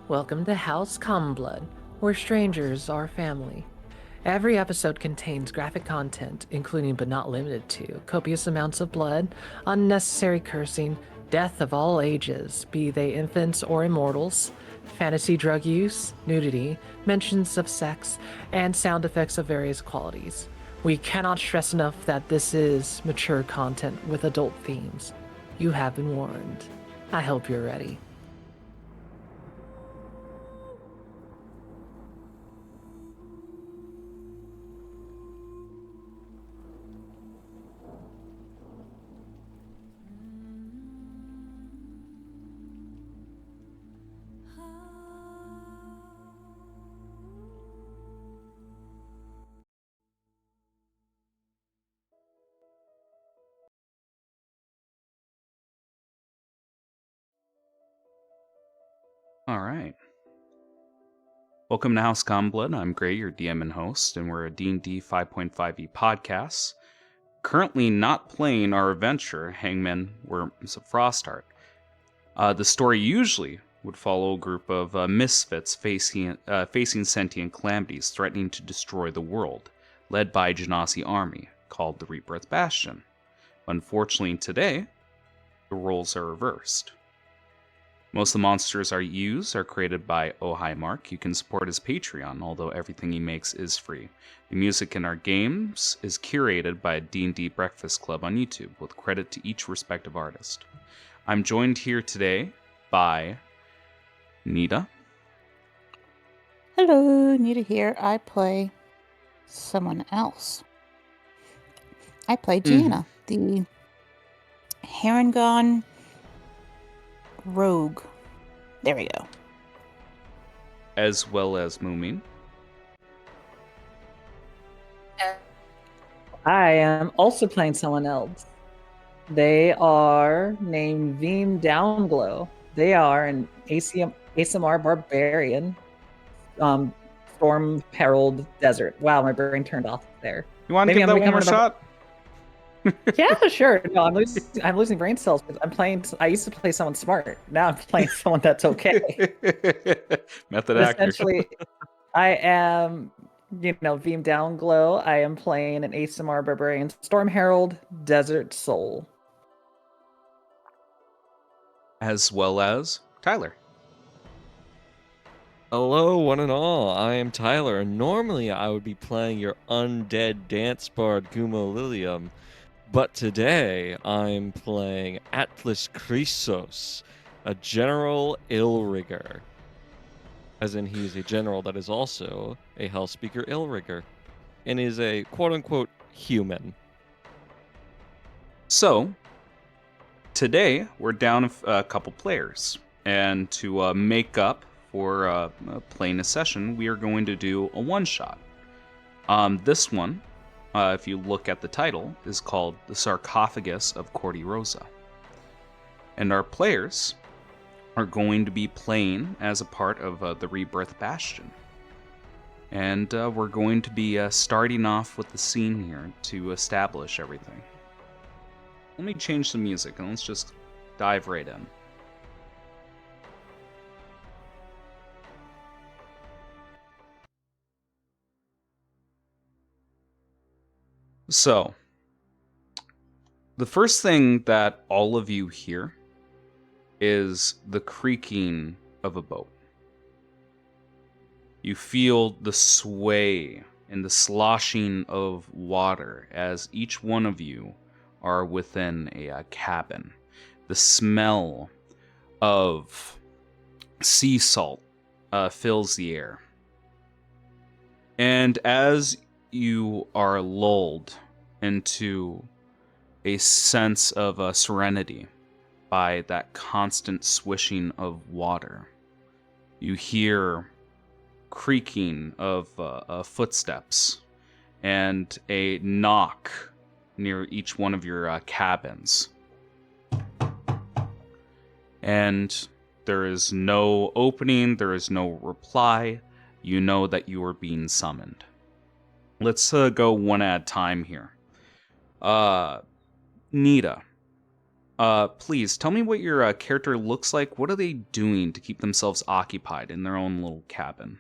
Welcome to House Blood, where strangers are family. Every episode contains graphic content, including but not limited to copious amounts of blood, unnecessary cursing, death of all ages, be they infants or immortals, fantasy drug use, nudity, mentions of sex, and sound effects of various qualities. We cannot stress enough that this is mature content with adult themes. You have been warned. I hope you're ready. All right. Welcome to House Blood. I'm Gray, your DM and host, and we're a D&D 5.5e podcast. Currently not playing our adventure, Hangman Worms of Frostheart. The story usually would follow a group of misfits facing sentient calamities threatening to destroy the world, led by a Genasi army called the Rebirth Bastion. Unfortunately, today, the roles are reversed. Most of the monsters are created by Oh Hi Mark. You can support his Patreon, although everything he makes is free. The music in our games is curated by a D&D Breakfast Club on YouTube, with credit to each respective artist. I'm joined here today by Nita. Hello, Nita here. I play someone else. I play Gianna, the Harangon rogue. There we go. As well as Moomin. I am also playing someone else. They are named Veem Downglow. They are an ASMR barbarian, Storm Herald Desert. Wow, my brain turned off there. You want to give that one more shot? Yeah, sure. No, I'm losing brain cells because I used to play someone smart. Now I'm playing someone that's okay. Method actor. Essentially, I am, Veem Downglow. I am playing an ASMR barbarian, Storm Herald Desert Soul. As well as Tyler. Hello, one and all. I am Tyler, and normally I would be playing your undead dance bard Gumo Lilium, but today I'm playing Atlas Chrysos, a general Illrigger. As in, he's a general that is also a Hellspeaker Illrigger, and is a quote-unquote human. So, today we're down a couple players, and to make up for playing a session, we are going to do a one-shot. This one, if you look at the title, is called The Sarcophagus of CordeRosa. And our players are going to be playing as a part of the Rebirth Bastion. And we're going to be starting off with the scene here to establish everything. Let me change the music and let's just dive right in. So, the first thing that all of you hear is the creaking of a boat. You feel the sway and the sloshing of water as each one of you are within a cabin. The smell of sea salt fills the air. And as you are lulled into a sense of serenity by that constant swishing of water, you hear creaking of footsteps and a knock near each one of your cabins. And there is no opening, there is no reply. You know that you are being summoned. Let's go one at a time here. Nita, Please tell me what your character looks like. What are they doing to keep themselves occupied in their own little cabin?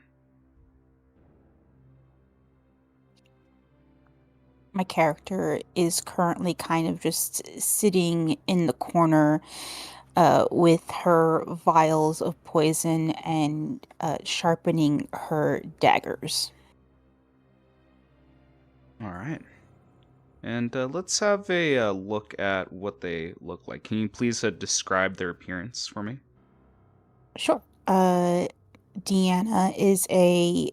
My character is currently kind of just sitting in the corner with her vials of poison and sharpening her daggers. All right. And let's have a look at what they look like. Can you please describe their appearance for me? Sure. Deanna is a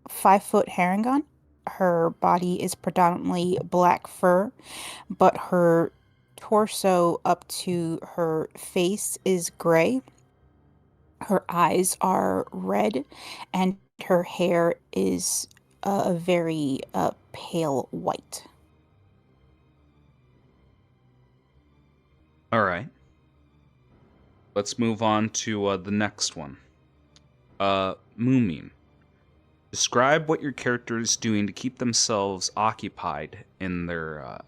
5-foot Harangon. Her body is predominantly black fur, but her torso up to her face is gray. Her eyes are red, and her hair is a very pale white. All right. Let's move on to the next one. Moomin. Describe what your character is doing to keep themselves occupied in their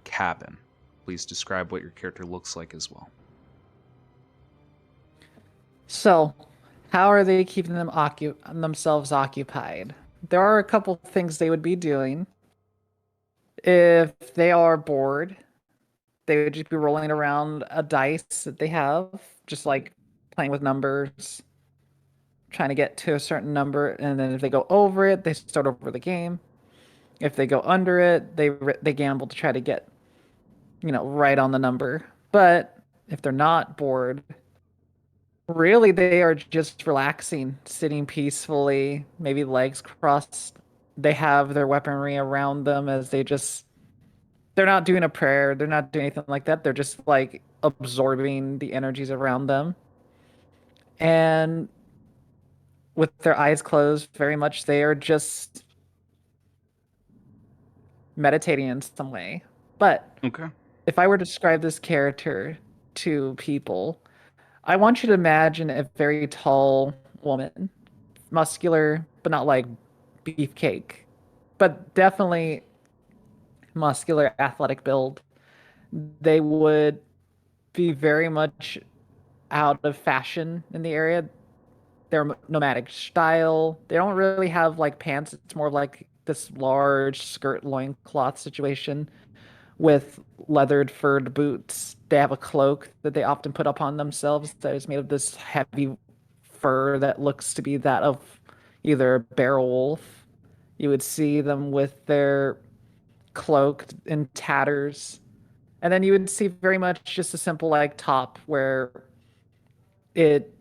cabin. Please describe what your character looks like as well. So, how are they keeping themselves occupied? There are a couple things they would be doing. If they are bored, they would just be rolling around a dice that they have, just like playing with numbers, trying to get to a certain number, and then if they go over it, they start over the game. If they go under it, they gamble to try to get, right on the number. But if they're not bored, really they are just relaxing, sitting peacefully, maybe legs crossed. They have their weaponry around them as they're not doing a prayer, they're not doing anything like that. They're just like absorbing the energies around them. And with their eyes closed, very much they are just meditating in some way. But Okay. if I were to describe this character to people, I want you to imagine a very tall woman, muscular, but not like beefcake, but definitely muscular, athletic build. They would be very much out of fashion in the area. They're nomadic style. They don't really have like pants. It's more of like this large skirt loincloth situation with leathered furred boots. They have a cloak that they often put upon themselves that is made of this heavy fur that looks to be that of either a bear or wolf. You would see them with their cloak in tatters. And then you would see very much just a simple like top where it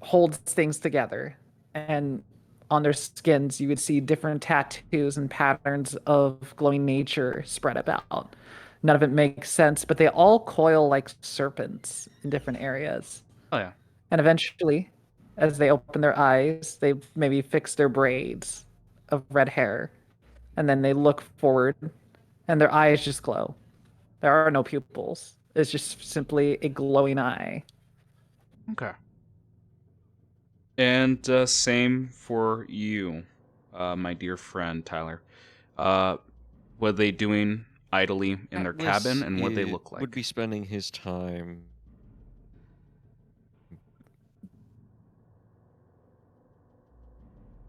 holds things together. And on their skins, you would see different tattoos and patterns of glowing nature spread about. None of it makes sense, but they all coil like serpents in different areas. Oh yeah. And eventually, as they open their eyes, they maybe fix their braids of red hair. And then they look forward, and their eyes just glow. There are no pupils. It's just simply a glowing eye. Okay. And same for you, my dear friend Tyler. What are they doing idly in their cabin, Atlas and what they look would like? be spending his time.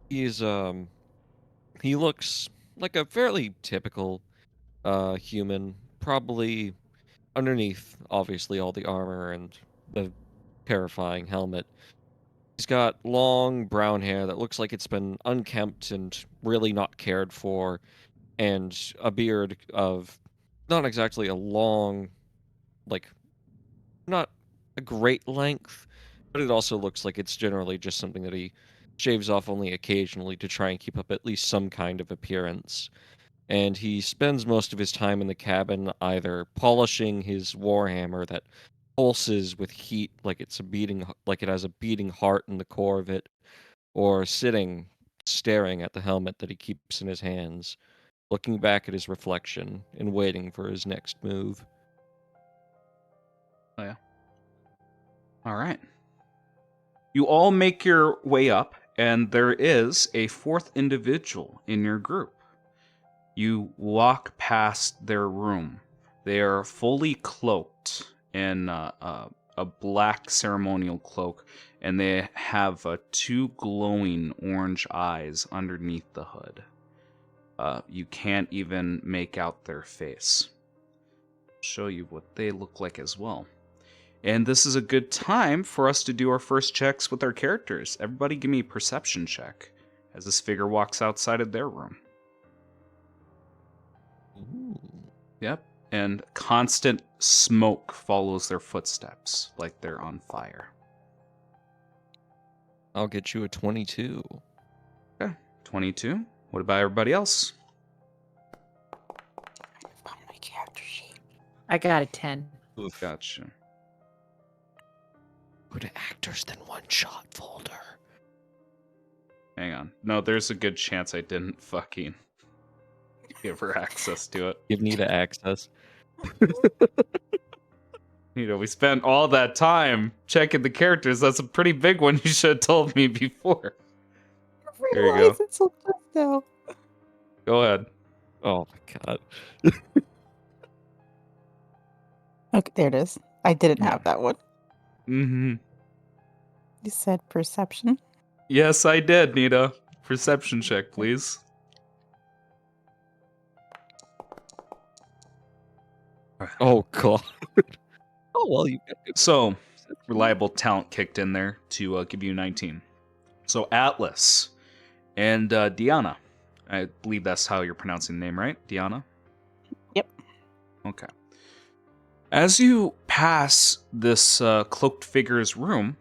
He's he looks like a fairly typical human, probably underneath obviously all the armor and the terrifying helmet. He's got long brown hair that looks like it's been unkempt and really not cared for, and a beard of not exactly a long, like, not a great length, but it also looks like it's generally just something that he shaves off only occasionally to try and keep up at least some kind of appearance. And he spends most of his time in the cabin either polishing his warhammer that pulses with heat like like it has a beating heart in the core of it, or sitting staring at the helmet that he keeps in his hands, looking back at his reflection and waiting for his next move. Oh yeah. All right. You all make your way up, and there is a fourth individual in your group. You walk past their room. They are fully cloaked in a black ceremonial cloak, and they have 2 glowing orange eyes underneath the hood. You can't even make out their face. I'll show you what they look like as well. And this is a good time for us to do our first checks with our characters. Everybody give me a perception check as this figure walks outside of their room. Ooh. Yep. And constant smoke follows their footsteps like they're on fire. I'll get you a 22. Okay. 22. What about everybody else? Found my character sheet. I got a 10. Oof. Gotcha. Go to actors then one shot folder. Hang on. No, there's a good chance I didn't fucking give her access to it. Give Nita access. You know, we spent all that time checking the characters. That's a pretty big one. You should have told me before. I There you go. realized it's so just now. Go ahead. Oh my god. Okay, there it is. I didn't have that one. Mm-hmm. You said perception. Yes, I did, Nita. Perception check, please. Oh god. Oh well, you got good. So, reliable talent kicked in there to give you 19. So, Atlas and Diana. I believe that's how you're pronouncing the name, right? Diana? Yep. Okay. As you pass this cloaked figure's room,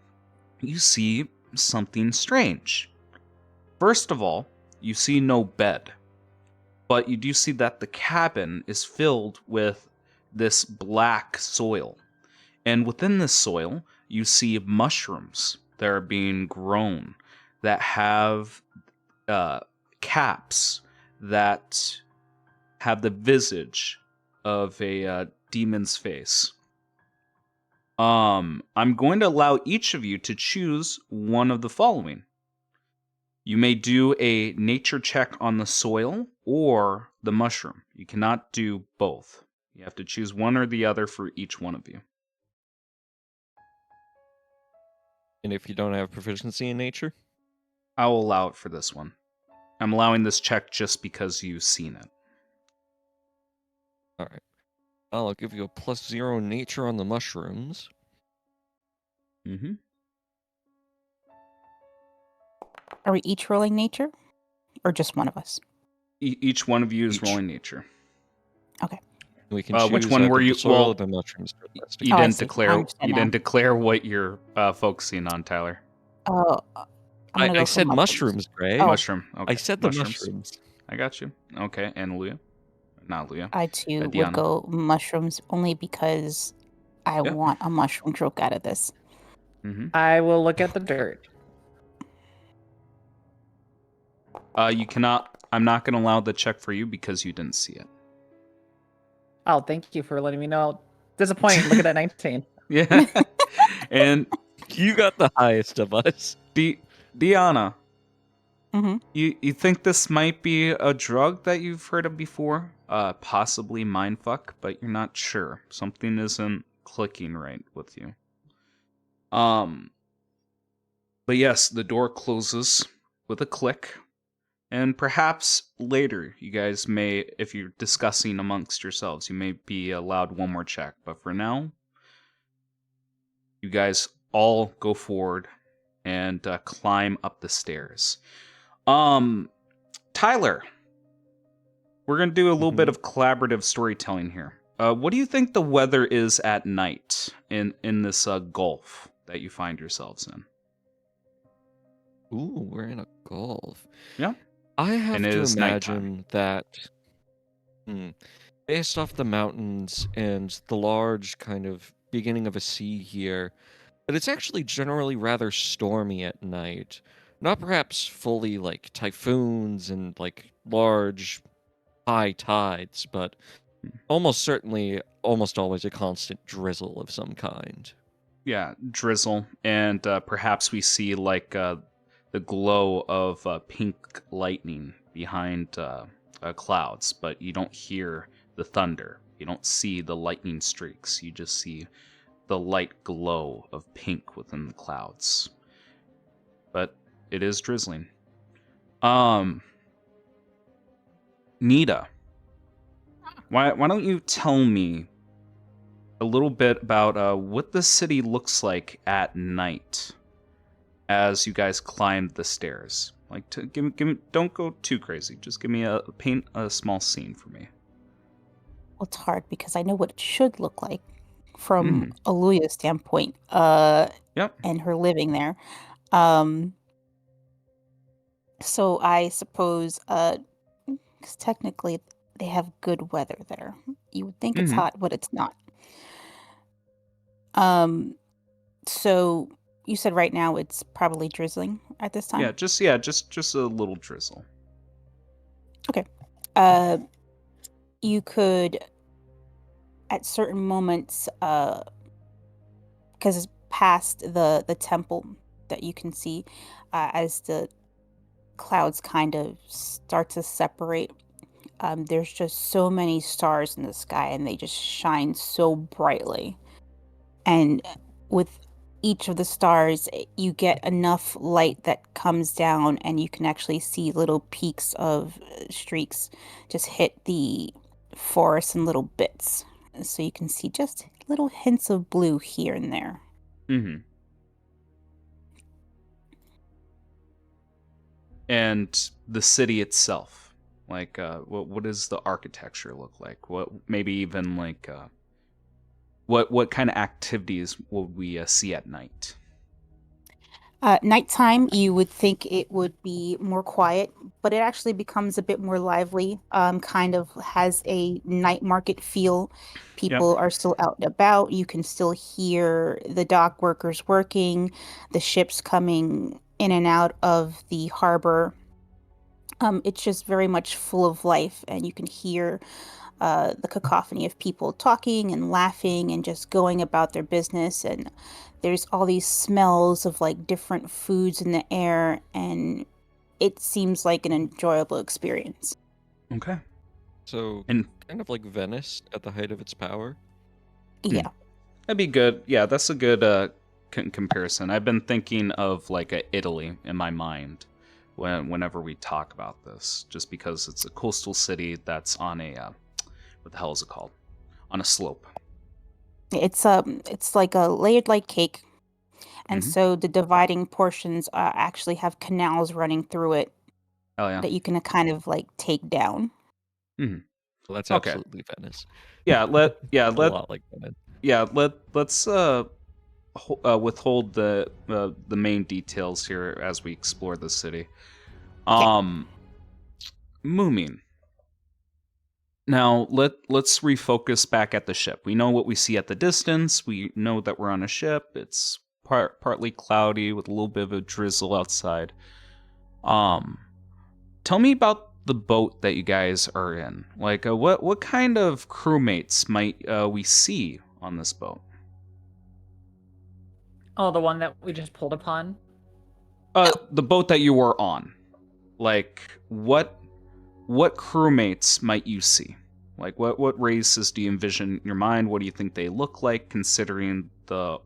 you see something strange. First of all, you see no bed, but you do see that the cabin is filled with this black soil. And within this soil, you see mushrooms that are being grown that have caps that have the visage of a demon's face. I'm going to allow each of you to choose one of the following. You may do a nature check on the soil or the mushroom. You cannot do both. You have to choose one or the other for each one of you. And if you don't have proficiency in nature? I will allow it for this one. I'm allowing this check just because you've seen it. Alright. I'll give you a +0 nature on the mushrooms. Mm-hmm. Are we each rolling nature? Or just one of us? Each one of you is Each. rolling nature. We can choose which one either were you- the soil well, or the mushrooms to investigate. You Oh, I didn't see. I declare. understand You now. didn't declare what you're focusing on, Tyler. Oh, I'm gonna go I for said mushrooms, Gray. Oh. Mushroom. Okay. I said the mushrooms. mushrooms. I got you. Okay, and Luya? Not Luya. I too would Diana. go mushrooms only because I Yep. want a mushroom joke out of this. Mm-hmm. I will look at the dirt. You cannot. I'm not going to allow the check for you because you didn't see it. Oh, thank you for letting me know. Disappointing. Look at that 19. Yeah. And You got the highest of us. Diana, Mm-hmm. you think this might be a drug that you've heard of before? Possibly mindfuck, but you're not sure. Something isn't clicking right with you. But yes, the door closes with a click. And perhaps later, you guys may, if you're discussing amongst yourselves, you may be allowed one more check. But for now, you guys all go forward and climb up the stairs. Tyler, we're going to do a little bit of collaborative storytelling here. What do you think the weather is at night in this gulf that you find yourselves in? Ooh, we're in a gulf. Yeah. I have And it to is imagine that, based off the mountains and the large kind of beginning of a sea here, that it's actually generally rather stormy at night. Not perhaps fully like typhoons and like large high tides, but almost certainly almost always a constant drizzle of some kind. Yeah, drizzle, and perhaps we see like the glow of pink lightning behind clouds, but you don't hear the thunder. You don't see the lightning streaks. You just see the light glow of pink within the clouds. But it is drizzling. Nita, why don't you tell me a little bit about what the city looks like at night as you guys climb the stairs? Like, give me, don't go too crazy. Just give me paint a small scene for me. Well, it's hard because I know what it should look like from Mhm. Aluya's standpoint, Yep. and her living there. Um, so I suppose, 'cause technically they have good weather there. You would think it's Mhm. hot, but it's not. Um, so you said right now it's probably drizzling at this time? Just a little drizzle. Okay. You could, at certain moments, because it's past the temple that you can see, as the clouds kind of start to separate. There's just so many stars in the sky, and they just shine so brightly. And with each of the stars, you get enough light that comes down, and you can actually see little peaks of streaks just hit the forest in little bits. So you can see just little hints of blue here and there. Mhm. And the city itself, like, what does the architecture look like? What maybe even like what kind of activities will we see at night? Nighttime, you would think it would be more quiet, but it actually becomes a bit more lively. Kind of has a night market feel. Yep. People are still out and about. You can still hear the dock workers working, the ships coming in and out of the harbor. It's just very much full of life, and you can hear the cacophony of people talking and laughing and just going about their business. And there's all these smells of like different foods in the air, and it seems like an enjoyable experience. Okay. So, And kind of like Venice at the height of its power. Yeah. that'd be good. Yeah, that's a good comparison. I've been thinking of like a Italy in my mind whenever we talk about this, just because it's a coastal city that's on a what the hell is it called? On a slope. It's like a layered like cake, and Mhm. so the dividing portions actually have canals running through it Oh yeah. that you can kind of like take down. Mhm. Well, that's Okay. absolutely Venice. Yeah. A lot like Venice. Let's withhold the main details here as we explore the city. Okay. Moomin. Now let's refocus back at the ship. We know what we see at the distance. We know that we're on a ship. It's partly cloudy with a little bit of a drizzle outside. Um, Tell me about the boat that you guys are in. Like, what kind of crewmates might we see on this boat? Oh, the one that we just pulled upon? The boat that you were on. Like, what crewmates might you see? Like, what races do you envision in your mind? What do you think they look like, considering the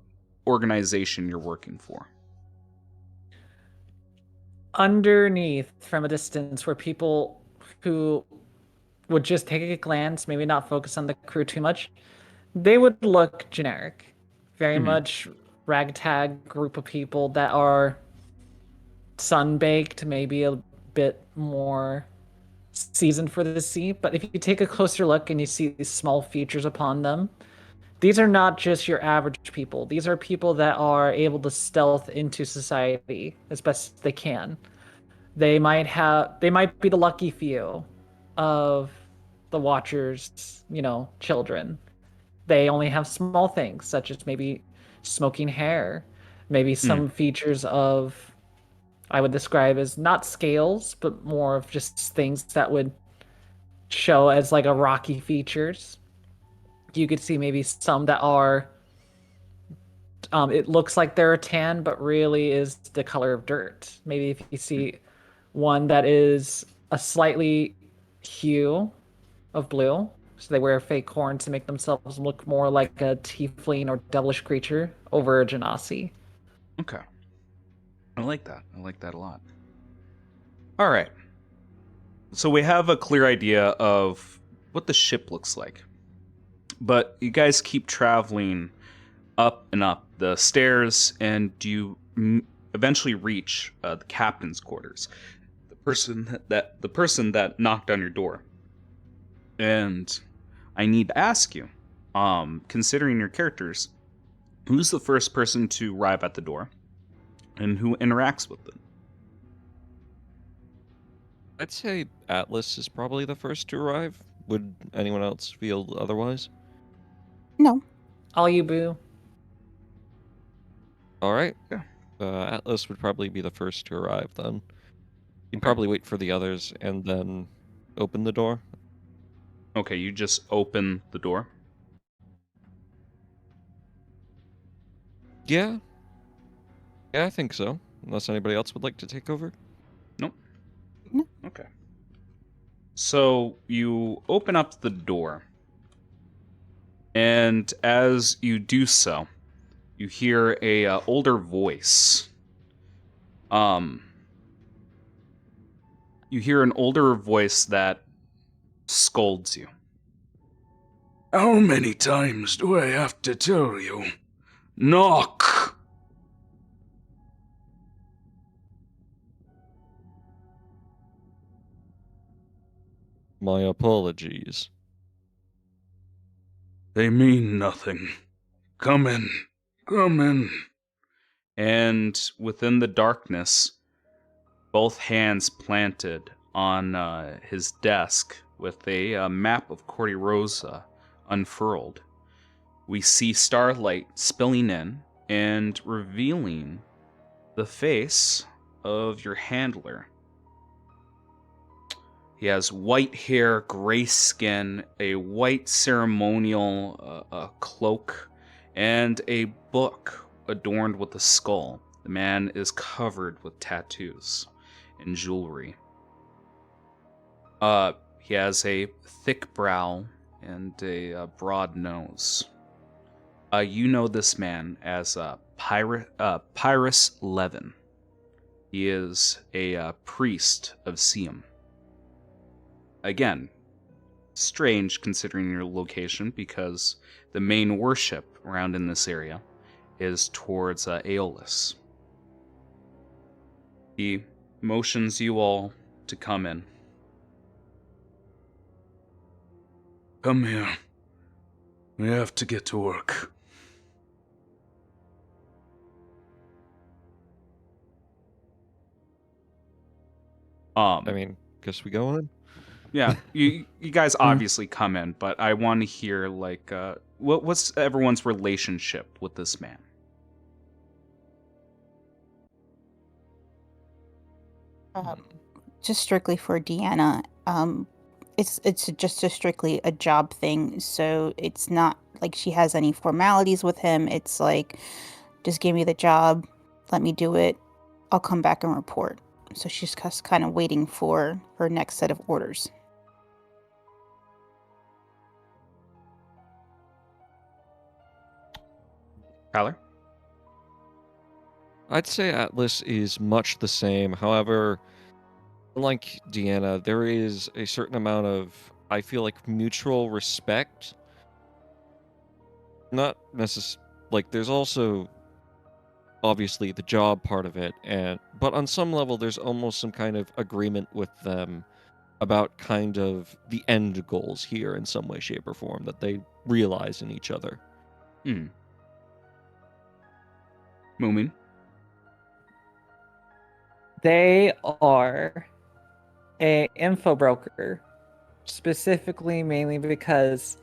organization you're working for? Underneath, from a distance, where people who would just take a glance, maybe not focus on the crew too much, they would look generic. Very Hmm. much ragtag group of people that are sun-baked, maybe a bit more seasoned for the sea. But if you take a closer look and you see these small features upon them, these are not just your average people. These are people that are able to stealth into society as best as they can. They might be the lucky few of the Watchers, children. They only have small things, such as maybe smoking hair, maybe Mm. some features of, I would describe as not scales, but more of just things that would show as like a rocky features. You could see maybe some that are, it looks like they're a tan, but really is the color of dirt. Maybe if you see one that is a slightly hue of blue, So they wear fake horns to make themselves look more like a tiefling or devilish creature over a genasi. Okay. I like that. I like that a lot. All right. So we have a clear idea of what the ship looks like. But you guys keep traveling up and up the stairs, and you eventually reach the captain's quarters. The person that knocked on your door. And I need to ask you, considering your characters, who's the first person to arrive at the door, and who interacts with them? I'd say Atlas is probably the first to arrive. Would anyone else feel otherwise? No. All you boo. All right. Yeah. Atlas would probably be the first to arrive then. He'd Okay. probably wait for the others and then open the door. Okay, you just open the door. Yeah. Yeah, I think so. Unless anybody else would like to take over. Nope. No. Okay. So you open up the door, and as you do so, you hear a older voice. You hear an older voice that scolds you. How many times do I have to tell you? Knock! My apologies. They mean nothing. Come in. Come in. And within the darkness, both hands planted on his desk with a map of CordeRosa unfurled, we see starlight spilling in and revealing the face of your handler. He has white hair, gray skin, a white ceremonial cloak, and a book adorned with a skull. The man is covered with tattoos and jewelry. He has a thick brow and a broad nose. You know this man as Pyrrhus Levin. He is a priest of Siam. Again, strange considering your location, because the main worship around in this area is towards Aeolus. He motions you all to come in. Come here. We have to get to work. I mean, guess we go on? Yeah, you guys obviously come in, but I want to hear, like, what's everyone's relationship with this man? Just strictly for Deanna. It's just strictly a job thing, so it's not like she has any formalities with him. It's like, just give me the job, let me do it, I'll come back and report. So she's just kind of waiting for her next set of orders. Tyler? I'd say Atlas is much the same. However, unlike Deanna, there is a certain amount of, I feel like, mutual respect. Not necessarily, like, there's also obviously the job part of it, but on some level, there's almost some kind of agreement with them about kind of the end goals here in some way, shape, or form that they realize in each other. Moomin? They are a info broker, specifically mainly because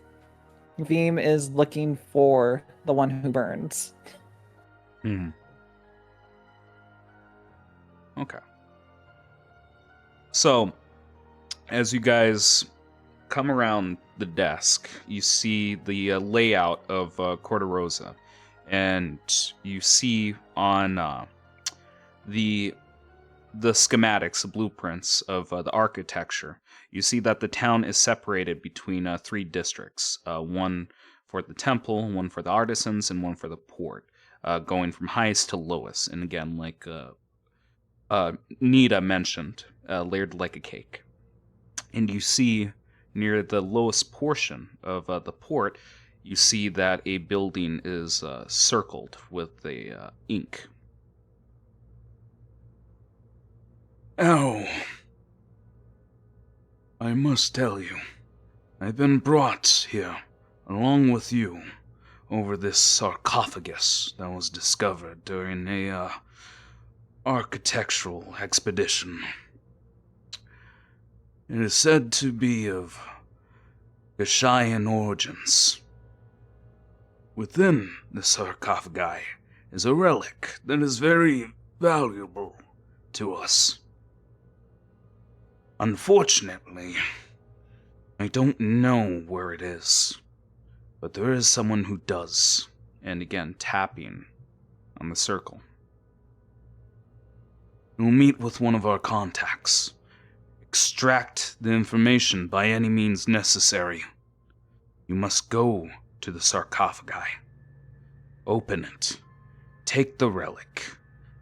Veem is looking for the one who burns. Okay. So, as you guys come around the desk, you see the layout of the schematics, the blueprints of the architecture, you see that the town is separated between 3 districts, one for the temple, one for the artisans, and one for the port, going from highest to lowest. And again, like Nita mentioned, layered like a cake. And you see near the lowest portion of the port, you see that a building is circled with a ink. Oh, I must tell you, I've been brought here, along with you, over this sarcophagus that was discovered during a architectural expedition. It is said to be of Gashayan origins. Within the sarcophagi is a relic that is very valuable to us. Unfortunately, I don't know where it is, but there is someone who does. And again, tapping on the circle. You'll meet with one of our contacts. Extract the information by any means necessary. You must go to the sarcophagi. Open it, take the relic,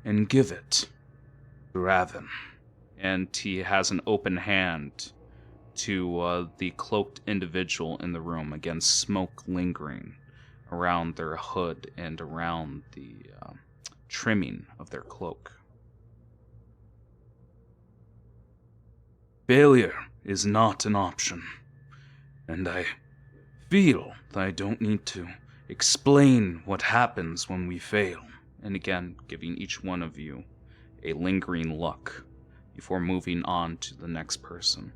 and give it to Raven. And he has an open hand to the cloaked individual in the room. Again, smoke lingering around their hood and around the trimming of their cloak. Failure is not an option, and I feel that I don't need to explain what happens when we fail. And again, giving each one of you a lingering look before moving on to the next person.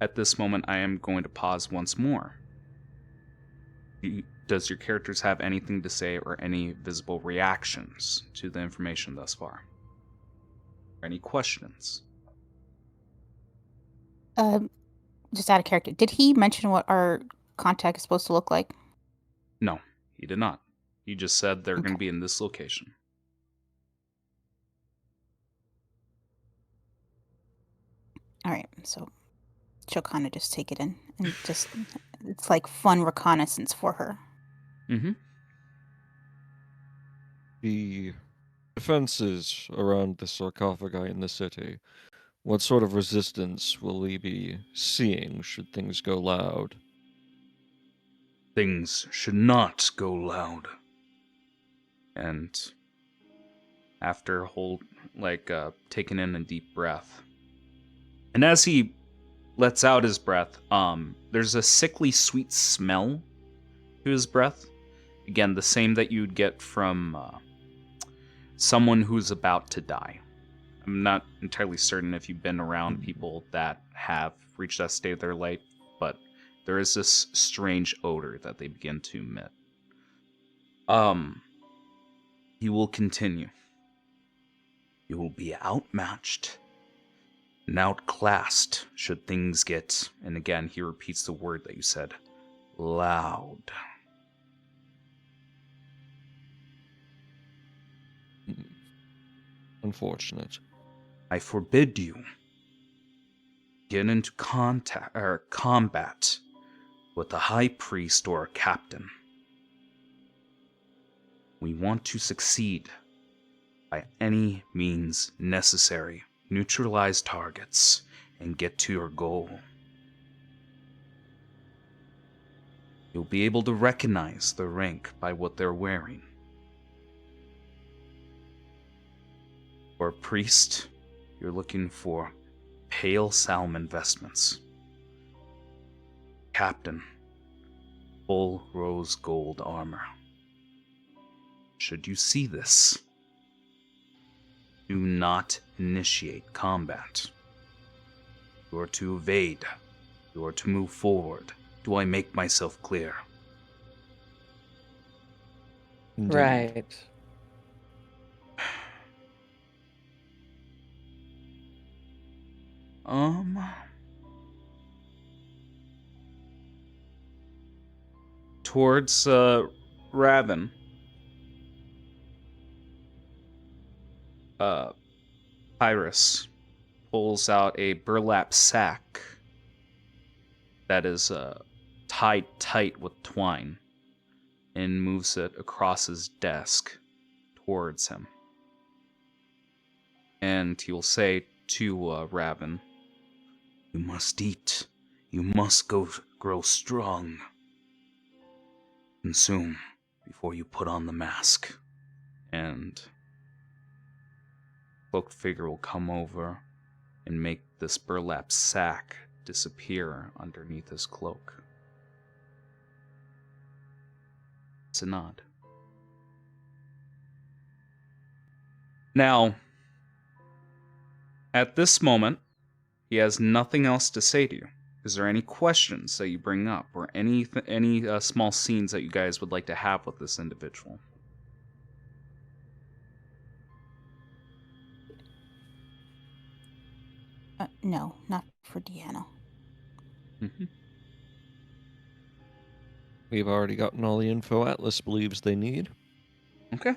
At this moment, I am going to pause once more. Does your characters have anything to say or any visible reactions to the information thus far? Any questions? Just out of character, did he mention what our contact is supposed to look like? No, he did not. He just said they're going to Okay. be in this location. All right, so she'll kind of just take it in and just, it's like fun reconnaissance for her. Mm-hmm. The defenses around the sarcophagi in the city, what sort of resistance will we be seeing should things go loud? Things should not go loud. And after taking in a deep breath, and as he lets out his breath, there's a sickly sweet smell to his breath. Again, the same that you'd get from someone who's about to die. I'm not entirely certain if you've been around people that have reached that state of their life, but there is this strange odor that they begin to emit. He will continue. You will be outmatched and outclassed should things get, And again, he repeats the word that you said. loud. Unfortunate. I forbid you get into combat with the high priest or a captain. We want to succeed by any means necessary. Neutralize targets and get to your goal. You'll be able to recognize the rank by what they're wearing. For a priest, you're looking for pale salmon vestments. Captain, full rose gold armor. Should you see this, do not initiate combat. You are to evade. You are to move forward. Do I make myself clear? Indeed. Right. towards Raven. Pyrus pulls out a burlap sack that is tied tight with twine and moves it across his desk towards him. And he will say to Raven, "You must eat. You must grow strong. Consume before you put on the mask." And cloaked figure will come over and make this burlap sack disappear underneath his cloak. It's a nod. Now, at this moment, he has nothing else to say to you. Is there any questions that you bring up, or any small scenes that you guys would like to have with this individual? No, not for Deanna. Mm-hmm. We've already gotten all the info Atlas believes they need. Okay.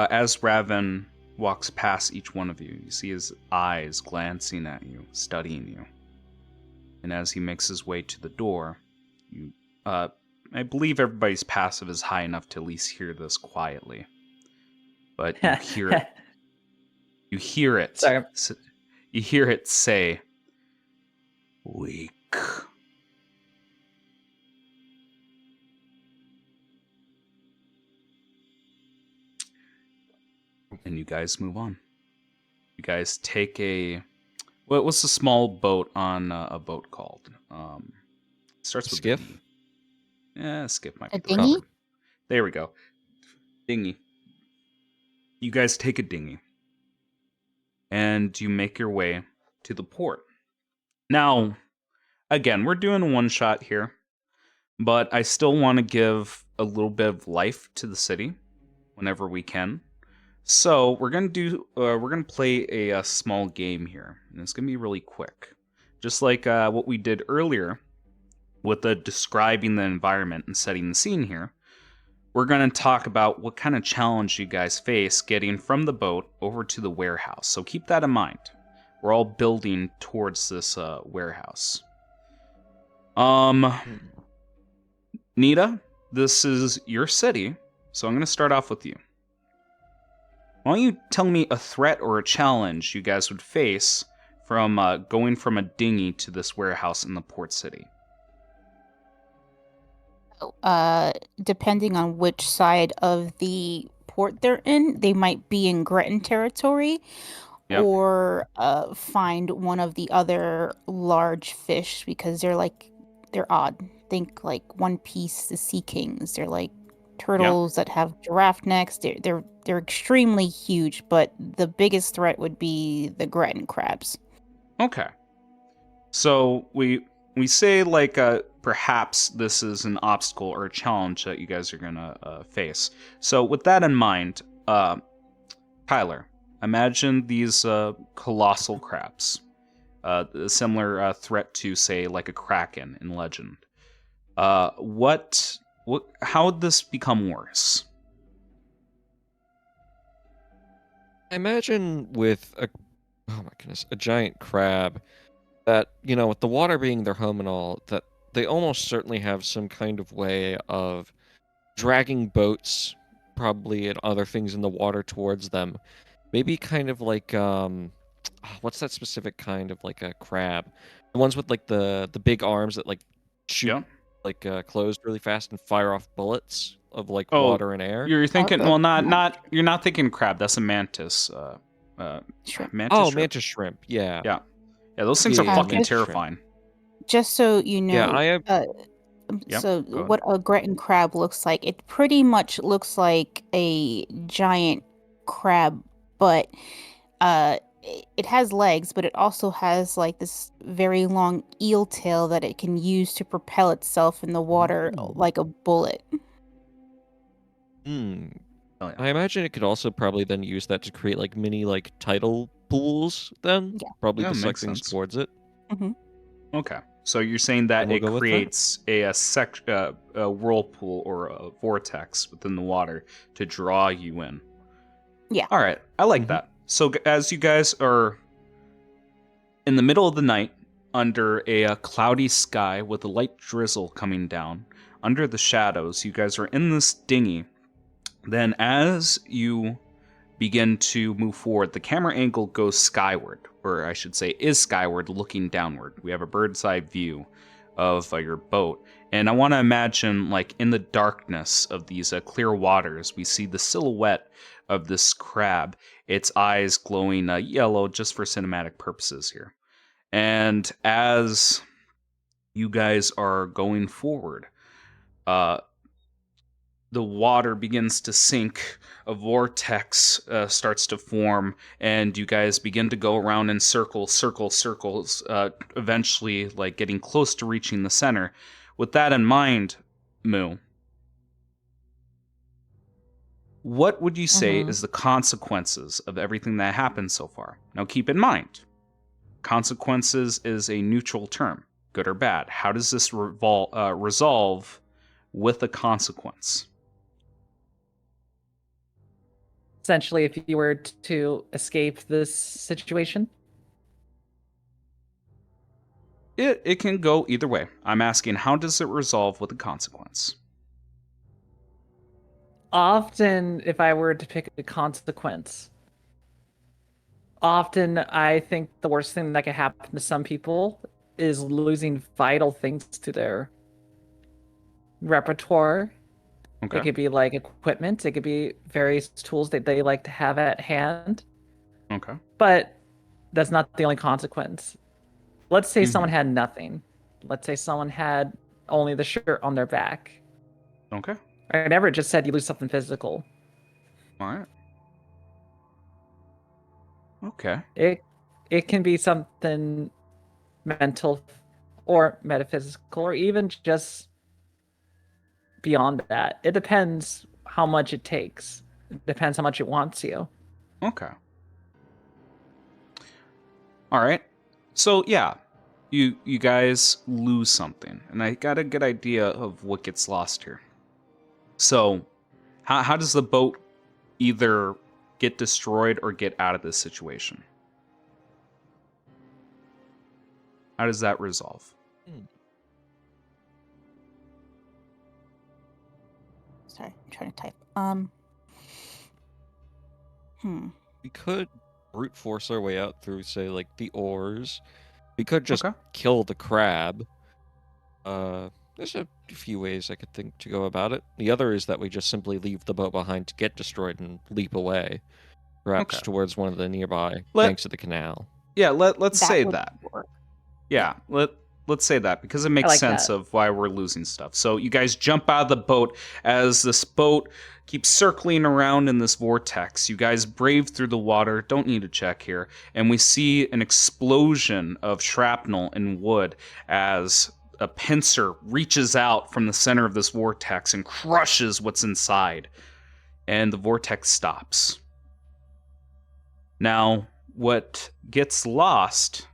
As Raven walks past each one of you, you see his eyes glancing at you, studying you. And as he makes his way to the door, you, I believe everybody's passive is high enough to at least hear this quietly. But you hear it. You hear it. Sorry. You hear it say, "Weak." And you guys move on. You guys take what's the small boat on a boat called? Starts with Skiff? D. Yeah, skiff might A be the right dinghy? word. There we go. Dinghy. You guys take a dinghy. And you make your way to the port. Now, again, we're doing a one shot here, but I still want to give a little bit of life to the city whenever we can. So we're gonna play a small game here, and it's gonna be really quick, just like what we did earlier with the describing the environment and setting the scene here. We're gonna talk about what kind of challenge you guys face getting from the boat over to the warehouse. So keep that in mind. We're all building towards this warehouse. Nita, this is your city, so I'm gonna start off with you. Why don't you tell me a threat or a challenge you guys would face from going from a dinghy to this warehouse in the port city? Depending on which side of the port they're in, they might be in Gretton territory, Yep. or find one of the other large fish, because they're odd. Think like One Piece, the Sea Kings. They're like turtles that have giraffe necks. They're extremely huge, but the biggest threat would be the Gretton crabs. Okay. So we say like perhaps this is an obstacle or a challenge that you guys are gonna face. So with that in mind, Tyler, imagine these colossal crabs, a similar threat to say like a kraken in Legend. How would this become worse? I imagine with a giant crab that, with the water being their home and all, that they almost certainly have some kind of way of dragging boats, probably, and other things in the water towards them. Maybe kind of like, what's that specific kind of like a crab? The ones with like the big arms that like shoot Yeah. like closed really fast and fire off bullets of like Oh, water and air. You're thinking, Okay. not you're not thinking crab. That's a mantis. Shrimp. Mantis. Oh, shrimp. mantis shrimp. Yeah. Yeah. Yeah, those things are Yeah, fucking mantis shrimp. terrifying. Just so you know, Yeah, I have. Yep, so go ahead. what a Gretton crab looks like, it pretty much looks like a giant crab, but it has legs, but it also has like this very long eel tail that it can use to propel itself in the water Ooh. like a bullet. Oh, yeah. I imagine it could also probably then use that to create like mini like tidal pools then, Yeah. probably Yeah, to suck makes things sense. towards it. Okay. So you're saying that And we'll it go with that. creates a whirlpool or a vortex within the water to draw you in. Yeah. All right. I like Mhm. that. So as you guys are in the middle of the night, under a cloudy sky with a light drizzle coming down, under the shadows, you guys are in this dinghy. Then as you begin to move forward, the camera angle goes skyward, or I should say is skyward, looking downward. We have a bird's eye view of your boat. And I want to imagine, like, in the darkness of these clear waters, we see the silhouette of this crab, its eyes glowing yellow just for cinematic purposes here. And as you guys are going forward, the water begins to sink, a vortex starts to form, and you guys begin to go around in circles, eventually like getting close to reaching the center. With that in mind, Moo, what would you say Mhm. is the consequences of everything that happened so far? Now keep in mind, consequences is a neutral term, good or bad. How does this resolve with a consequence? Essentially, if you were to escape this situation, It can go either way. I'm asking, how does it resolve with a consequence? often, if I were to pick a consequence, often I think the worst thing that could happen to some people is losing vital things to their repertoire. It Okay. could be like equipment, it could be various tools that they like to have at hand, Okay. but that's not the only consequence. Let's say someone Mhm. had nothing. Let's say someone had only the shirt on their back. Okay. I never just said you lose something physical. All right. Okay. It can be something mental or metaphysical or even just beyond that. It depends how much it takes. It depends how much it wants you. Okay. All right. So yeah, you guys lose something, and I got a good idea of what gets lost here. So, how does the boat either get destroyed or get out of this situation? How does that resolve? Sorry, I'm trying to type. We could brute force our way out through, say, like the oars. We could just Okay. kill the crab. There's a few ways I could think to go about it. The other is that we just simply leave the boat behind to get destroyed and leap away, perhaps Okay. towards one of the nearby Let- banks of the canal. Yeah, let's say would that. work. Yeah, let's say that because it makes like sense that. of why we're losing stuff. So you guys jump out of the boat as this boat keeps circling around in this vortex. You guys brave through the water, don't need a check here, and we see an explosion of shrapnel and wood as a pincer reaches out from the center of this vortex and crushes what's inside, and the vortex stops. Now, what gets lost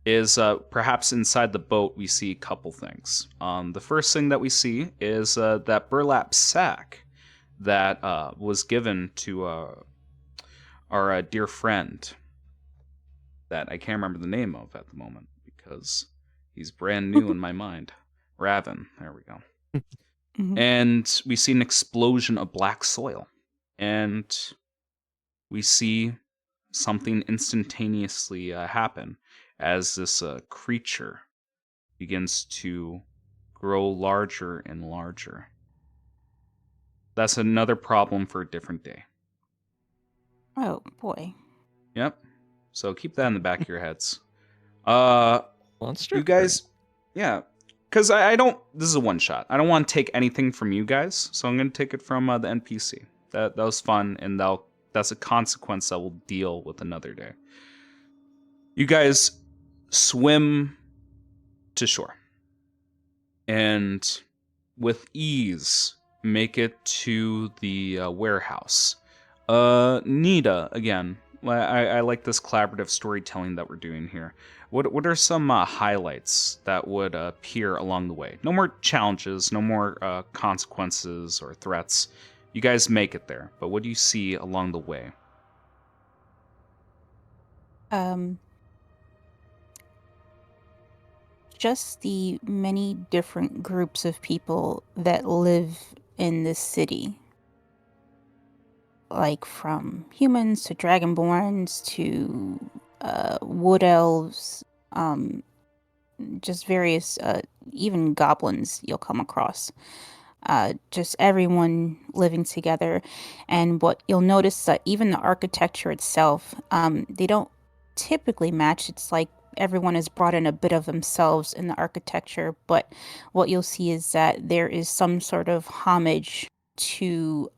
is perhaps inside the boat we see a couple things. The first thing that we see is that burlap sack that was given to our dear friend that I can't remember the name of at the moment because he's brand new in my mind. Raven, there we go. Mhm. And we see an explosion of black soil. And we see something instantaneously happen as this creature begins to grow larger and larger. That's another problem for a different day. Oh boy. Yep. So keep that in the back of your heads. Uh, Monster? you guys, yeah, because I don't. This is a one shot. I don't want to take anything from you guys, so I'm gonna take it from the NPC. That was fun, and that's a consequence that we'll deal with another day. You guys swim to shore and with ease make it to the warehouse. Nita, again, I like this collaborative storytelling that we're doing here. What are some highlights that would appear along the way? No more challenges, no more consequences or threats. You guys make it there, but what do you see along the way? Um, just the many different groups of people that live in this city. Like from humans to dragonborns to wood elves, just various, even goblins you'll come across. Just everyone living together. And what you'll notice that even the architecture itself, they don't typically match. It's like everyone has brought in a bit of themselves in the architecture, but what you'll see is that there is some sort of homage to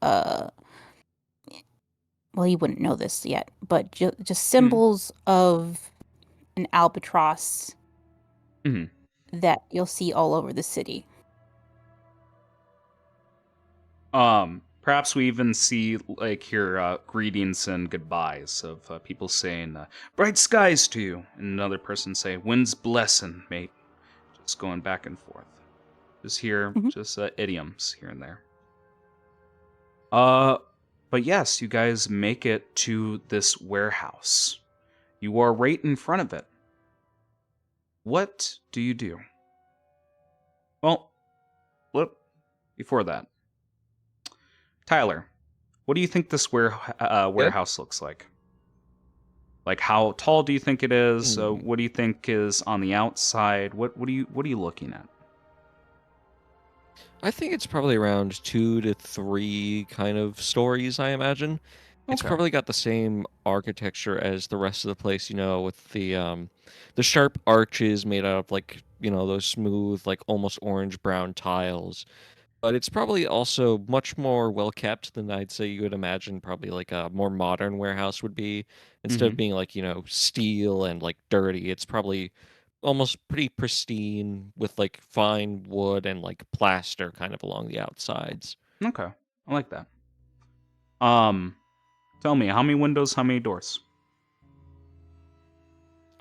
well, you wouldn't know this yet, but just symbols of an albatross Mhm. that you'll see all over the city. Perhaps we even see like here greetings and goodbyes of people saying bright skies to you, and another person say wind's blessing, mate. Just going back and forth. Just here, Mhm. just idioms here and there. But yes, you guys make it to this warehouse. You are right in front of it. What do you do? Well, before that, Tyler, what do you think this Yep. warehouse looks like? Like, how tall do you think it is? Hmm. What do you think is on the outside? What are you looking at? I think it's probably around 2 to 3 kind of stories, I imagine. It's Okay. probably got the same architecture as the rest of the place, with the sharp arches made out of like, those smooth, like almost orange brown tiles. But it's probably also much more well kept than I'd say you would imagine probably like a more modern warehouse would be. Instead Mm-hmm. of being like, steel and like dirty, it's probably almost pretty pristine with like fine wood and like plaster kind of along the outsides. Okay. I like that. Um, Tell me, how many windows, how many doors?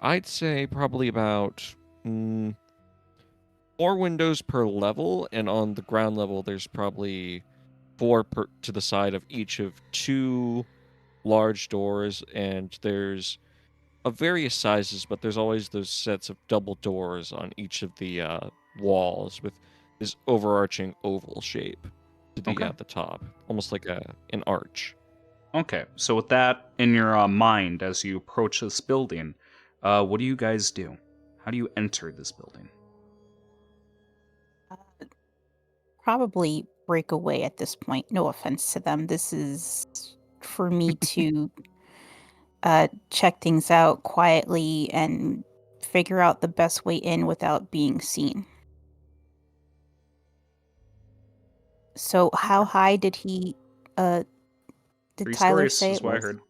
I'd say probably about 4 windows per level, and on the ground level, there's probably four to the side of each of 2 large doors, and there's of various sizes, but there's always those sets of double doors on each of the walls with this overarching oval shape to Okay. the top, almost like an arch. Okay. So with that in your mind as you approach this building, what do you guys do? How do you enter this building? Uh, Probably break away at this point. No offense to them. This is for me to check things out quietly and figure out the best way in without being seen. So, how Okay. high did he? Uh, did 3 Tyler stories say is it what I was? heard.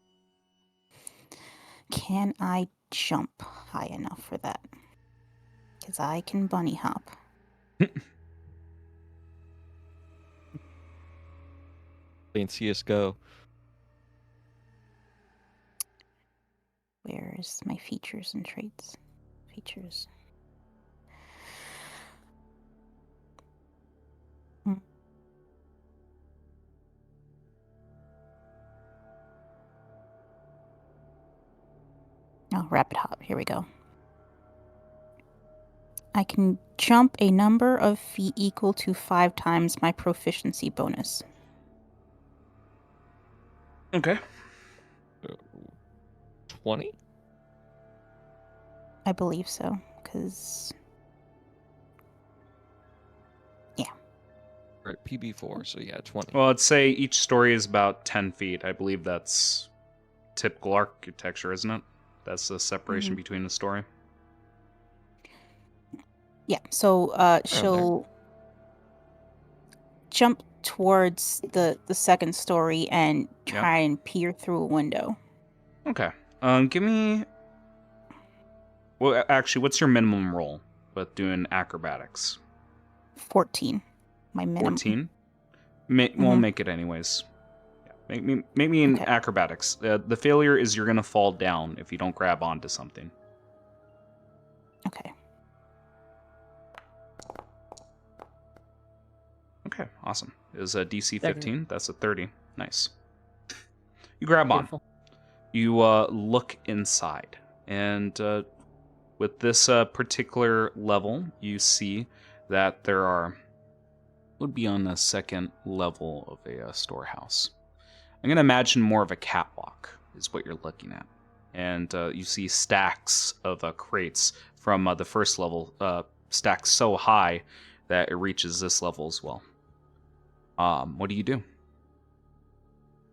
Can I jump high enough for that? Because I can bunny hop. Playing CS:GO. Where's my features and traits? Features. Hmm. Oh, rapid hop. Here we go. I can jump a number of feet equal to 5 times my proficiency bonus. Okay. 20? I believe so, because Right, PB4, so yeah, 20. Well, I'd say each story is about 10 feet. I believe that's typical architecture, isn't it? That's the separation between the story. yeah. So Around there. she'll jump towards the second story and Yeah. try and peer through a window. Okay. Give me. Well, actually, what's your minimum roll with doing acrobatics? 14, my minimum. 14. We'll Mhm. make it anyways. Yeah. Make me in Okay. acrobatics. The failure is you're gonna fall down if you don't grab onto something. Okay. Okay, awesome. It was a DC There- 15. That's a 30. Nice. You grab on. Beautiful. You look inside, and with this particular level, you see that there are would be on the second level of a storehouse. I'm gonna imagine more of a catwalk is what you're looking at, and you see stacks of crates from the first level, stacked so high that it reaches this level as well. What do you do?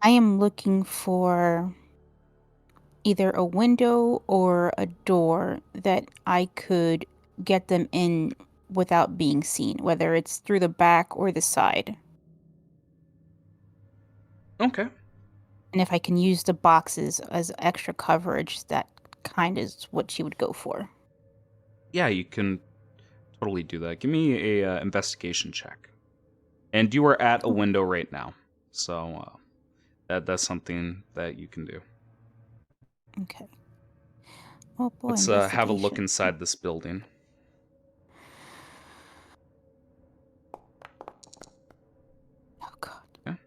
I am looking for either a window or a door that I could get them in without being seen, whether it's through the back or the side. Okay. And if I can use the boxes as extra coverage, that kind of is what she would go for. Yeah, you can totally do that. Give me a investigation check. And you are at a window right now, so that's something that you can do. Okay. Oh boy, Let's have a look investigation. inside this building. Oh god. Okay.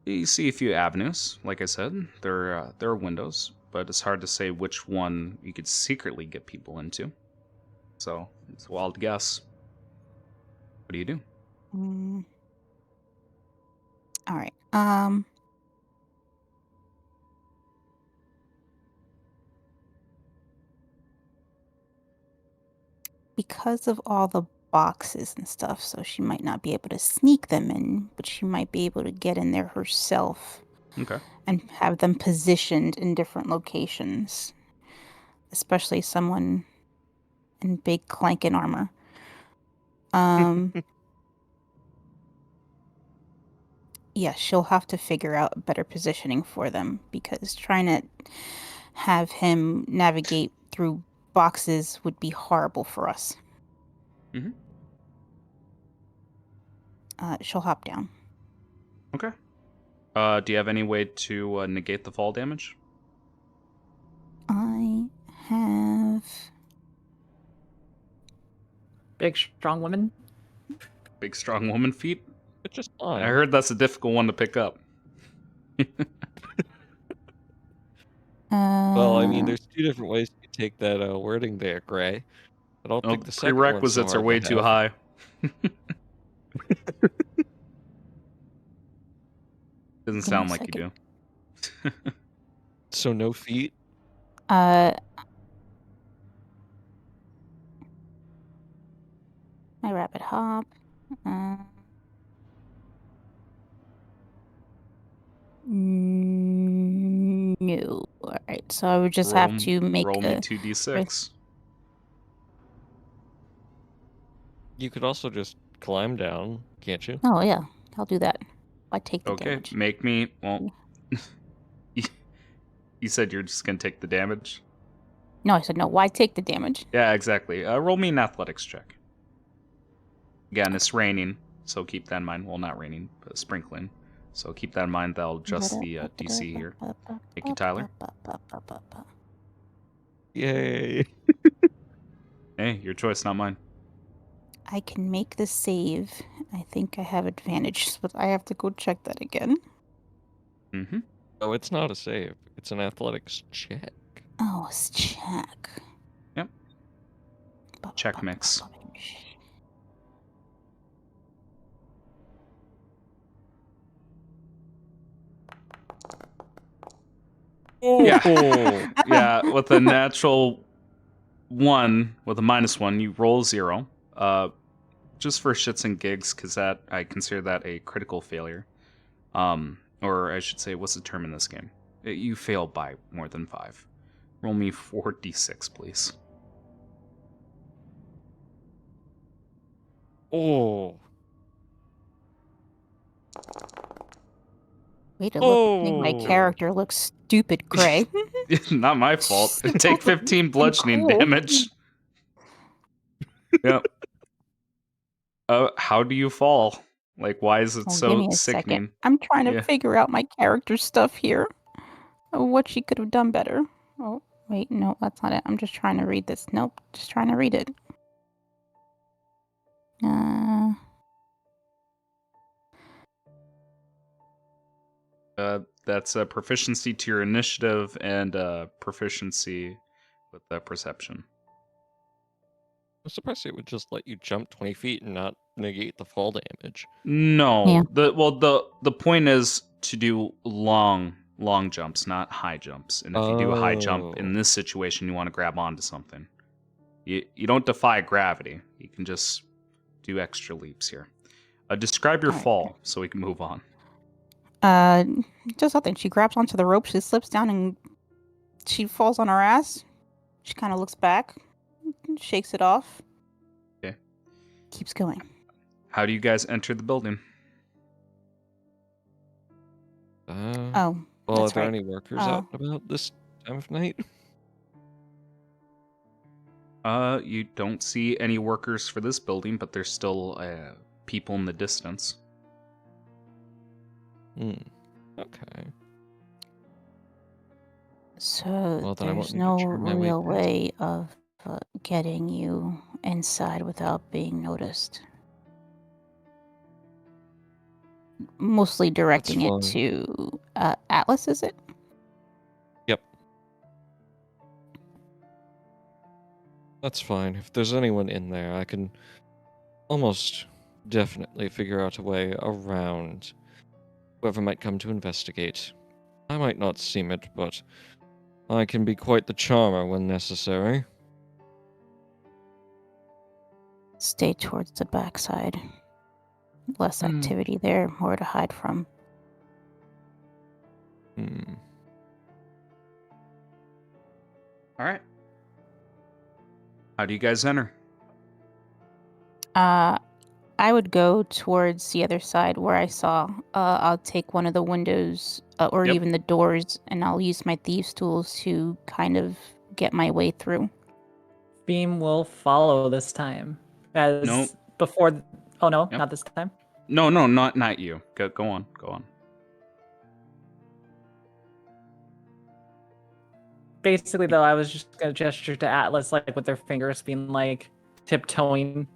You see a few avenues. Like I said, there are windows, but it's hard to say which one you could secretly get people into. So it's a wild guess. What do you do? All right. Because of all the boxes and stuff, so she might not be able to sneak them in, but she might be able to get in there herself Okay. and have them positioned in different locations, especially someone in big clanking armor. Yeah, she'll have to figure out better positioning for them because trying to have him navigate through boxes would be horrible for us. Mhm. She'll hop down. Okay. Do you have any way to negate the fall damage? I have... Big, strong woman. Big, strong woman feat? It's just I fine. heard that's a difficult one to pick up. Well, I mean, there's two different ways you take that wording there, Gray. I don't Oh, think the second one's so prerequisites are hard way to too have. high. Doesn't Give me sound a like you do. second. So no feet? My rapid hop. No. All right. So I would just have to make roll me a. 2d6. You could also just climb down, can't you? Oh yeah, I'll do that. I take the Okay, damage. make me. Well, you said you're just gonna take the damage. No, I said no. Why take the damage? Yeah, exactly. Roll me an athletics check. Again, it's raining, so keep that in mind. Well, not raining, but sprinkling. So keep that in mind. That'll adjust the DC here. Thank you, Tyler. Yay. Hey, your choice, not mine. I can make the save. I think I have advantage, but I have to go check that again. Mm-hmm. Oh, it's not a save. It's an athletics check. Oh, it's check. Yep. Check mix. Yeah. Yeah, with a natural 1, with a -1, you roll 0. Just for shits and gigs, because that I consider that a critical failure. Or I should say, what's the term in this game? You fail by more than 5. Roll me 4d6, please. Oh. Way to look make my Oh. character look stupid, Gray. Not my fault. Take 15 bludgeoning Cool. damage. Yep. How do you fall? Like, why is it Well, give so me a second. sickening? I'm trying to Yeah. figure out my character stuff here. What she could have done better. Oh, wait, no, that's not it. I'm just trying to read this. Nope, just trying to read it. That's a proficiency to your initiative and proficiency with perception. I'm surprised it would just let you jump 20 feet and not negate the fall damage. No, Yeah. the point is to do long jumps, not high jumps. And if you do a high jump in Oh. this situation, you want to grab onto something. You don't defy gravity. You can just do extra leaps here. Describe your All right. fall so we can move on. Just nothing. She grabs onto the rope, she slips down, and she falls on her ass. She kind of looks back, shakes it off. Okay. Keeps going. How do you guys enter the building? Oh, Well, are that's there right. any workers out and about this time of night? You don't see any workers for this building, but there's still people in the distance. Okay. So Well, then I won't there's need to no turn my way real past. way of getting you inside without being noticed. Mostly directing it fine. to Atlas, is it? Yep. That's fine. If there's anyone in there, I can almost definitely figure out a way around whoever might come to investigate. I might not seem it, but I can be quite the charmer when necessary. Stay towards the backside. Less activity there, more to hide from. All right. How do you guys enter? I would go towards the other side where I saw. I'll take one of the windows or Yep. even the doors, and I'll use my thieves' tools to kind of get my way through. Beam will follow this time. As Nope. before. Oh no, Yep. not this time. No, not you. Go on. Basically, though, I was just gonna gesture to Atlas, like with their fingers, being like tiptoeing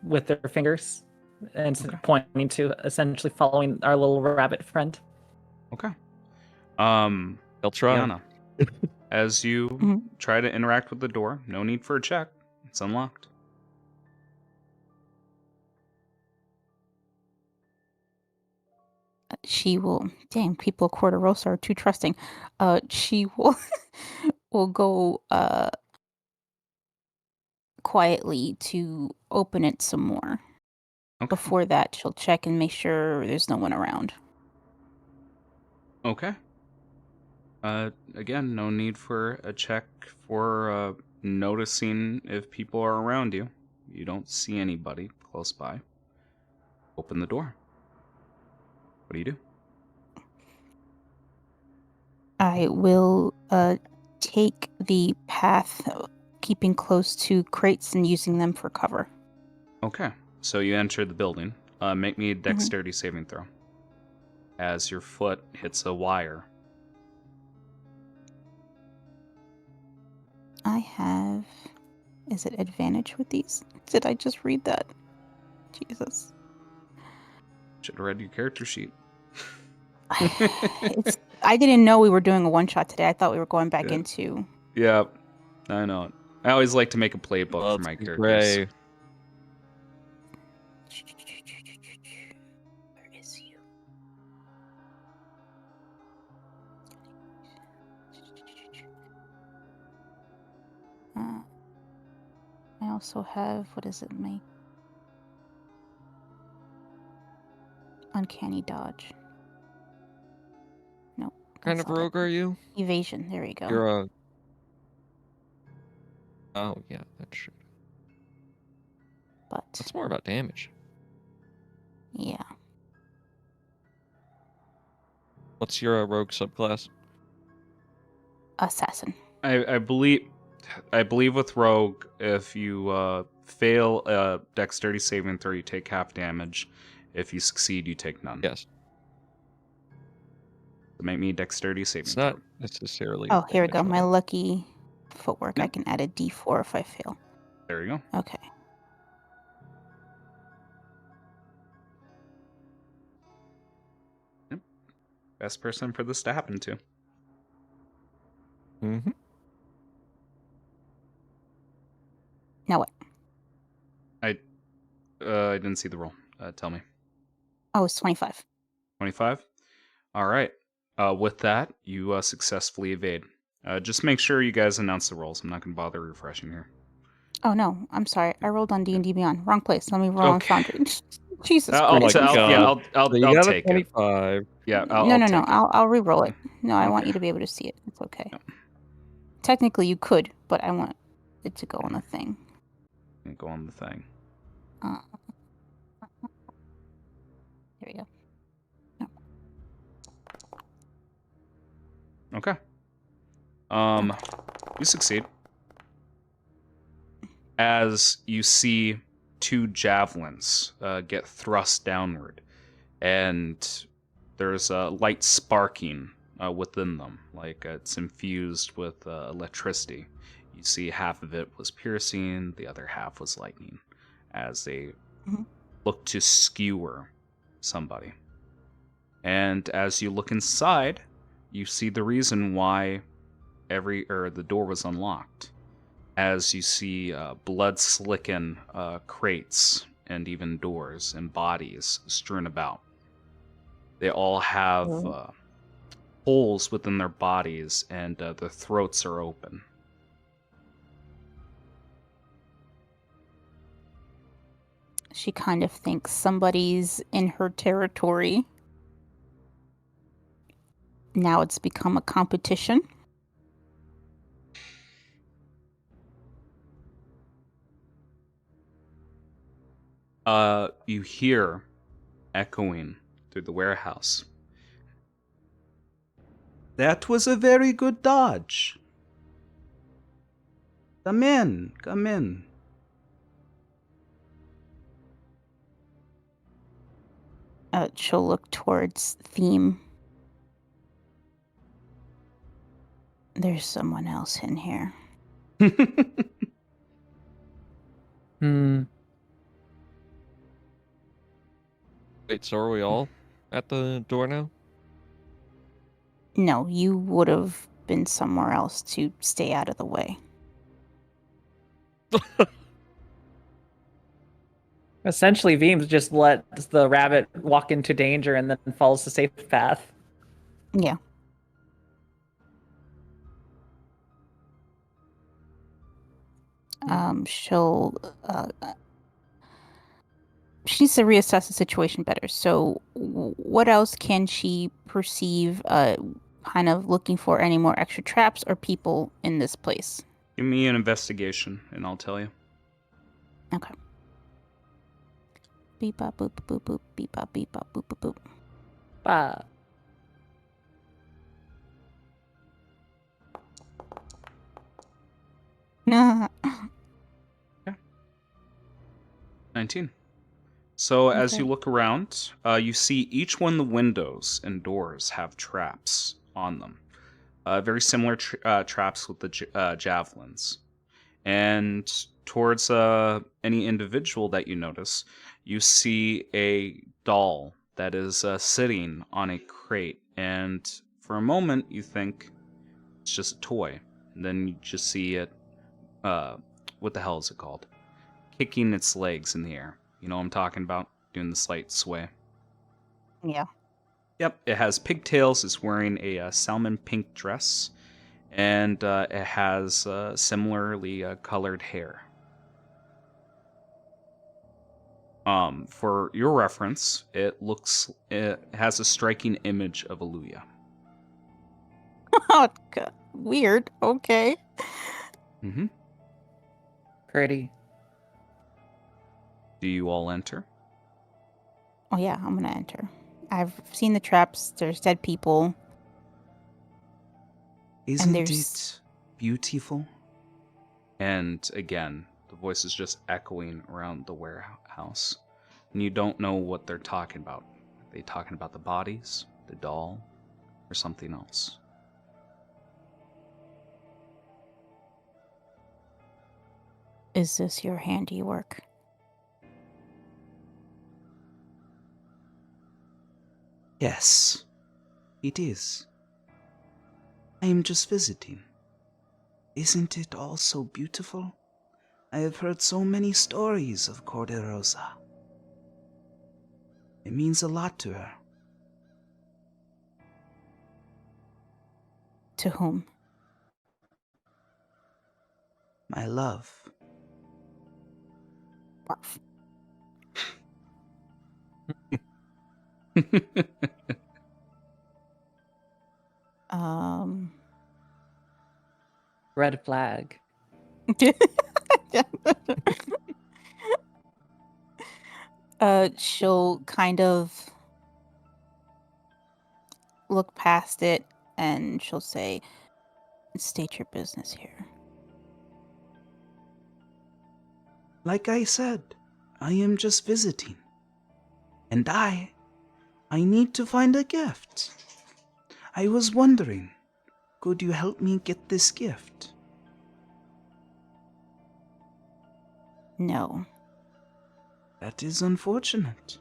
with their fingers, and Okay. pointing to essentially following our little rabbit friend. Okay. I'll try. Liana, as you Mhm. try to interact with the door, no need for a check. It's unlocked. She will. Dang, people of CordeRosa are too trusting. She will will go quietly to open it some more. Okay. Before that, she'll check and make sure there's no one around. Okay. Again, no need for a check for noticing if people are around you. You don't see anybody close by. Open the door. What do you do? I will take the path, keeping close to crates and using them for cover. Okay. So you enter the building. Make me a dexterity saving throw. As your foot hits a wire. I have. Is it advantage with these? Did I just read that? Jesus. Should have read your character sheet. I didn't know we were doing a one shot today. I thought we were going back Yeah. into. Yeah, I know it. I always like to make a playbook for Let's my be characters. gray. Where is you? I also have, what is it, my uncanny dodge. No. What kind that's of not it. rogue are you? Evasion. There we go. You're a. Oh, yeah, that's true. But That's more about damage. yeah, What's your rogue subclass? assassin. I believe with rogue, if you fail a dexterity saving throw, you take half damage, If you succeed, you take none. Yes. So make me a dexterity saving It's not throw. necessarily. Oh, here we go. My technical. lucky footwork. I Yep. can add a D4 if I fail. There you go. Okay. Best person for this to happen to. Mm-hmm. Now what? I didn't see the roll. Tell me. Oh, it's 25. 25? All right. With that, you successfully evade. Just make sure you guys announce the rolls. I'm not going to bother refreshing here. Oh no, I'm sorry. I rolled on D&D Beyond. Wrong place. Let me roll on Okay. Foundry. Jesus I'll, Christ. t- I'm I'll, sorry. yeah, God. I'll So you got a take it. 25. Yeah, No, I'll no, take it. I'll re-roll it. No, I want Okay. you to be able to see it. It's okay. Yep. Technically, you could, but I want it to go on the thing. Go on the thing. Uh, here we go. No. Okay. You succeed. As you see 2 javelins get thrust downward, and there's a light sparking within them, like it's infused with electricity. You see half of it was piercing, the other half was lightning, as they Mhm. look to skewer somebody. And as you look inside, you see the reason why the door was unlocked. As you see blood-slicken crates and even doors and bodies strewn about. They all have holes within their bodies, and their throats are open. She kind of thinks somebody's in her territory. Now it's become a competition. You hear echoing through the warehouse. That was a very good dodge. Come in, come in. She'll look towards Theme. There's someone else in here. Wait, so are we all at the door now? No, you would have been somewhere else to stay out of the way. Essentially, Veems just lets the rabbit walk into danger and then follows the safe path. Yeah. She'll she needs to reassess the situation better. So what else can she perceive kind of looking for any more extra traps or people in this place? Give me an investigation, and I'll tell you. Okay. Beep bop boop boop boop beep bop boop boop boop. Ah. 19. So as Okay. you look around, you see each one of the windows and doors have traps on them. Very similar traps with the javelins. And towards any individual that you notice, you see a doll that is sitting on a crate. And for a moment, you think it's just a toy. And then you just see it, what the hell is it called? Kicking its legs in the air. You know what I'm talking about? Doing the slight sway. Yeah. Yep, it has pigtails. It's wearing a salmon pink dress. And it has similarly colored hair. For your reference, it has a striking image of Aluya. Oh, God. Weird. Okay. Mm-hmm. Pretty. Do you all enter? Oh, yeah, I'm going to enter. I've seen the traps. There's dead people. Isn't there's- it beautiful? And again, the voice is just echoing around the warehouse. and you don't know what they're talking about. Are they talking about the bodies, the doll, or something else? Is this your handiwork? Yes, it is. I am just visiting. Isn't it all so beautiful? I have heard so many stories of CordeRosa. It means a lot to her. To whom? My love. Barf. Um. Red flag. She'll kind of look past it and she'll say, "State your business here." Like I said, I am just visiting. And I need to find a gift. I was wondering, could you help me get this gift? No. That is unfortunate.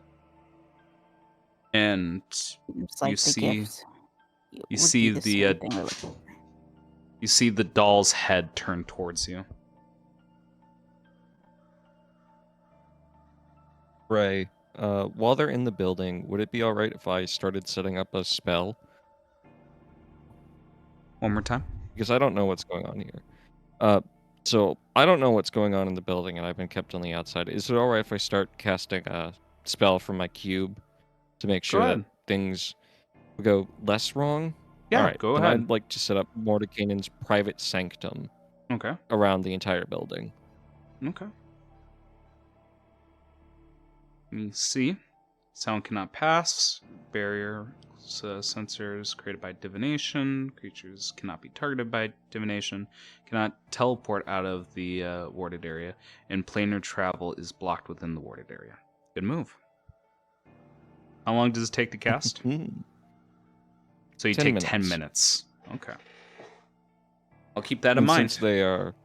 And It's like you the see, gift you would see be the the same thing we're looking for. you see the doll's head turn towards you. Ray, while they're in the building, would it be all right if I started setting up a spell? One more time. Because I don't know what's going on here. So I don't know what's going on in the building, and I've been kept on the outside. Is it all right if I start casting a spell from my cube to make sure that ahead. things go less wrong? Yeah, all right, go then ahead. I'd like to set up Mordekainen's private sanctum Okay. around the entire building. Okay. Let me see. Sound cannot pass. Barrier sensors created by divination. Creatures cannot be targeted by divination. Cannot teleport out of the warded area. And planar travel is blocked within the warded area. Good move. How long does it take to cast? So you 10 take minutes. 10 minutes. Okay. I'll keep that in mind. Since they are...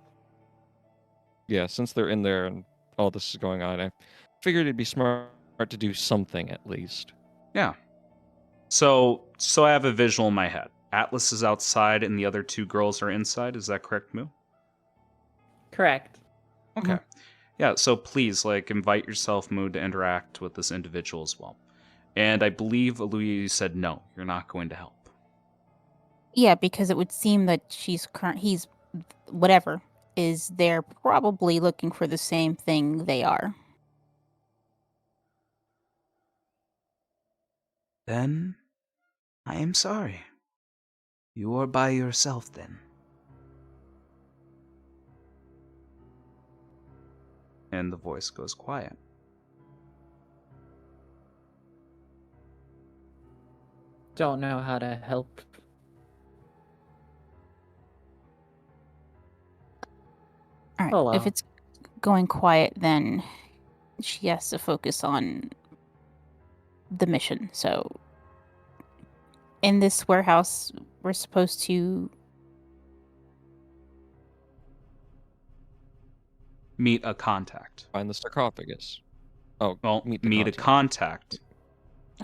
Yeah, since they're in there and all this is going on, I figured it'd be smart to do something at least. Yeah. So I have a visual in my head. Atlas is outside and the other two girls are inside. Is that correct, Moo? Correct. Okay. Yeah, so please, invite yourself, Moo, to interact with this individual as well. And I believe, Aluya, you said no, you're not going to help. Yeah, because it would seem that he's whatever is there probably looking for the same thing they are. Then, I am sorry. You are by yourself then. And the voice goes quiet. Don't know how to help. All right. Hello. If it's going quiet, then she has to focus on the mission. So, in this warehouse, we're supposed to Meet a contact. Find the sarcophagus. Oh, Well, meet a contact.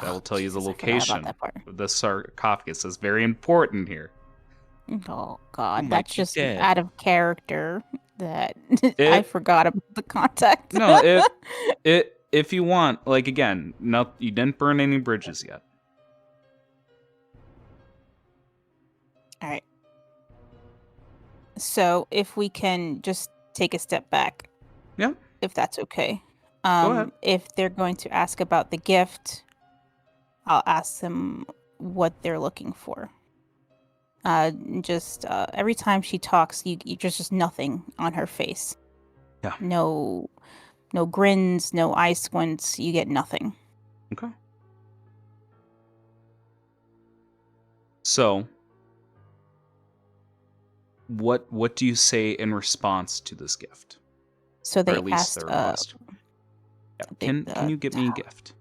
That will tell you the Jesus, I forgot location about that part. of the sarcophagus. That's very important here. Oh God, might that's be just dead. out of character. That I forgot about the contact. No, if you want, again, you didn't burn any bridges yet. All right. So if we can just take a step back. Yeah. If that's okay. Go ahead. If they're going to ask about the gift, I'll ask them what they're looking for. Every time she talks, you just nothing on her face. Yeah. No grins, no eye squints. You get nothing. Okay. So, what do you say in response to this gift? So Or they at least asked. the request. Yeah. A big, Can you get me a tower. gift?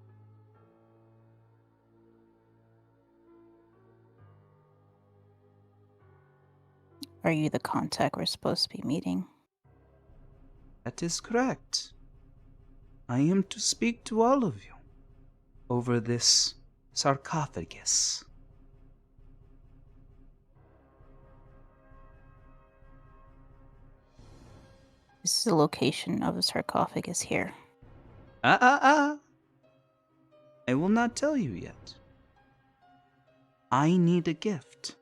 Are you the contact we're supposed to be meeting? That is correct. I am to speak to all of you over this sarcophagus. This is the location of the sarcophagus here. I will not tell you yet. I need a gift.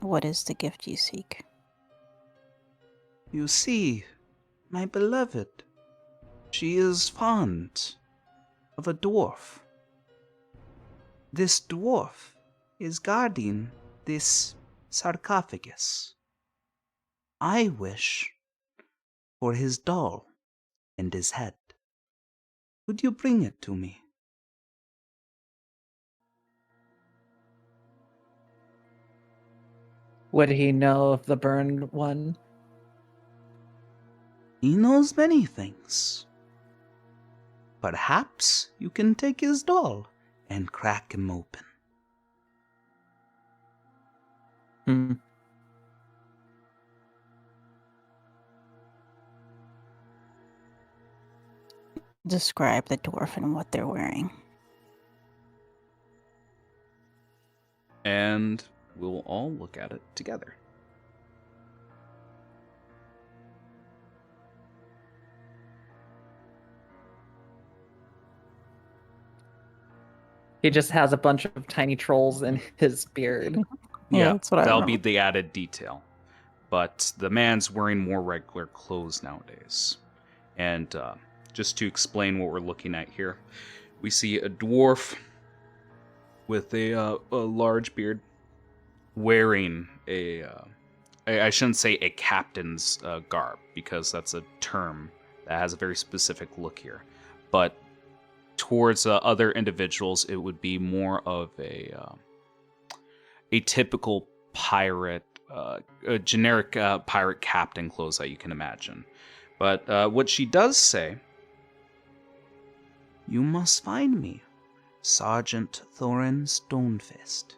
What is the gift you seek? You see, my beloved, she is fond of a dwarf. This dwarf is guarding this sarcophagus. I wish for his doll and his head. Could you bring it to me? Would he know of the burned one? He knows many things. Perhaps you can take his doll and crack him open. Hmm. Describe the dwarf and what they're wearing. And we'll all look at it together. He just has a bunch of tiny trolls in his beard. Yeah, that's what I that'll be remember. the added detail. But the man's wearing more regular clothes nowadays. And just to explain what we're looking at here, we see a dwarf with a large beard wearing I shouldn't say a captain's garb, because that's a term that has a very specific look here. But towards other individuals, it would be more of a typical pirate, a generic pirate captain clothes that you can imagine. But what she does say, You must find me, Sergeant Thorin Stonefist.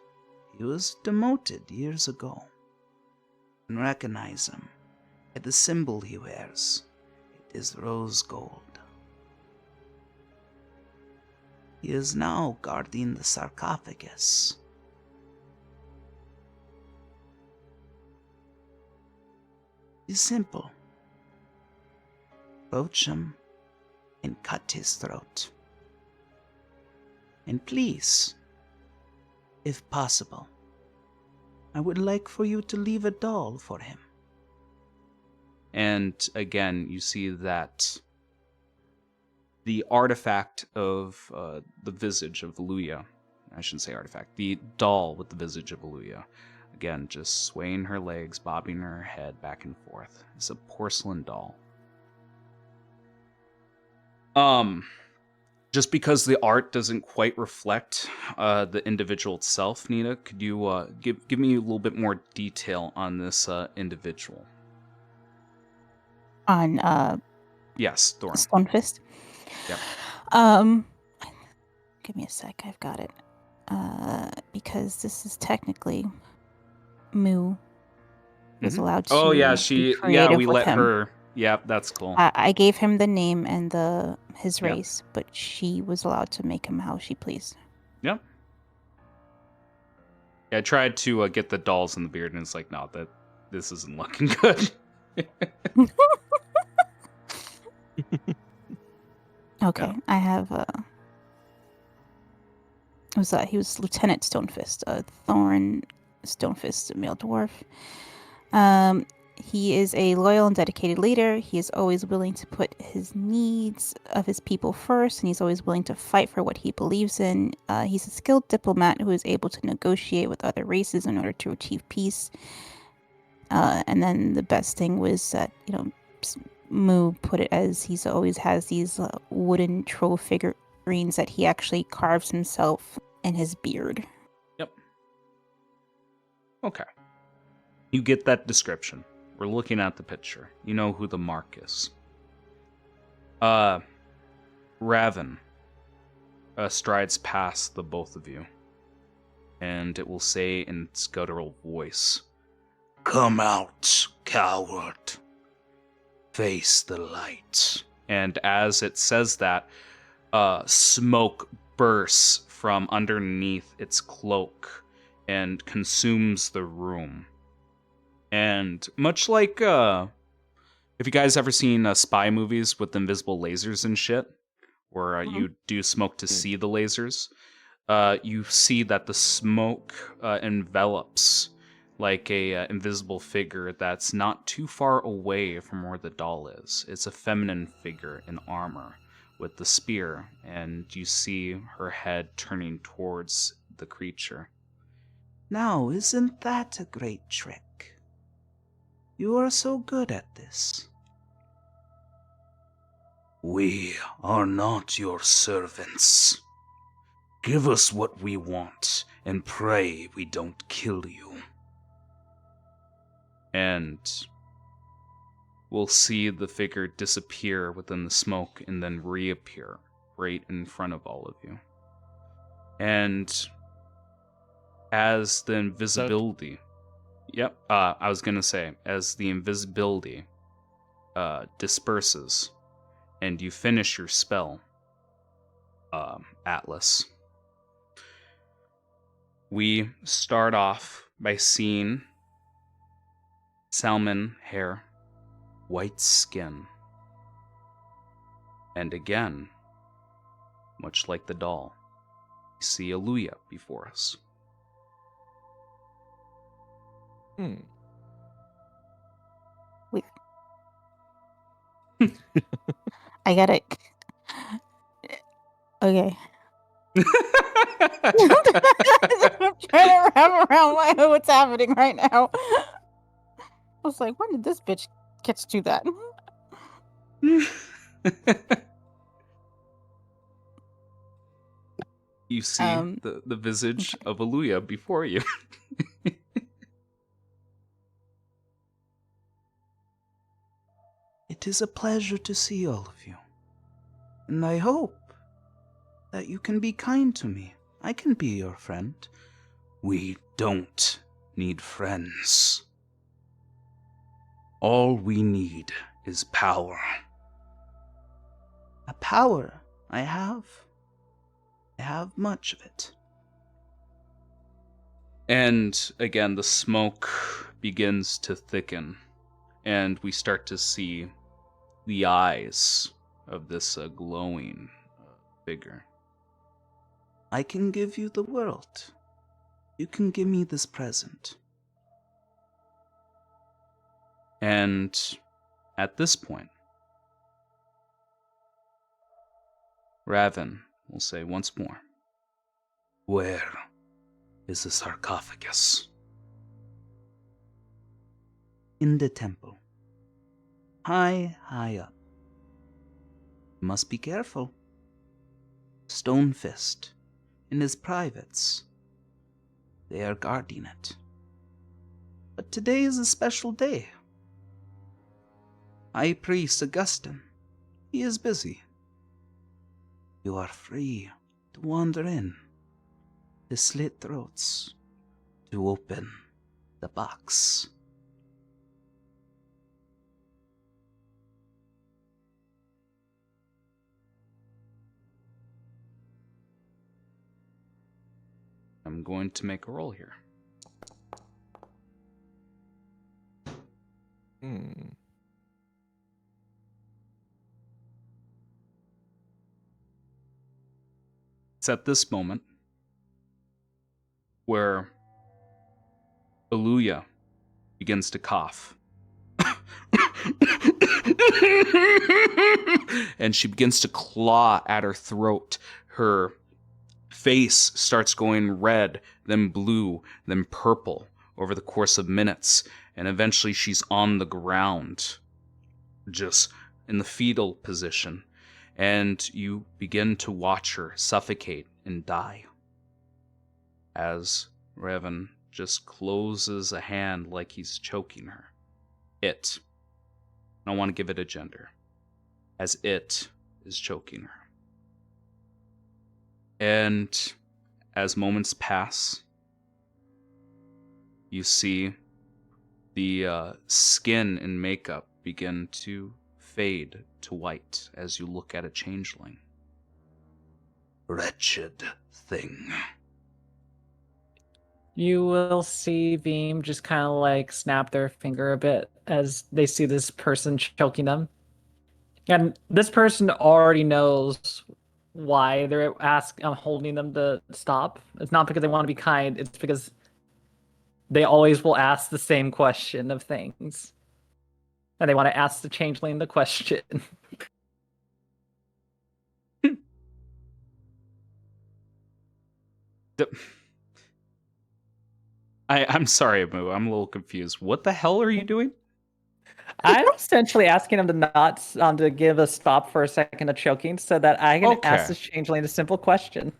He was demoted years ago. And recognize him by the symbol he wears. It is rose gold. He is now guarding the sarcophagus. It's simple. Approach him and cut his throat. And please, if possible, I would like for you to leave a doll for him. and again, you see that the artifact of the visage of Luya, I shouldn't say artifact, the doll with the visage of Luya, again, just swaying her legs, bobbing her head back and forth. It's a porcelain doll. Just because the art doesn't quite reflect the individual itself, Nina, could you give me a little bit more detail on this individual? On Yes, Thorin. Stonefist. Yep. Give me a sec. I've got it. Because this is technically Moo was Mhm. allowed to. Oh yeah, be creative we with let him. her. Yeah, that's cool. I gave him the name and his Yep. race, but she was allowed to make him how she pleased. Yep. Yeah, I tried to get the dolls in the beard, and it's like, no, this isn't looking good. Okay, Yeah. I have. He was Lieutenant Stonefist, Thorin Stonefist, a male dwarf. He is a loyal and dedicated leader. He is always willing to put his needs of his people first, and he's always willing to fight for what he believes in. He's a skilled diplomat who is able to negotiate with other races in order to achieve peace. And then the best thing was that, Moo put it as he's always has these wooden troll figurines that he actually carves himself in his beard. Yep. Okay. You get that description. we're looking at the picture. You know who the mark is. Raven strides past the both of you, and it will say in its guttural voice, "Come out, coward. Face the light." And as it says that, smoke bursts from underneath its cloak and consumes the room. And much like, have you guys ever seen spy movies with invisible lasers and shit? Where you do smoke to see the lasers? You see that the smoke envelops like a invisible figure that's not too far away from where the doll is. It's a feminine figure in armor with the spear, and you see her head turning towards the creature. Now, isn't that a great trick? You are so good at this. We are not your servants. Give us what we want, and pray we don't kill you. And we'll see the figure disappear within the smoke and then reappear right in front of all of you. And as the invisibility... Yep, I was going to say, as the invisibility disperses and you finish your spell, Atlas, we start off by seeing salmon hair, white skin, and again, much like the doll, we see Aluya before us. Weird. I got it. Okay. I'm trying to wrap around what's happening right now. I was like, when did this bitch get to do that? You see the visage of Aluya before you. It is a pleasure to see all of you. And I hope that you can be kind to me. I can be your friend. We don't need friends. All we need is power. A power I have. I have much of it. And again, the smoke begins to thicken, and we start to see the eyes of this glowing figure. I can give you the world. You can give me this present. And at this point, Raven will say once more, Where is the sarcophagus? In the temple. High, high up. You must be careful. Stone Fist and his privates. They are guarding it. But today is a special day. High Priest Augustine, he is busy. You are free to wander in, to slit throats, to open the box. I'm going to make a roll here. It's at this moment where Aluya begins to cough. And she begins to claw at her throat. Her face starts going red, then blue, then purple over the course of minutes, and eventually she's on the ground, just in the fetal position, and you begin to watch her suffocate and die as Raven just closes a hand like he's choking her. it. I don't want to give it a gender, as it is choking her. And as moments pass, you see the skin and makeup begin to fade to white as you look at a changeling. Wretched thing. You will see Veem just kind of like snap their finger a bit as they see this person choking them. And this person already knows why they're holding them to stop. It's not because they want to be kind, it's because they always will ask the same question of things. And they want to ask the changeling the question. I'm sorry, Amu. I'm a little confused. What the hell are you doing? I'm essentially asking him to not to give a stop for a second of choking so that I can ask Okay. this changeling a simple question.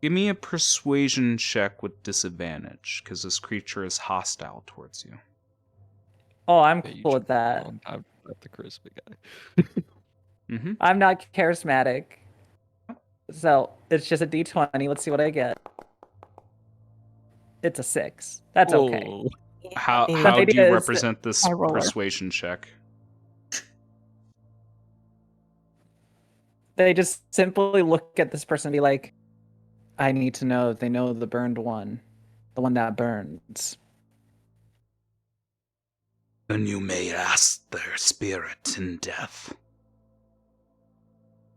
Give me a persuasion check with disadvantage, because this creature is hostile towards you. Oh, I'm Yeah, you cool should with that. I'm the charisma guy. Mm-hmm. I'm not charismatic. So it's just a d20. Let's see what I get. It's a 6. That's okay. Whoa. How It- how The do you idea is- represent this high roller. persuasion check? They just simply look at this person and be like, I need to know if they know the burned one. The one that burns. Then you may ask their spirit in death.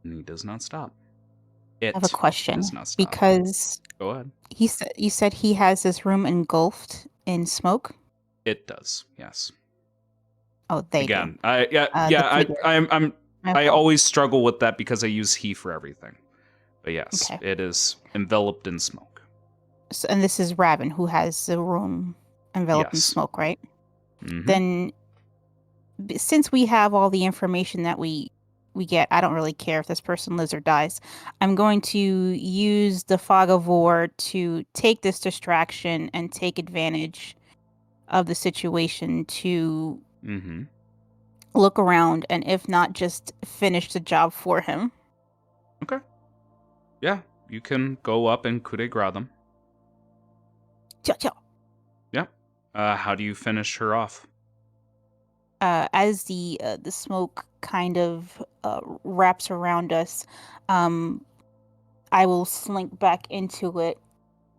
And he does not stop. I It have a question does not stop. because Go ahead. you said he has this room engulfed in smoke. It does. Yes. Oh, they Again, do. I My fault. always struggle with that because I use he for everything. But yes, Okay. it is enveloped in smoke. So, and this is Raven who has the room enveloped in Yes. smoke, right? Mhm. Then, since we have all the information that we get, I don't really care if this person lives or dies. I'm going to use the fog of war to take this distraction and take advantage of the situation to Mhm. look around and, if not, just finish the job for him. Okay. Yeah, you can go up and coup de grace them. Cha cha. Yeah. How do you finish her off? As the smoke kind of wraps around us, I will slink back into it,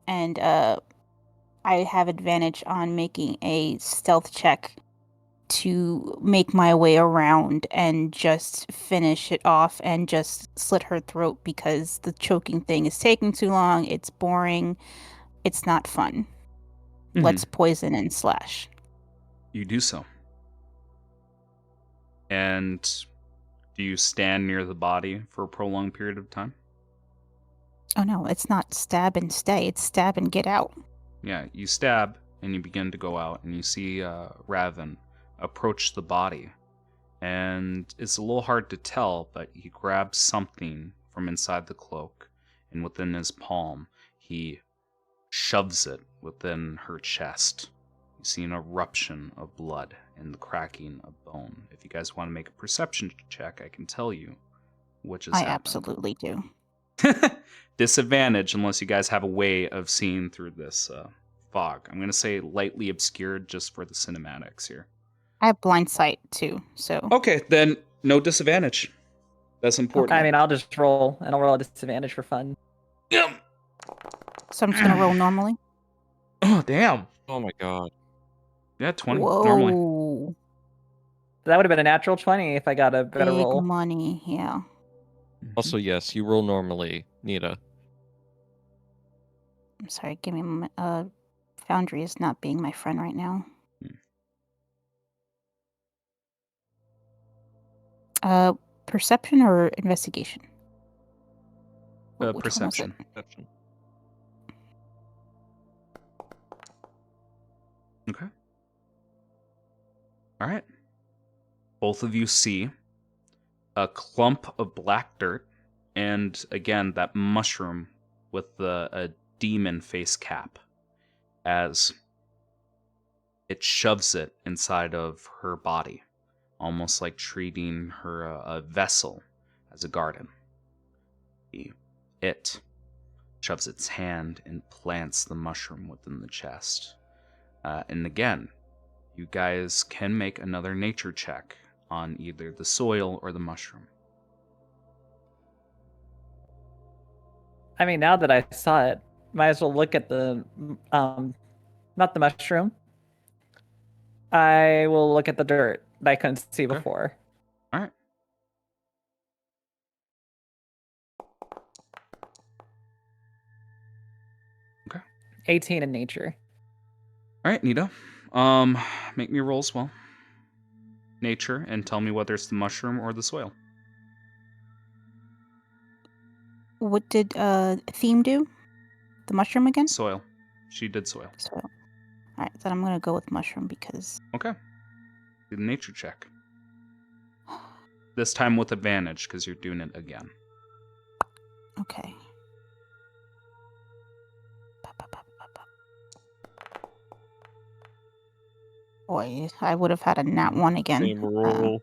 and I have advantage on making a stealth check to make my way around and just finish it off and just slit her throat because the choking thing is taking too long. It's boring. It's not fun. Let's poison and slash. You do so. And do you stand near the body for a prolonged period of time? Oh no, it's not stab and stay. It's stab and get out. Yeah, you stab and you begin to go out, and you see Raven approach the body. And it's a little hard to tell, but he grabs something from inside the cloak, and within his palm, he shoves it within her chest. You see an eruption of blood and the cracking of bone. If you guys want to make a perception check, I can tell you which is I happened. absolutely do. Disadvantage unless you guys have a way of seeing through this fog. I'm going to say lightly obscured just for the cinematics here. I have blind sight too, so Okay, then no disadvantage. That's important. I mean, I'll just roll, and I'll roll a disadvantage for fun. Yeah. so I'm just gonna roll normally. Oh, damn. Oh my god. Yeah, 20 Whoa, normally. That would have been a natural 20 if I got a better big roll. money, yeah. Also, yes, you roll normally, Nita. I'm sorry, give me a moment. Foundry is not being my friend right now. Perception or investigation? Which one was it? Perception. Perception. Okay. All right. Both of you see a clump of black dirt, and again, that mushroom with a demon face cap. as it shoves it inside of her body, almost like treating her a vessel as a garden. It shoves its hand and plants the mushroom within the chest. And again, you guys can make another nature check on either the soil or the mushroom. I mean, now that I saw it, might as well look at the, not the mushroom. I will look at the dirt that I couldn't see Okay. before. All right. Okay. 18 in nature. All right, Nita. Make me roll as well. Nature, and tell me whether it's the mushroom or the soil. What did Theme do? The mushroom again? Soil. She did soil. Soil. Alright, then I'm gonna go with mushroom because... Okay. Do the nature check. This time with advantage, because you're doing it again. Okay. Boy, I would have had a nat 1 again. Same roll.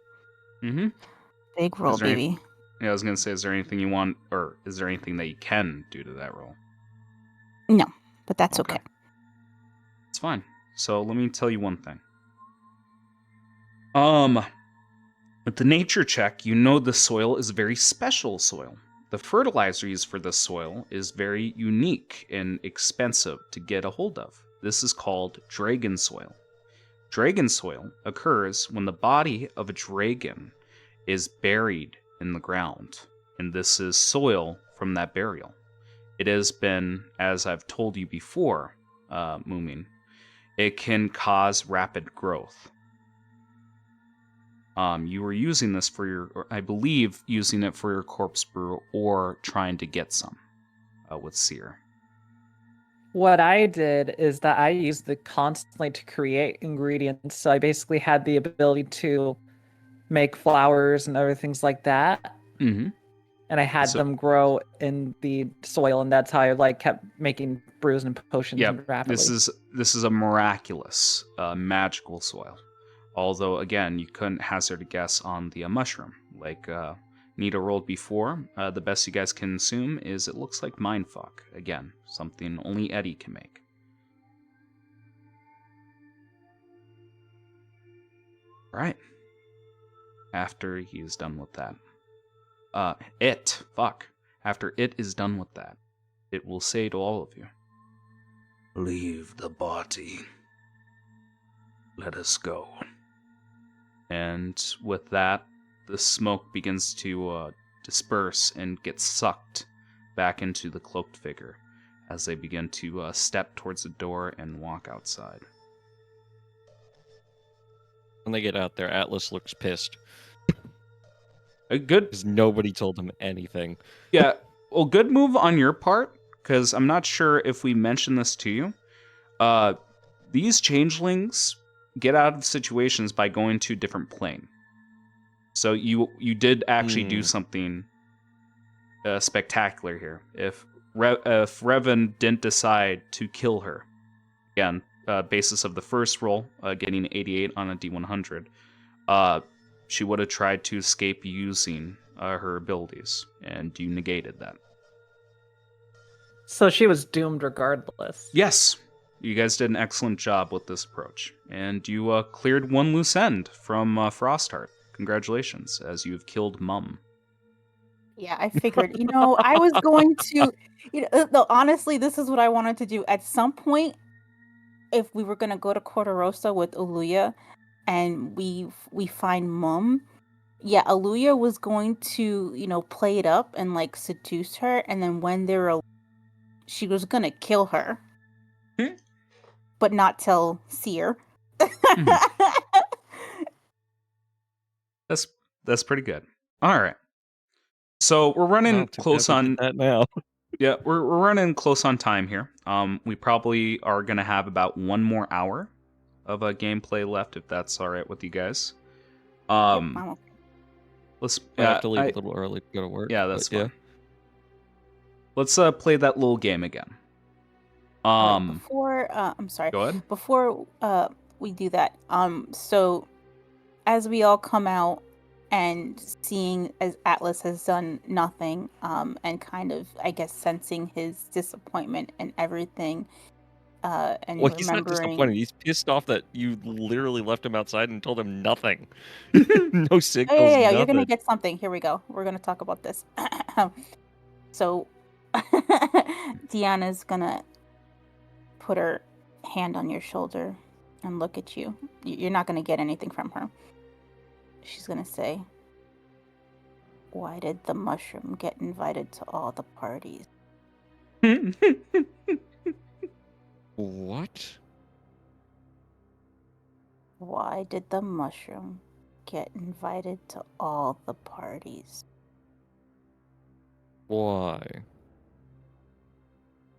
Mm-hmm. Big roll, Is there any- baby. Yeah, I was going to say, is there anything you want, or is there anything that you can do to that roll? No, but that's okay. It's fine. So let me tell you one thing. With the nature check, you know the soil is very special soil. The fertilizer used for this soil is very unique and expensive to get a hold of. This is called dragon soil. Dragon soil occurs when the body of a dragon is buried in the ground, and this is soil from that burial. It has been, as I've told you before, Moomin, it can cause rapid growth. You were using this for your, or I believe, using it for your corpse brew or trying to get some with Seer. What I did is that I used it constantly to create ingredients. So I basically had the ability to make flowers and other things like that. Mm-hmm. And I had them grow in the soil, and that's how I kept making brews and potions rapidly. This is a miraculous, magical soil. Although, again, you couldn't hazard a guess on the mushroom. Like Nita rolled before, the best you guys can assume is it looks like mindfuck. Again, something only Eddie can make. Right. After he is done with that. After it is done with that, it will say to all of you, "Leave the body. Let us go." And with that, the smoke begins to disperse and get sucked back into the cloaked figure as they begin to step towards the door and walk outside. When they get out there, Atlas looks pissed Good, because nobody told him anything. yeah. Well, good move on your part, because I'm not sure if we mentioned this to you. These changelings get out of situations by going to a different plane. So you did actually do something spectacular here. If Revan didn't decide to kill her, again, basis of the first roll, getting 88 on a D100, she would have tried to escape using her abilities, and you negated that. So she was doomed regardless. Yes, you guys did an excellent job with this approach, and you cleared one loose end from Frostheart. Congratulations, as you've killed Mum. Yeah, I figured. I was going to. No, honestly, this is what I wanted to do. At some point, if we were going to go to CordeRosa with Oluya, and we find Mum, yeah, Oluya was going to, play it up and seduce her, and then when she was going to kill her, but not tell Seer. That's pretty good. All right. So we're running close on that now. Yeah, we're running close on time here. We probably are gonna have about 1 more hour of gameplay left, if that's all right with you guys. Let's. I have to leave a little early to go to work. Yeah, that's fine. Yeah. Let's play that little game again. All right, Um, before I'm sorry. go ahead. Before we do that, so as we all come out and seeing as Atlas has done nothing, and kind of, I guess, sensing his disappointment and everything, and Well, he's not disappointed. remembering. He's pissed off that you literally left him outside and told him nothing. No Oh, signals, yeah, you're gonna nothing. get something. Here we go. We're gonna talk about this. So, Deanna's gonna put her hand on your shoulder and look at you. You're not gonna get anything from her. She's gonna say, "Why did the mushroom get invited to all the parties?" What? Why did the mushroom get invited to all the parties? Why?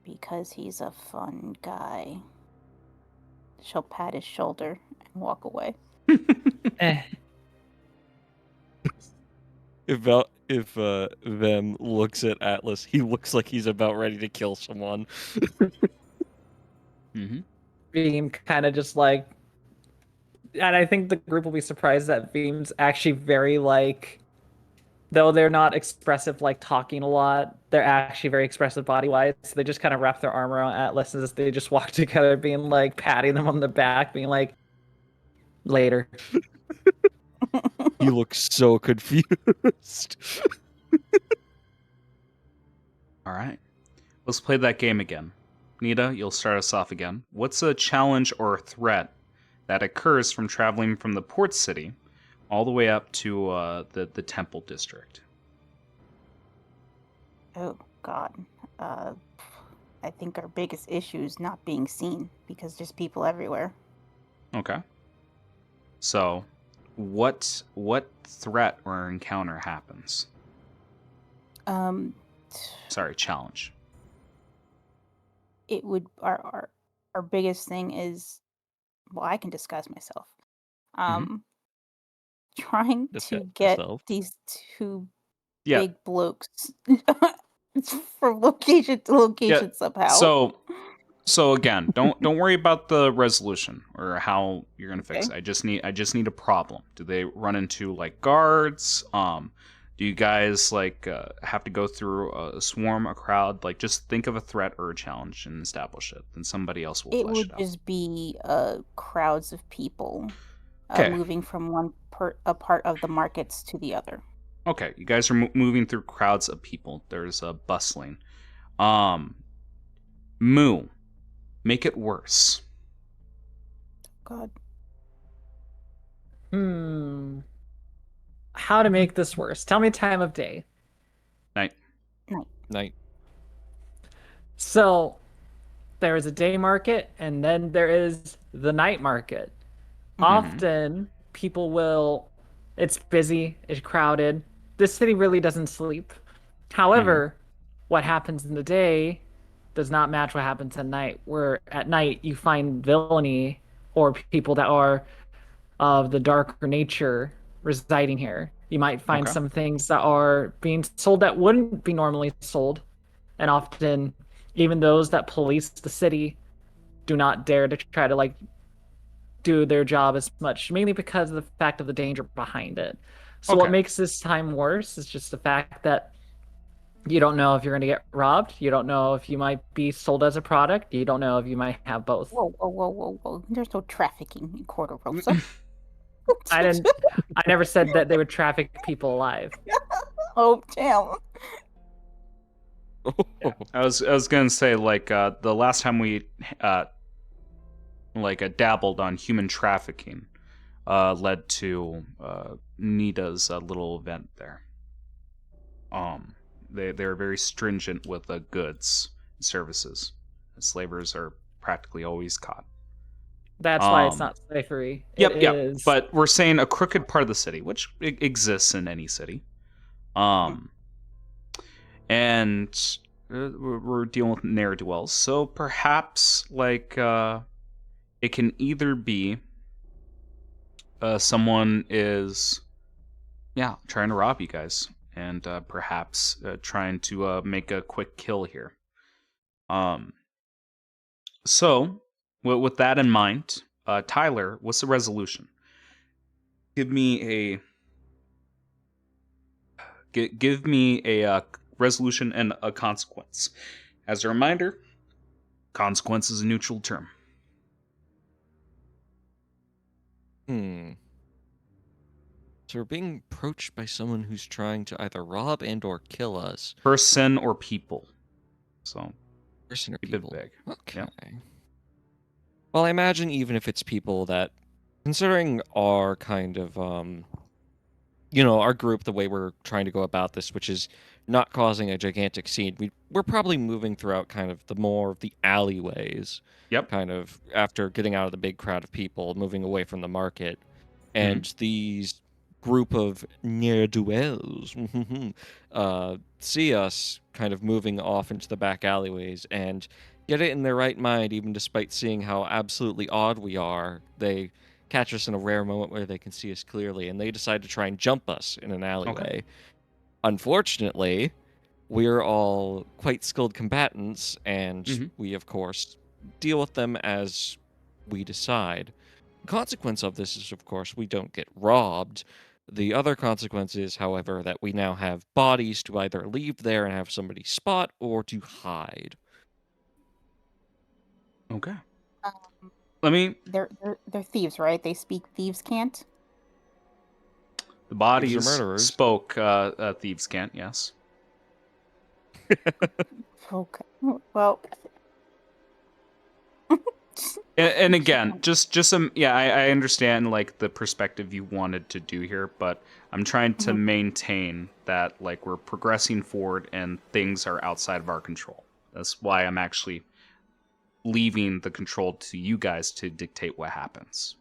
Because he's a fun guy. She'll pat his shoulder and walk away. Eh. If Vem looks at Atlas, he looks like he's about ready to kill someone. Mm-hmm. Beam kind of just like, and I think the group will be surprised that Beam's actually very like, though they're not expressive like talking a lot, they're actually very expressive body wise. So they just kind of wrap their arm around Atlas as they just walk together, being like patting them on the back, being like, later. He looks so confused. All right. Let's play that game again. Nita, you'll start us off again. What's a challenge or a threat that occurs from traveling from the port city all the way up to the temple district? Oh, God. I think our biggest issue is not being seen because there's people everywhere. Okay. So, what threat or encounter happens? Um, Sorry, challenge. it would our biggest thing is, well, I can disguise myself. Trying to Disguise get yourself. these two Yeah. big blokes from location to location somehow. So again, don't worry about the resolution or how you're gonna fix it. Okay. I just need a problem. Do they run into like guards? Do you guys like have to go through a swarm, a crowd? Like, just think of a threat or a challenge and establish it. Then somebody else will It flesh would it out. just be crowds of people Okay. moving from a part of the markets to the other. Okay, you guys are moving through crowds of people. There's a bustling. Moo, make it worse. God. How to make this worse? Tell me time of day. Night. Night. So there is a day market and then there is the night market. Often people will, it's busy, it's crowded. This city really doesn't sleep. However, what happens in the day does not match what happens at night, where at night you find villainy or people that are of the darker nature residing here. You might find Okay. some things that are being sold that wouldn't be normally sold. And often, even those that police the city do not dare to try to like do their job as much, mainly because of the fact of the danger behind it. So what Okay. makes this time worse is just the fact that you don't know if you're going to get robbed. You don't know if you might be sold as a product. You don't know if you might have both. Whoa. There's no trafficking in CordeRosa. I never said that they would traffic people alive. Oh, damn. I was gonna say like the last time we dabbled on human trafficking led to Nita's little event there. They're very stringent with goods and services. Slavers are practically always caught. That's why it's not slavery. Yep. Is... But we're saying a crooked part of the city, which exists in any city. And we're dealing with nerdowells, so perhaps like it can either be someone is trying to rob you guys, and perhaps trying to make a quick kill here. So, with that in mind, Tyler, what's the resolution? Give me a resolution and a consequence. As a reminder, consequence is a neutral term. So we're being approached by someone who's trying to either rob and or kill us. Person or people. So Person or keep people. it big. Okay. Yep. Well, I imagine even if it's people that, considering our kind of, our group, the way we're trying to go about this, which is not causing a gigantic scene, we're probably moving throughout kind of the more of the alleyways, Yep. kind of after getting out of the big crowd of people, moving away from the market. And these group of nerdowells see us kind of moving off into the back alleyways and get it in their right mind, even despite seeing how absolutely odd we are. They catch us in a rare moment where they can see us clearly, and they decide to try and jump us in an alleyway. Unfortunately, we're all quite skilled combatants, and we, of course, deal with them as we decide. The consequence of this is, of course, we don't get robbed. The other consequence is, however, that we now have bodies to either leave there and have somebody spot or to hide. Okay. Um, Let me. they're thieves, right? They speak thieves can't. The Thieves are bodies murderers. spoke. Thieves can't. Yes. Okay. Well. And again, just some. Yeah, I understand like the perspective you wanted to do here, but I'm trying to maintain that like we're progressing forward and things are outside of our control. That's why I'm actually leaving the control to you guys to dictate what happens.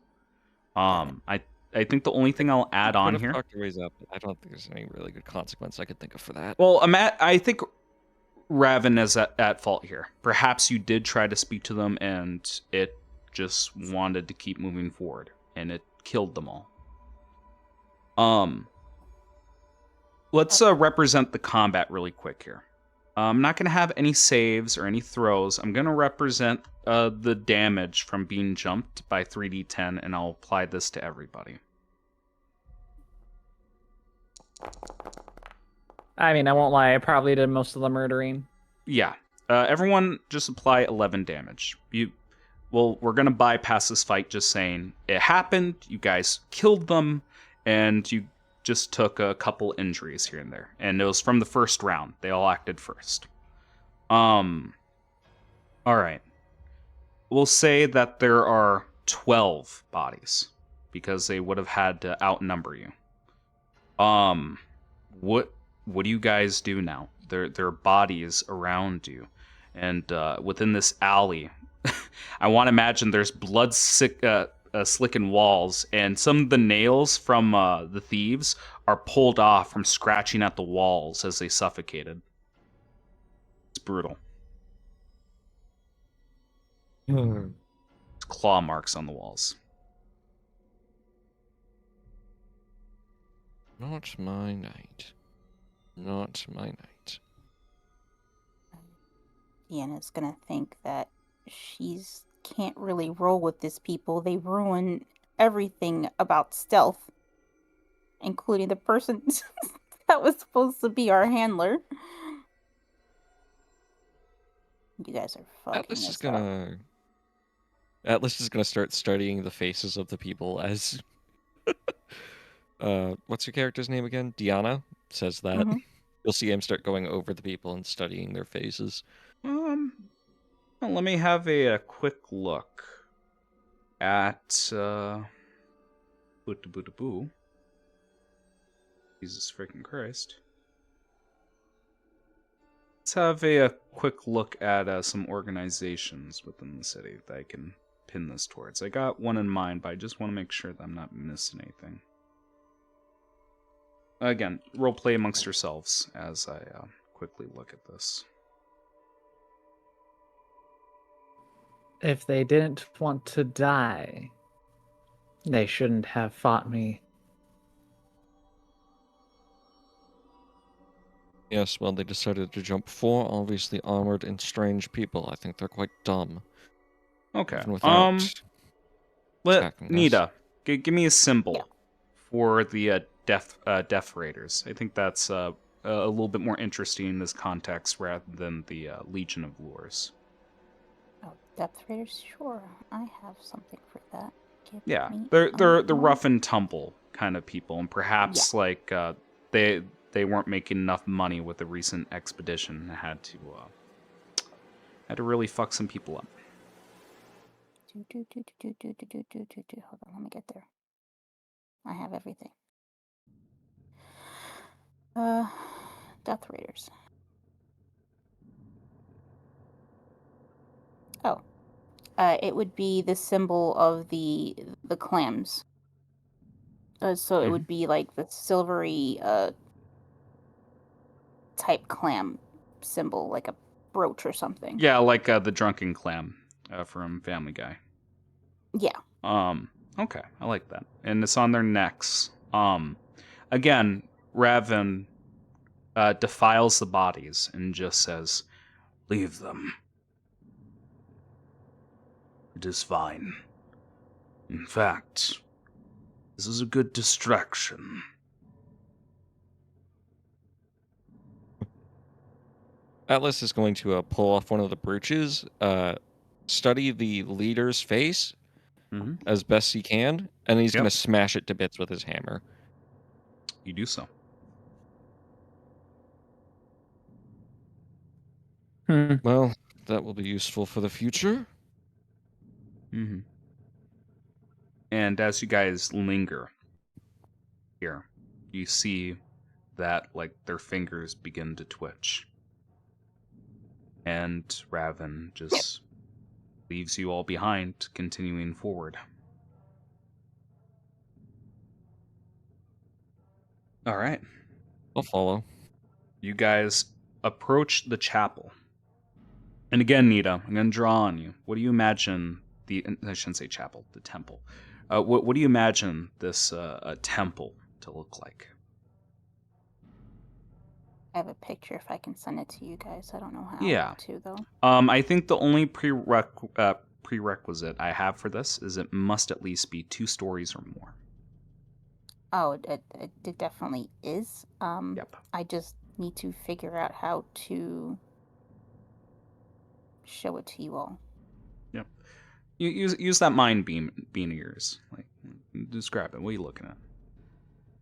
I think the only thing I'll add on Could have here. talked to raise up. I don't think there's any really good consequence I could think of for that. Well, I think Raven is at fault here. Perhaps you did try to speak to them and it just wanted to keep moving forward and it killed them all. Let's represent the combat really quick here. I'm not going to have any saves or any throws. I'm going to represent the damage from being jumped by 3d10, and I'll apply this to everybody. I mean, I won't lie, I probably did most of the murdering. Yeah. Everyone just apply 11 damage. We're going to bypass this fight just saying it happened, you guys killed them, and you just took a couple injuries here and there. And it was from the first round. They all acted first. All right. We'll say that there are 12 bodies because they would have had to outnumber you. What do you guys do now? There are bodies around you, and within this alley, I want to imagine there's blood slicking walls, and some of the nails from the thieves are pulled off from scratching at the walls as they suffocated. It's brutal. There's claw marks on the walls. Not my night. Not my night. Deanna's gonna think that she's can't really roll with these people. They ruin everything about stealth, including the person that was supposed to be our handler. You guys are fucking Atlas is this up. gonna start studying the faces of the people as what's your character's name again? Diana says that. You'll see him start going over the people and studying their faces. Well, let me have a quick look at boo. Jesus freaking Christ. Let's have a quick look at some organizations within the city that I can pin this towards. I got one in mind, but I just want to make sure that I'm not missing anything. Again, roleplay amongst yourselves as I quickly look at this. If they didn't want to die, they shouldn't have fought me. Yes, well, they decided to jump 4 obviously armored and strange people. I think they're quite dumb. Okay. even without Let attacking us. Nita give me a symbol Yeah. for the Death Raiders. I think that's a little bit more interesting in this context rather than the Legion of Lures. Oh, depth raiders? Sure, I have something for that. Give Yeah, me they're a the moment. rough and tumble kind of people, and perhaps like they weren't making enough money with the recent expedition and had to really fuck some people up. Hold on, let me get there. I have everything. Death raiders. Oh, it would be the symbol of the clams. So it Mhm. would be like the silvery type clam symbol, like a brooch or something. Yeah, like the drunken clam from Family Guy. Yeah. Okay, I like that. And it's on their necks. Again, Raven defiles the bodies and just says, "Leave them. It is fine. In fact, this is a good distraction." Atlas is going to pull off one of the brooches, study the leader's face Mm-hmm. as best he can, and he's going Yep. to smash it to bits with his hammer. You do so. Well, that will be useful for the future. Mm-hmm. And as you guys linger here, you see that like their fingers begin to twitch. And Raven just leaves you all behind, continuing forward. All right. I'll follow. You guys approach the chapel. And again, Nita, I'm going to draw on you. What do you imagine I shouldn't say chapel, the temple. What do you imagine this temple to look like? I have a picture if I can send it to you guys. I don't know how Yeah. to, though. I think the only prerequisite I have for this is it must at least be 2 stories or more. Oh, it definitely is. Yep. I just need to figure out how to show it to you all. Yep. You use that mind beam of yours. Like, describe it. What are you looking at?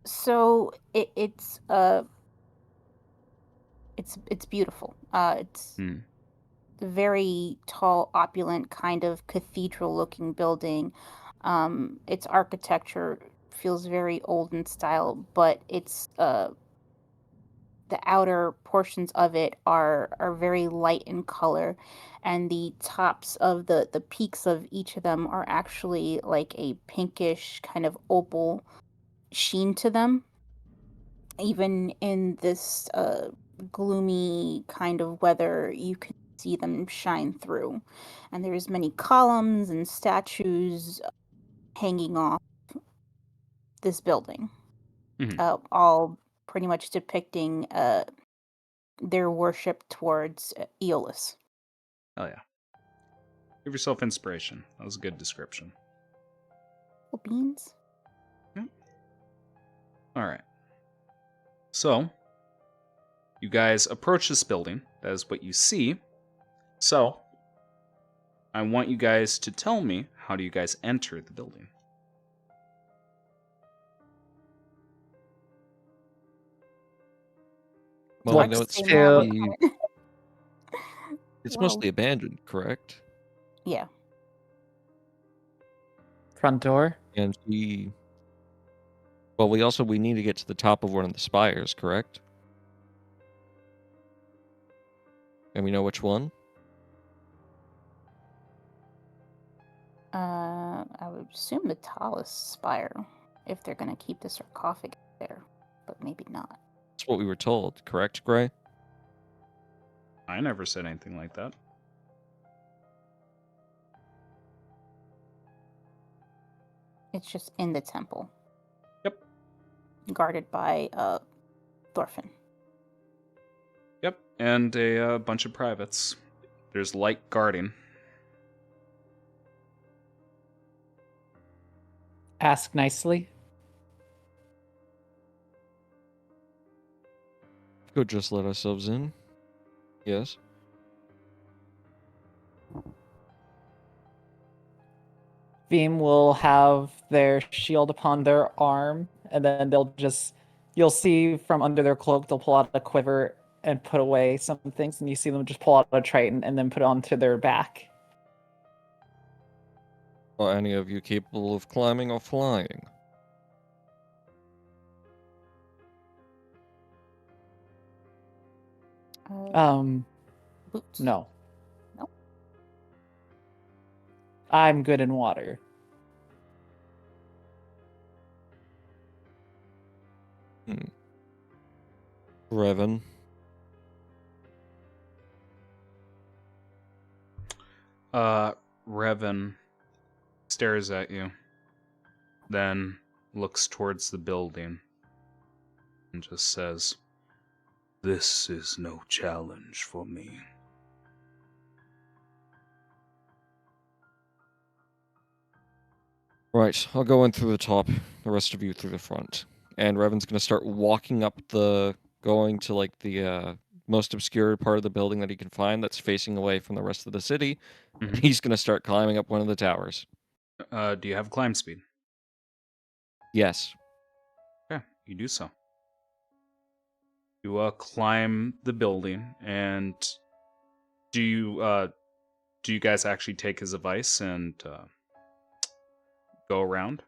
So it's beautiful. It's Hmm. a very tall, opulent kind of cathedral-looking building. Its architecture feels very old in style, but it's the outer portions of it are very light in color, and the tops of the peaks of each of them are actually like a pinkish kind of opal sheen to them. Even in this gloomy kind of weather, you can see them shine through. And there's many columns and statues hanging off this building, Mhm. all pretty much depicting their worship towards Aeolus. Oh yeah. Give yourself inspiration. That was a good description. Well, beans. All right. So, you guys approach this building. That is what you see. So, I want you guys to tell me, how do you guys enter the building? Well, I Hard know to it's say now, but mostly, kinda- it's Whoa. mostly abandoned, correct? Yeah. Front door. And well, we need to get to the top of one of the spires, correct? And we know which one? I would assume the tallest spire, if they're gonna keep the sarcophagus there, but maybe not. That's what we were told, correct, Gray? I never said anything like that. It's just in the temple. Yep. Guarded by Thorfinn. Yep. And a bunch of privates. There's light guarding. ask nicely. Could just let ourselves in. Yes. Beam will have their shield upon their arm, and then you'll see from under their cloak, they'll pull out a quiver and put away some things, and you see them just pull out a trident and then put it onto their back. Are any of you capable of climbing or flying? Boots. No. No. I'm good in water. Revan. Revan stares at you, then looks towards the building and just says, "This is no challenge for me." Right, I'll go in through the top, the rest of you through the front. And Revan's gonna start walking up going to like the most obscure part of the building that he can find that's facing away from the rest of the city. And Mhm. he's gonna start climbing up one of the towers. Do you have climb speed? Yes. Okay, you do so. You climb the building, and do you guys actually take his advice and go around,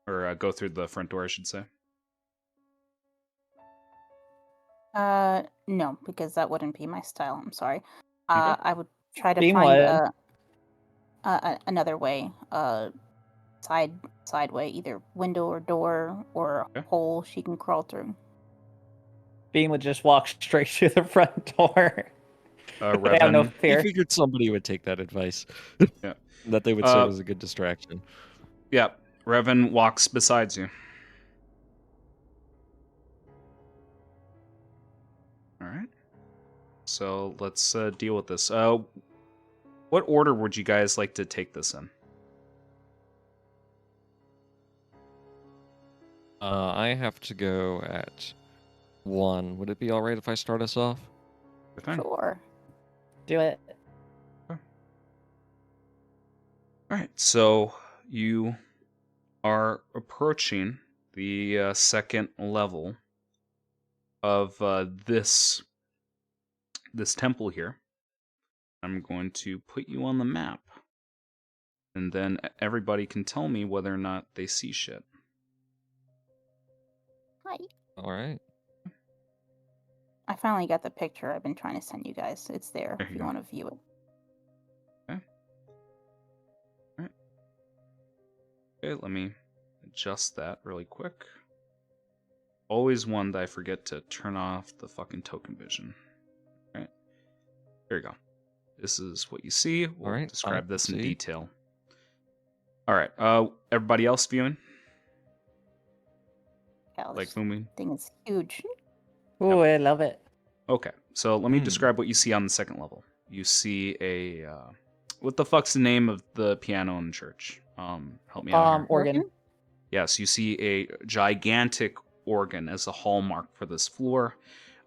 or go through the front door, I should say? No, because that wouldn't be my style. I'm sorry. Okay. I would try to Beam find would. another way, side way, either window or door or a Okay. hole she can crawl through. Beam would just walk straight through the front door. They have no Revan. I fear. figured somebody would take that advice. Yeah. That they would serve as a good distraction. Yeah. Revan walks beside you. All right. So let's deal with this. What order would you guys like to take this in? I have to go at 1. Would it be alright if I start us off? Fine. Sure. Do it. All right. So you are approaching the second level of this temple here. I'm going to put you on the map, and then everybody can tell me whether or not they see shit. Hi. Alright. I finally got the picture I've been trying to send you guys. It's there There if you you go. want to view it. Okay, let me adjust that really quick. Always one that I forget to turn off the fucking token vision. Alright. There you go. This is what you see. We'll Alright, describe I this in see. detail. Alright, everybody else viewing? Yeah, Like this moving? thing is huge. Ooh, I love it. Okay, so let me describe what you see on the second level. You see a what the fuck's the name of the piano in the church? Help me out here. Organ. Yes, you see a gigantic organ as a hallmark for this floor.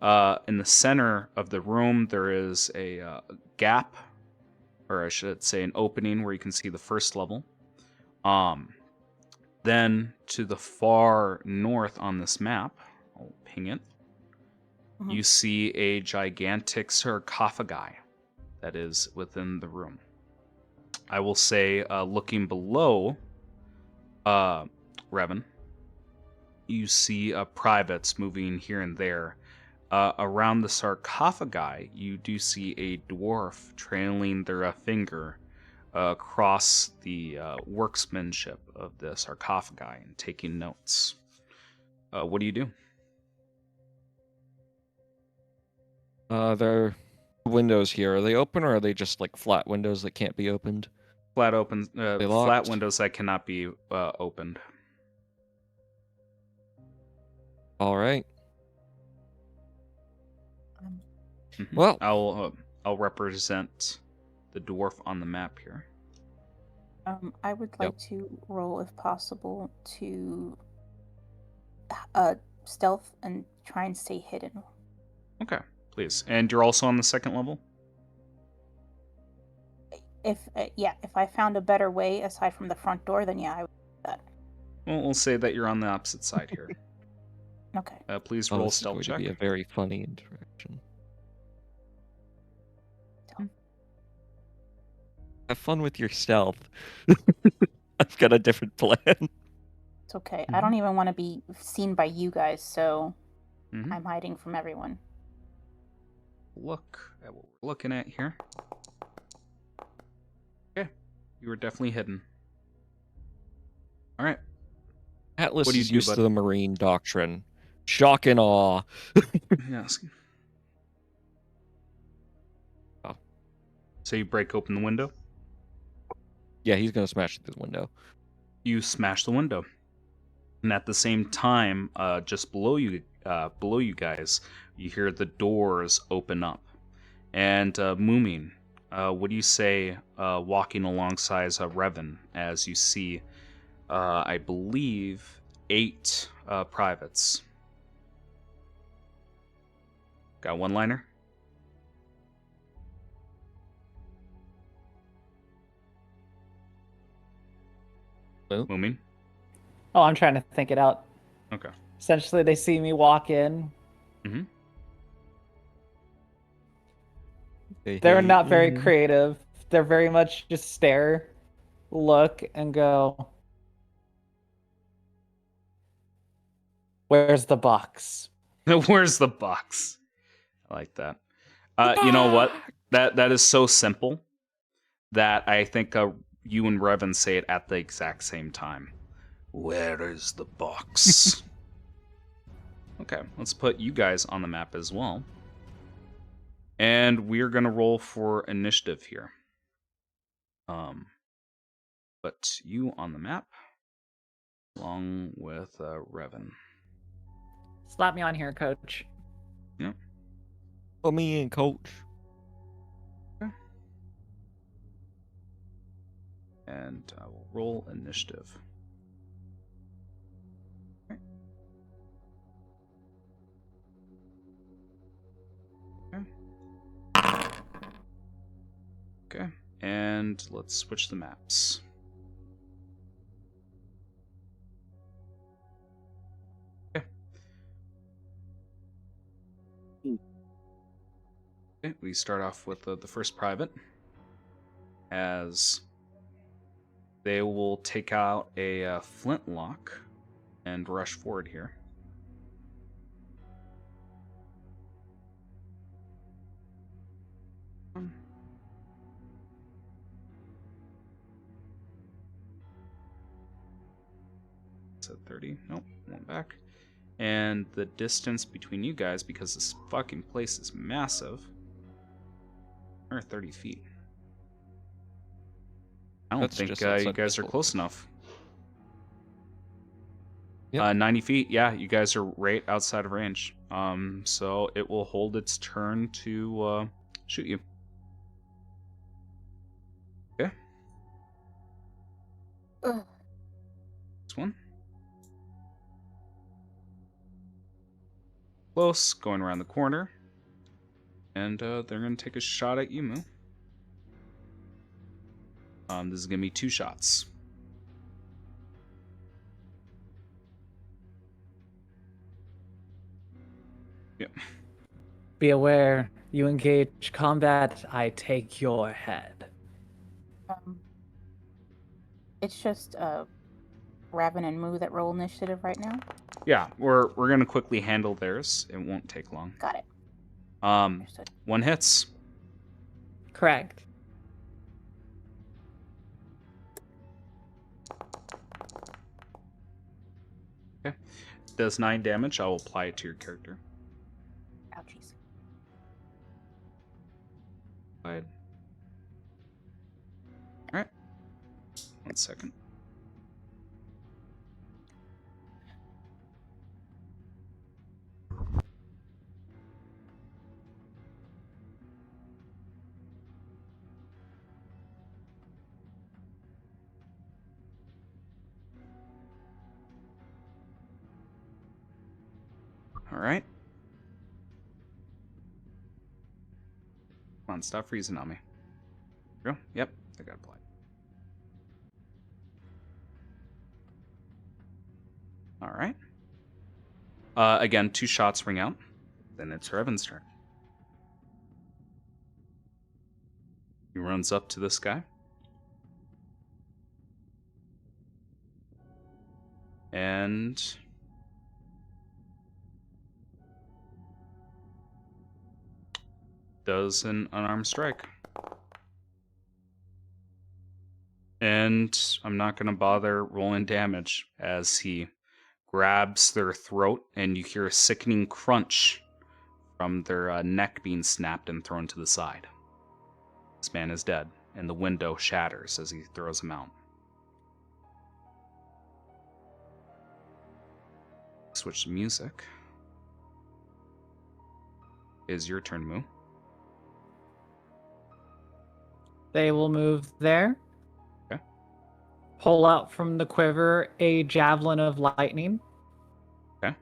In the center of the room, there is a gap, or I should say an opening where you can see the first level. Then to the far north on this map, I'll ping it, you see a gigantic sarcophagi that is within the room. I will say, looking below Revan, you see privates moving here and there. Around the sarcophagi, you do see a dwarf trailing their finger across the workmanship of the sarcophagi and taking notes. What do you do? There are windows here. Are they open or are they just like flat windows that can't be opened? Flat locked? windows that cannot be opened. Alright. Mhm. Well, I'll represent the dwarf on the map here. I would Yep. like to roll, if possible, to stealth and try and stay hidden. Okay, please. And you're also on the second level? If I found a better way aside from the front door, then yeah, I would do that. Well, we'll say that you're on the opposite side here. Okay. Please Oh, roll this is stealth going check. to be a very funny interaction. Have fun with your stealth. I've got a different plan. It's okay. I don't even want to be seen by you guys, so Mhm. I'm hiding from everyone. Look at what we're looking at here. Okay, you were definitely hidden. All right. Atlas What do you is do, used bud? to the Marine doctrine. Shock and awe. Yes. Oh. So you break open the window. Yeah, he's going to smash through the window. You smash the window, and at the same time, just below you guys, you hear the doors open up. And Moomin, what do you say walking alongside Revan as you see, I believe, 8 privates? Got one liner? Moomin? Oh, I'm trying to think it out. Okay. Essentially, they see me walk in. Mm-hmm. They're not very creative. They're very much just stare, look, and go, "Where's the box?" Where's the box? I like that. You know what? That is so simple that I think you and Revan say it at the exact same time. Where is the box? Okay, let's put you guys on the map as well. And we're gonna roll for initiative here. Put you on the map along with Revan. Slap me on here, coach. Yep. Put me in, coach. Okay. And I will roll initiative. Okay. Okay, and let's switch the maps. Okay. Okay, we start off with the first private, as they will take out a flintlock and rush forward here. It's at 30. Nope, one back. And the distance between you guys, because this fucking place is massive, are 30 feet. I don't That's think just you outside guys are visible close range. enough. Yep. 90 feet, yeah, you guys are right outside of range. So it will hold its turn to shoot you. Okay. Ugh. This one. Close, going around the corner. And they're going to take a shot at you, Moo. This is going to be 2 shots. Yep. Be aware, you engage combat, I take your head. It's just Raven and Moo that roll initiative right now. Yeah, we're going to quickly handle theirs. It won't take long. Got it. 1 hits. Correct. Okay. Does 9 damage. I will apply it to your character. Ouchies. Alright. 1 second. All right. Come on, stop freezing on me. There we go. Yep, I got applied. All right. Again, 2 shots ring out. Then it's Revan's turn. He runs up to this guy. And does an unarmed strike. And I'm not going to bother rolling damage as he grabs their throat, and you hear a sickening crunch from their neck being snapped and thrown to the side. This man is dead, and the window shatters as he throws him out. Switch to music. Is your turn, Moo. They will move there. Okay. Pull out from the quiver a javelin of lightning. Okay.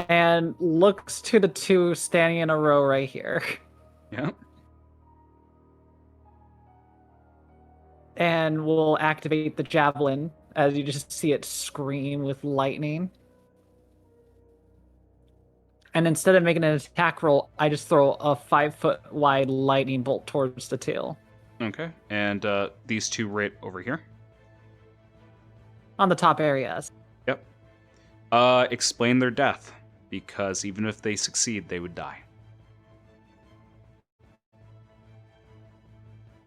And looks to the 2 standing in a row right here. Yeah. And will activate the javelin as you just see it scream with lightning. And instead of making an attack roll, I just throw a 5-foot wide lightning bolt towards the tail. Okay. And these 2 right over here. On the top areas. Yep. Explain their death, because even if they succeed, they would die.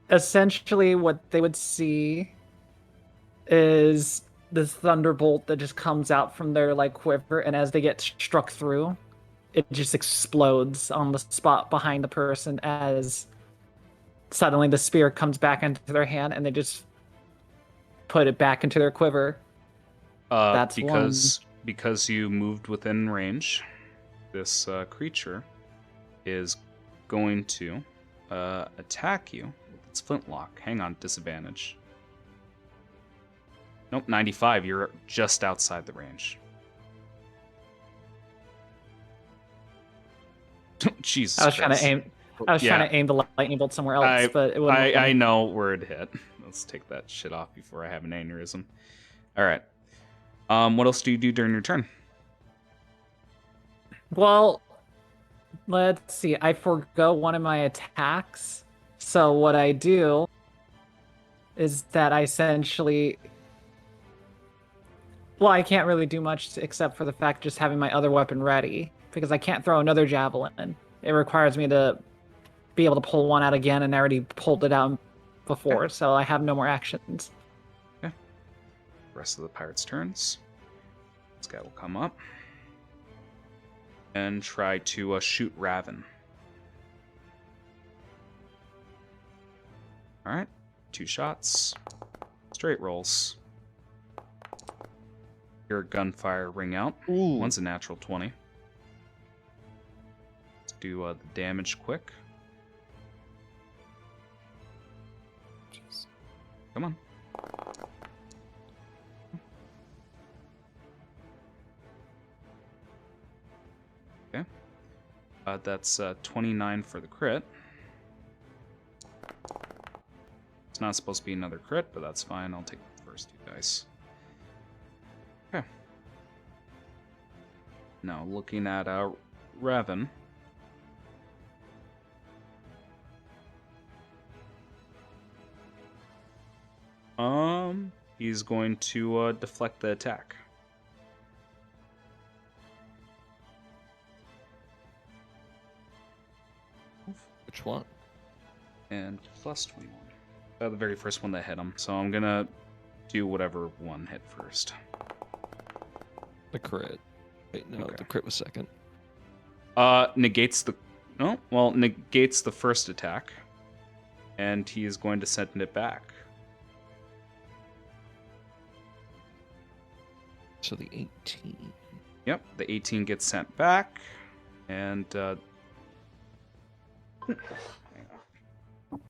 Essentially, what they would see is this thunderbolt that just comes out from their quiver, and as they get struck through, it just explodes on the spot behind the person as suddenly the spear comes back into their hand, and they just put it back into their quiver. That's because you moved within range. This creature is going to attack you with its flintlock. Hang on, disadvantage. Nope, 95. You're just outside the range. Jesus. I was trying to aim. I was trying to aim the lightning bolt somewhere else, but it wouldn't. I know where it hit. Let's take that shit off before I have an aneurysm. All right. What else do you do during your turn? Well, let's see. I forgo one of my attacks. So what I do is that I essentially... Well, I can't really do much except for the fact just having my other weapon ready, because I can't throw another javelin. It requires me to be able to pull one out again, and I already pulled it out before, so I have no more actions. Okay. Rest of the pirates' turns. This guy will come up and try to shoot Raven. All right, 2 shots, straight rolls. Hear gunfire ring out. Ooh. One's a natural 20. Let's do the damage quick. Jeez. Come on. Okay. That's 29 for the crit. It's not supposed to be another crit, but that's fine. I'll take the first 2 dice. Okay. Now looking at Raven. He's going to deflect the attack. Which one? And plus 21. The very first one that hit him. So I'm gonna do whatever one hit first. The crit. Wait, no, Okay. the crit was second. Negates the... Oh, well, negates the first attack. And he is going to send it back. So the 18. Yep, the 18 gets sent back. And, hang on.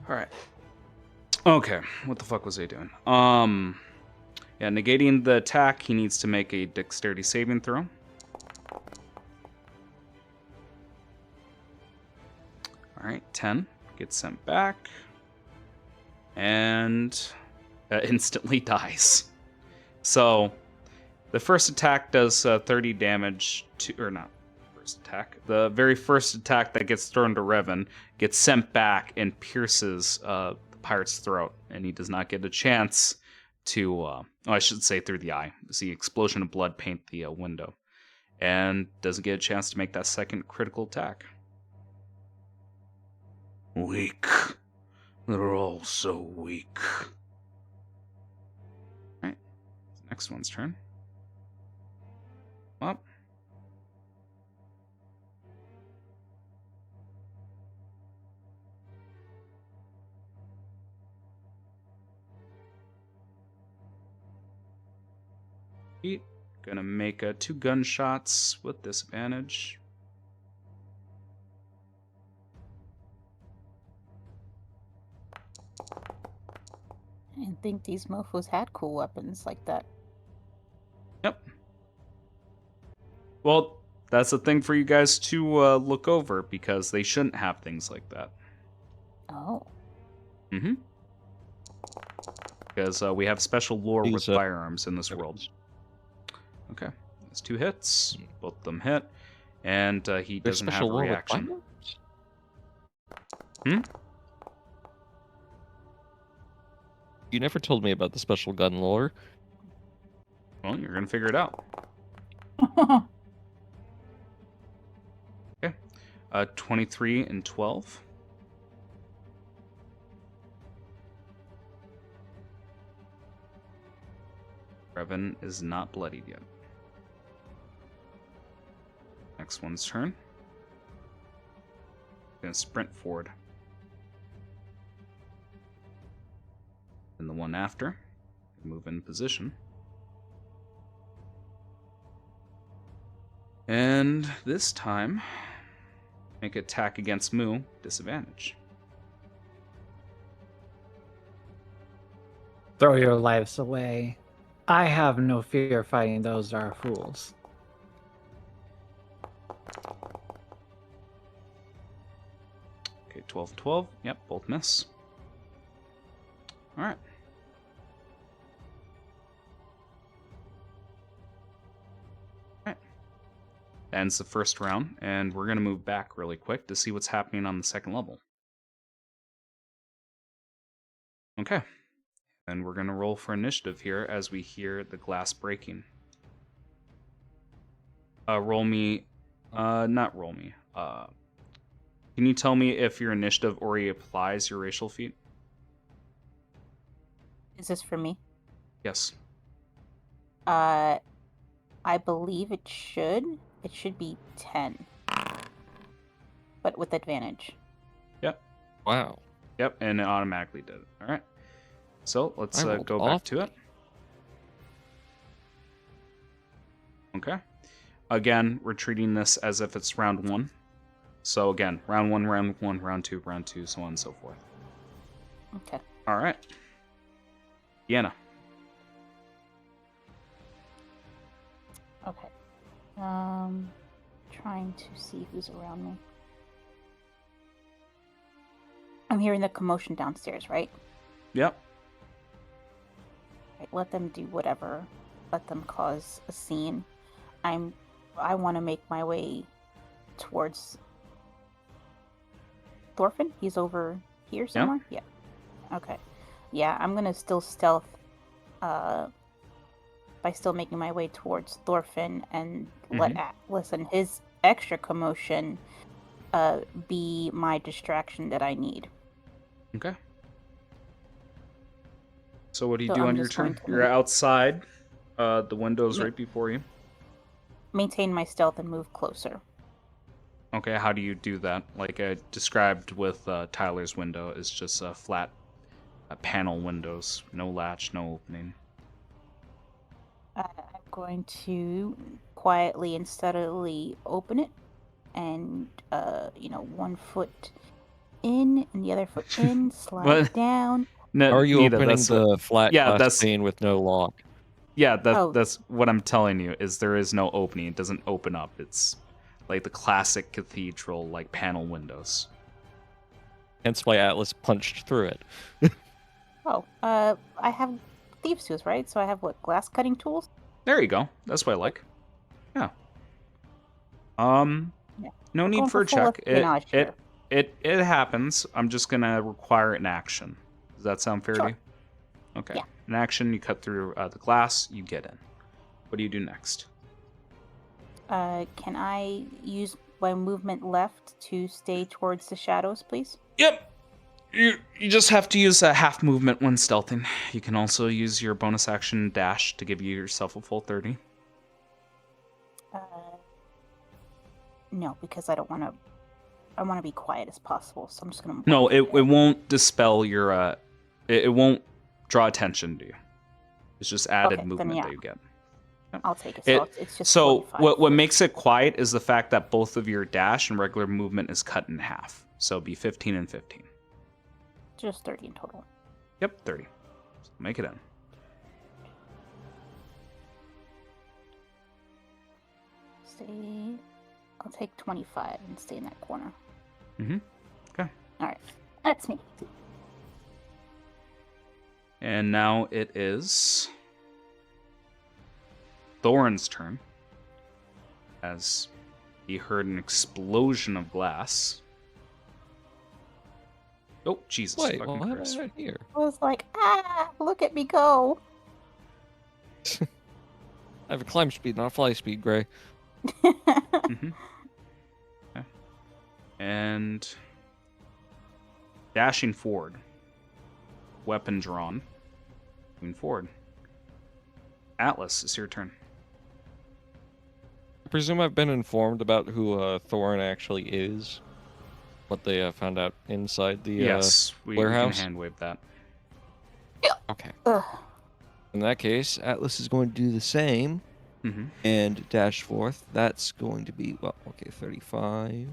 All right. Okay, what the fuck was I doing? Yeah, negating the attack, he needs to make a dexterity saving throw. All right, 10 gets sent back, and instantly dies. So the first attack does 30 damage to, or not first attack. The very first attack that gets thrown to Revan gets sent back and pierces the pirate's throat, and he does not get a chance to, I should say through the eye. See explosion of blood paint the window, and doesn't get a chance to make that second critical attack. Weak. They're all so weak. Alright. Next one's turn. Up. Gonna make 2 gunshots with disadvantage. I didn't think these mofos had cool weapons like that. Yep. Well, that's a thing for you guys to look over, because they shouldn't have things like that. Oh. Mm-hmm. Because we have special lore with These, firearms in this world. Okay. That's 2 hits. Both of them hit. And he There's doesn't have special a lore with reaction. firearms? You never told me about the special gun lore. Well, you're going to figure it out. Okay. 23 and 12. Revan is not bloodied yet. Next one's turn. Gonna sprint forward. And the one after, move in position. And this time, make attack against Mu, disadvantage. Throw your lives away. I have no fear fighting those that are fools. Okay, 12, 12. Yep, both miss. All right. Ends the first round, and we're going to move back really quick to see what's happening on the second level. Okay. And we're going to roll for initiative here as we hear the glass breaking. Roll me. Not roll me. Can you tell me if your initiative already applies your racial feat? Is this for me? Yes. I believe it should. It should be 10. But with advantage. Yep. Wow. Yep, and it automatically did it. All right. So let's I rolled go back to awfully. it. Okay. Again, we're treating this as if it's round 1. So again, round 1, round 1, round 2, so on and so forth. Okay. All right. Deanna. Okay. Trying to see who's around me. I'm hearing the commotion downstairs, right? Yep. Right, let them do whatever. Let them cause a scene. I want to make my way towards Thorfinn. He's over here somewhere. Yeah. Okay. Yeah, I'm gonna still stealth. By still making my way towards Thorfinn and listen his extra commotion be my distraction that I need. Okay. So what do you So do I'm on your just going turn? to You're outside. The window's Yeah. right before you. Maintain my stealth and move closer. Okay, how do you do that? Like I described with Tyler's window, is just flat panel windows, no latch, no opening. I'm going to quietly and steadily open it, and 1 foot in, and the other foot in, slide But down. no, Are you Nita, opening that's what. the flat Yeah, glass that's pane with no lock? yeah. Oh. That's what I'm telling you. Is there is no opening. It doesn't open up. It's like the classic cathedral, like panel windows. Hence why Atlas punched through it. Oh, I have thieves' tools, right? So I have what, glass cutting tools? There you go. That's what I like. Yeah. Yeah. No We're need going for a full check. espionage here. It happens. I'm just gonna require an action. Does that sound fair to Sure. you? Okay. Yeah. An action. You cut through the glass. You get in. What do you do next? Can I use my movement left to stay towards the shadows, please? Yep. You just have to use a half movement when stealthing. You can also use your bonus action dash to give yourself a full 30. No, because I don't want to. I want to be quiet as possible, so I'm just gonna. No, walk it ahead. won't dispel your it won't draw attention to you. It's just added Okay, then movement yeah. that you get. I'll take it. It- It's just So 45. what makes it quiet is the fact that both of your dash and regular movement is cut in half. So it'll be 15 and 15. Just 30 in total. Yep, 30. So make it in. Stay. I'll take 25 and stay in that corner. Mm-hmm. Okay. All right, that's me. And now it is Thorin's turn. As he heard an explosion of glass. Oh, Jesus. Wait, fucking why am I Chris. right here? I was like, look at me go. I have a climb speed, not a fly speed, Gray. Mm-hmm. Okay. And dashing forward. Weapon drawn. Moving forward. Atlas, it's your turn. I presume I've been informed about who Thorin actually is. What they found out inside the Yes, we can warehouse? hand wave that. Okay. Ugh. In that case, Atlas is going to do the same Mm-hmm. and dash forth. That's going to be, well, okay, 35,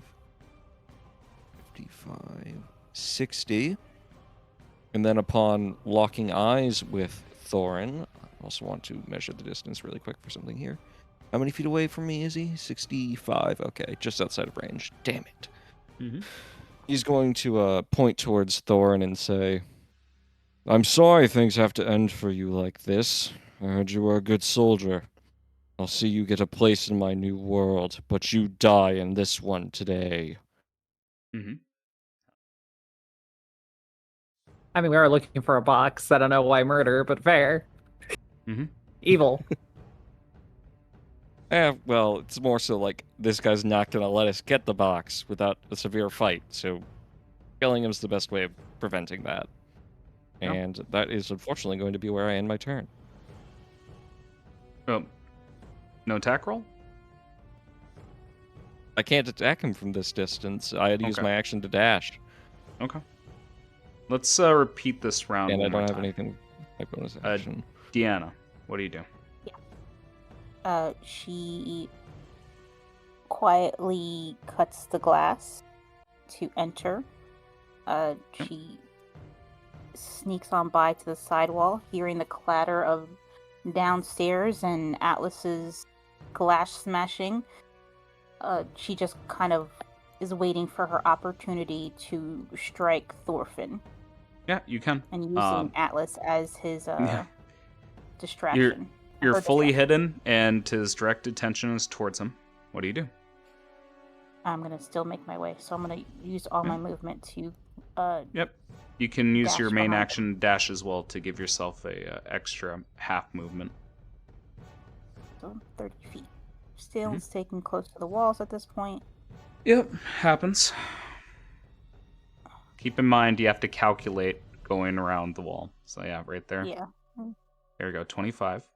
55, 60. And then upon locking eyes with Thorin, I also want to measure the distance really quick for something here. How many feet away from me is he? 65. Okay, just outside of range. Damn it. Mm-hmm. He's going to point towards Thorin and say, I'm sorry things have to end for you like this. I heard you were a good soldier. I'll see you get a place in my new world, but you die in this one today. Mm-hmm. I mean, we are looking for a box. I don't know why murder, but fair. Mm-hmm. Evil. Well, it's more so like this guy's not gonna let us get the box without a severe fight, so killing him's the best way of preventing that. Yep. And that is unfortunately going to be where I end my turn. Oh, no attack roll? I can't attack him from this distance. I had to use Okay. my action to dash, Okay. Let's repeat this round and I one more don't have time. anything like bonus action. Deanna, what do you do? She quietly cuts the glass to enter. She sneaks on by to the sidewall, hearing the clatter of downstairs and Atlas's glass smashing. She just kind of is waiting for her opportunity to strike Thorfinn Yeah, you can. and using Atlas as his Yeah. distraction. You're Her fully distraction. hidden, and his direct attention is towards him. What do you do? I'm gonna still make my way, so I'm gonna use all my movement to Yep. You can use Dash your main behind. action dash as well to give yourself a extra half movement. so 30 feet. Still Mhm. sticking close to the walls at this point. Yep, happens. Keep in mind you have to calculate going around the wall. So yeah, right there. Yeah. There we go, 25.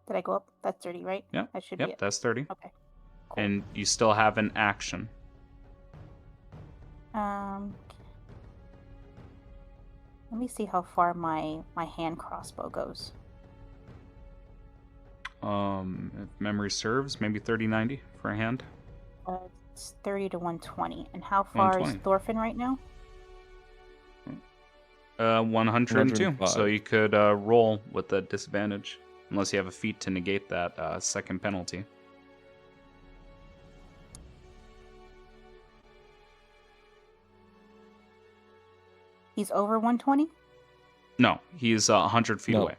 Did I go up? That's 30, right? Yep. That should be Yep, it. that's 30. Okay. Cool. And you still have an action. Let me see how far my hand crossbow goes. If memory serves, maybe 30-90 for a hand. It's 30 to 120. And how far is 120. Thorfinn right now? 102. 105. So you could roll with the disadvantage, unless you have a feat to negate that second penalty. He's over 120? No, he's 100 feet No. away.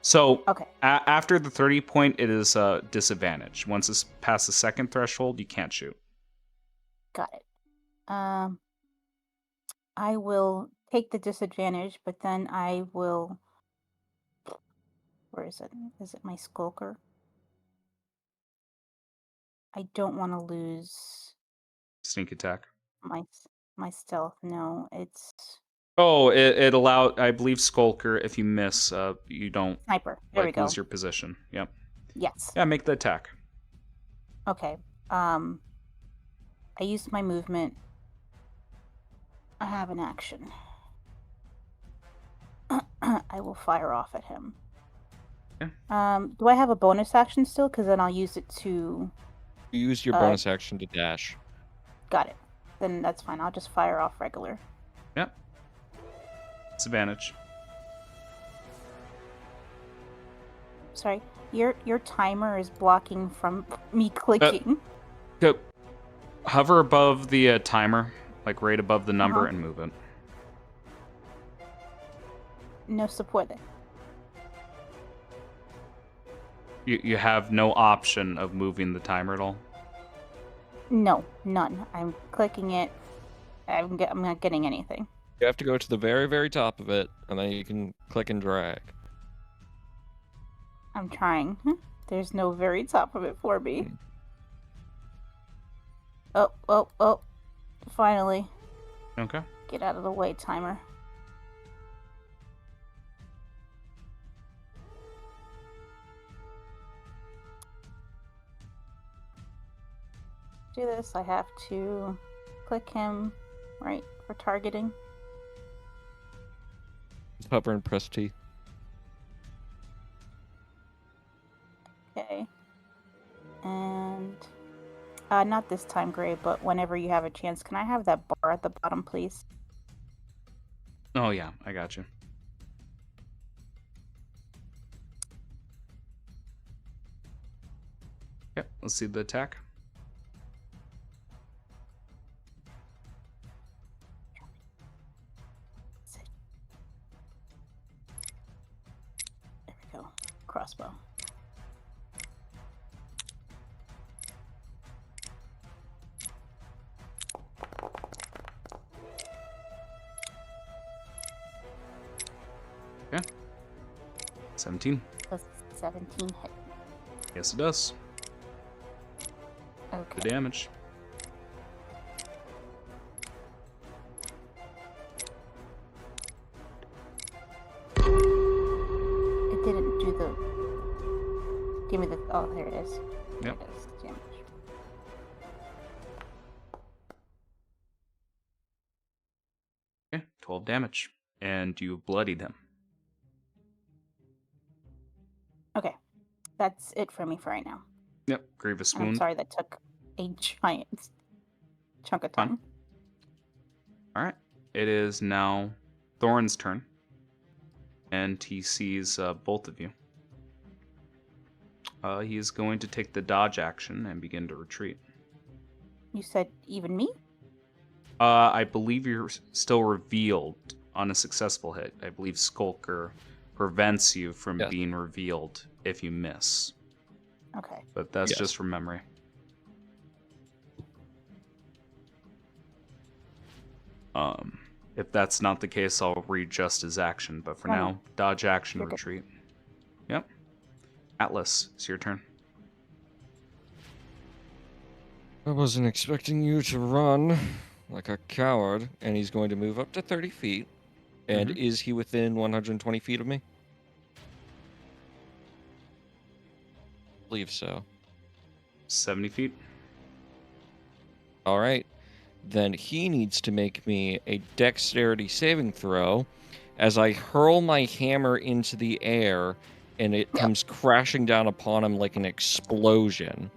So Okay. after the 30 point, it is a disadvantage. Once it's past the second threshold, you can't shoot. Got it. I will take the disadvantage, but then I will... Where is it? Is it my Skulker? I don't want to lose Sneak attack. my stealth. No, it's Oh, it allowed, I believe, Skulker, if you miss, you don't sniper. There we go. lose your position. Yep. Yes. Yeah, make the attack. Okay. I used my movement. I have an action. I will fire off at him. Yeah. Do I have a bonus action still? Because then I'll use it to... You use your bonus action to dash. Got it. Then that's fine. I'll just fire off regular. Yep. Disadvantage. Sorry. Your timer is blocking from me clicking. Go. Hover above the timer, like right above the number, Uh-huh. and move it. No se puede. You have no option of moving the timer at all? No, none. I'm clicking it. I'm not getting anything. You have to go to the very, very top of it, and then you can click and drag. I'm trying. There's no very top of it for me. Oh. Finally. Okay. Get out of the way, timer. Do this, I have to click him, right, for targeting. Just hover and press T. Okay. And not this time, Gray, but whenever you have a chance, can I have that bar at the bottom, please? Oh, yeah, I got you. Yep, let's see the attack. There we go. Crossbow. Okay. 17. Does 17 hit? Yes, it does. Okay. The damage. It didn't do the... Give me the... Oh, there it is. There Yep. it is. Damage. Okay, 12 damage. And you bloodied him. Okay. That's it for me for right now. Yep, grievous And I'm wound. sorry that took a giant chunk of Fine. time. Alright. It is now Thorin's turn. And he sees both of you. He is going to take the dodge action and begin to retreat. You said even me? I believe you're still revealed on a successful hit. I believe Skulker prevents you from Yes. being revealed if you miss. Okay. But that's Yes. just from memory. If that's not the case, I'll readjust his action. But for No, now, dodge action, You're good. retreat. Yep. Atlas, it's your turn. I wasn't expecting you to run like a coward, and he's going to move up to 30 feet. And is he within 120 feet of me? I believe so. 70 feet. All right. Then he needs to make me a dexterity saving throw as I hurl my hammer into the air and it comes crashing down upon him like an explosion.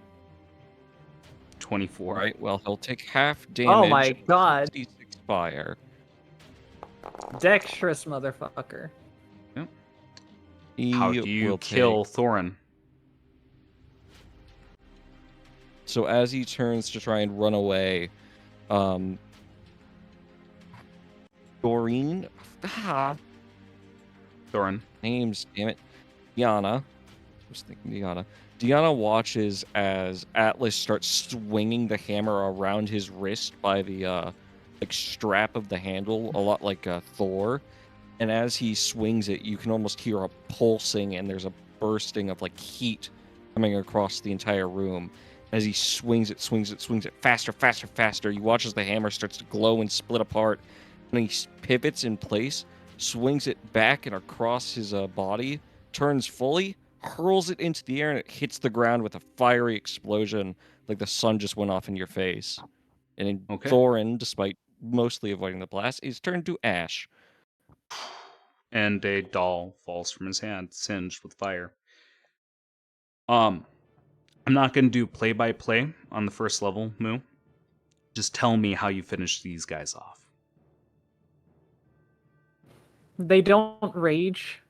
24. All right. Well, he'll take half Oh my damage. god. 6d6 fire. Dexterous motherfucker. Yep. He How do you will kill take. Thorin? So as he turns to try and run away, Doreen, Thorin. names, damn it, Diana. I was thinking Diana. Diana watches as Atlas starts swinging the hammer around his wrist by the like strap of the handle, a lot like Thor. And as he swings it, you can almost hear a pulsing, and there's a bursting of like heat coming across the entire room. As he swings it faster, faster, faster. You watch as the hammer starts to glow and split apart, and he pivots in place, swings it back and across his body, turns fully, hurls it into the air, and it hits the ground with a fiery explosion, like the sun just went off in your face. And Okay. Thorin, despite mostly avoiding the blast, is turned to ash. And a doll falls from his hand, singed with fire. I'm not going to do play-by-play on the first level, Moo. Just tell me how you finish these guys off. They don't rage.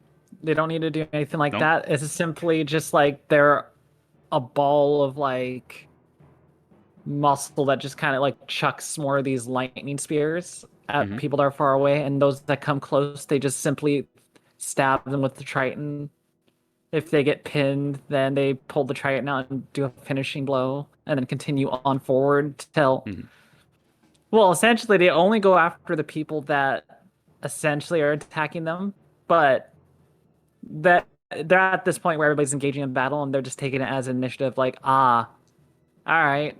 They don't need to do anything like Nope. that. It's simply just like they're a ball of like muscle that just kind of like chucks more of these lightning spears at Mhm. people that are far away, and those that come close, they just simply stab them with the Triton. If they get pinned, then they pull the Triton out and do a finishing blow, and then continue on forward till. Mhm. Well, essentially, they only go after the people that essentially are attacking them, but that they're at this point where everybody's engaging in battle and they're just taking it as initiative, like, all right,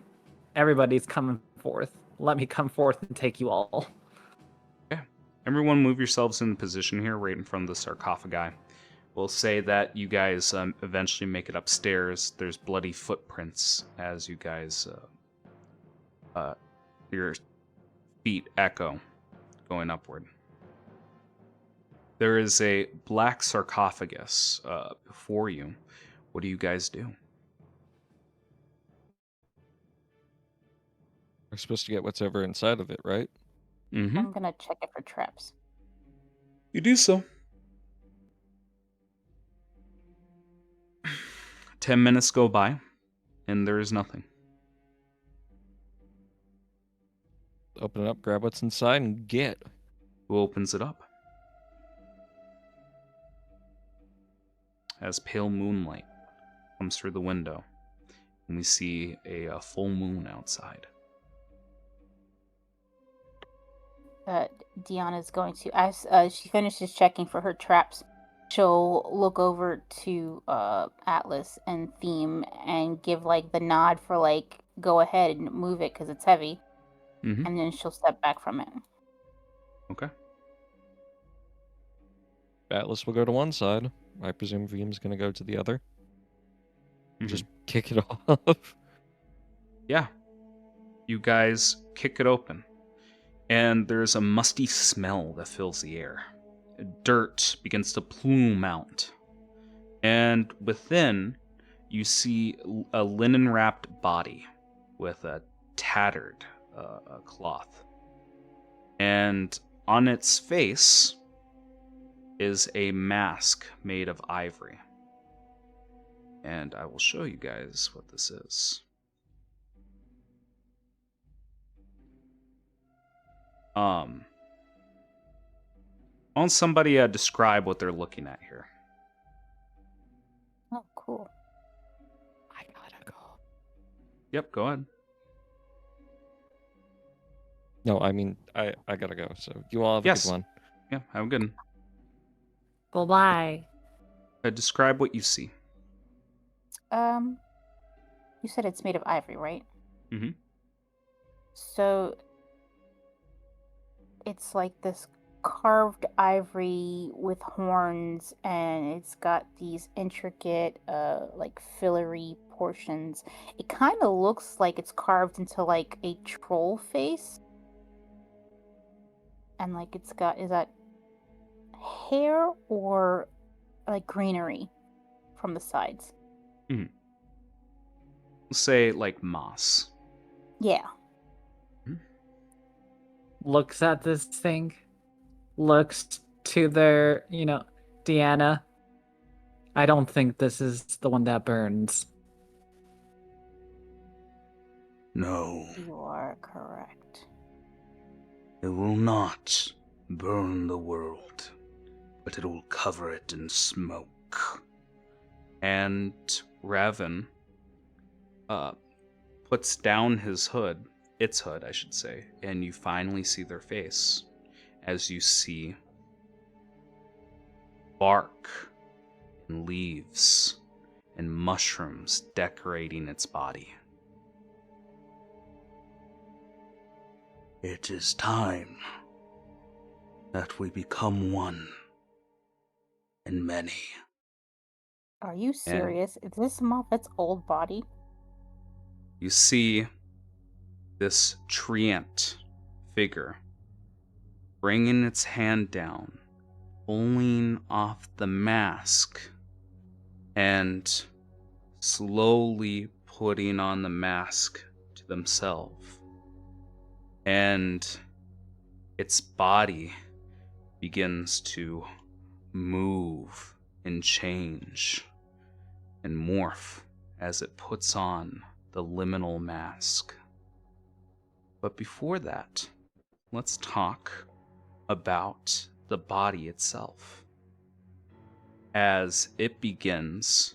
everybody's coming forth. Let me come forth and take you all. Okay. Everyone move yourselves in position here, right in front of the sarcophagi. We'll say that you guys eventually make it upstairs. There's bloody footprints as you guys, your feet echo going upward. There is a black sarcophagus before you. What do you guys do? We're supposed to get what's ever inside of it, right? Mm-hmm. I'm gonna check it for traps. You do so. 10 minutes go by, and there is nothing. Open it up, grab what's inside, and get. Who opens it up? As pale moonlight comes through the window, and we see a full moon outside. Deanna's going to, as she finishes checking for her traps, she'll look over to Atlas and Theme and give like the nod for like go ahead and move it because it's heavy, Mm-hmm. and then she'll step back from it. Okay. Atlas will go to one side. I presume Veem's going to go to the other. Mhm. Just kick it off. Yeah. You guys kick it open, and there's a musty smell that fills the air. Dirt begins to plume out, and within you see a linen-wrapped body with a tattered cloth, and on its face is a mask made of ivory. And I will show you guys what this is. I want somebody describe what they're looking at here. Oh, cool. I gotta go. Yep, go ahead. No, I mean, I gotta go. So you all have Yes. a good one. Yeah, have a good one. Bye-bye. Describe what you see. You said it's made of ivory, right? Mhm. So it's like this carved ivory with horns, and it's got these intricate, like filigree portions. It kind of looks like it's carved into like a troll face, and like it's got, is that hair or like greenery from the sides? We'll say like moss. Yeah. Looks at this thing, looks to their, Deanna. I don't think this is the one that burns. No, You are correct. it will not burn the world, but it will cover it in smoke. And Raven puts down its hood, I should say, and you finally see their face as you see bark and leaves and mushrooms decorating its body. It is time that we become one and many. Are you serious? Is this Moffat's old body? You see this treant figure bringing its hand down, pulling off the mask, and slowly putting on the mask to themselves. And its body begins to move and change and morph as it puts on the liminal mask. But before that, let's talk about the body itself. As it begins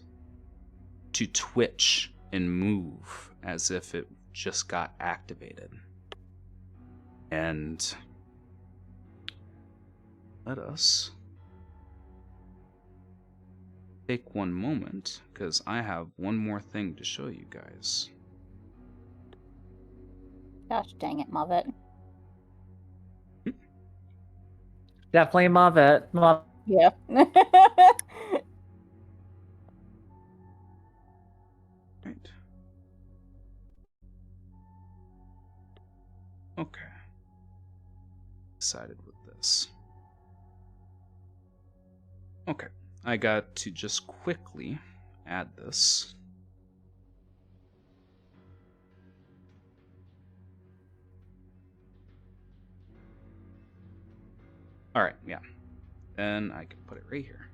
to twitch and move as if it just got activated. And let us take one moment, because I have one more thing to show you guys. Gosh dang it, Moffat. Definitely Mavet. Yeah. Right. Okay. Decided with this. Okay. I got to just quickly add this. Alright, yeah. Then I can put it right here.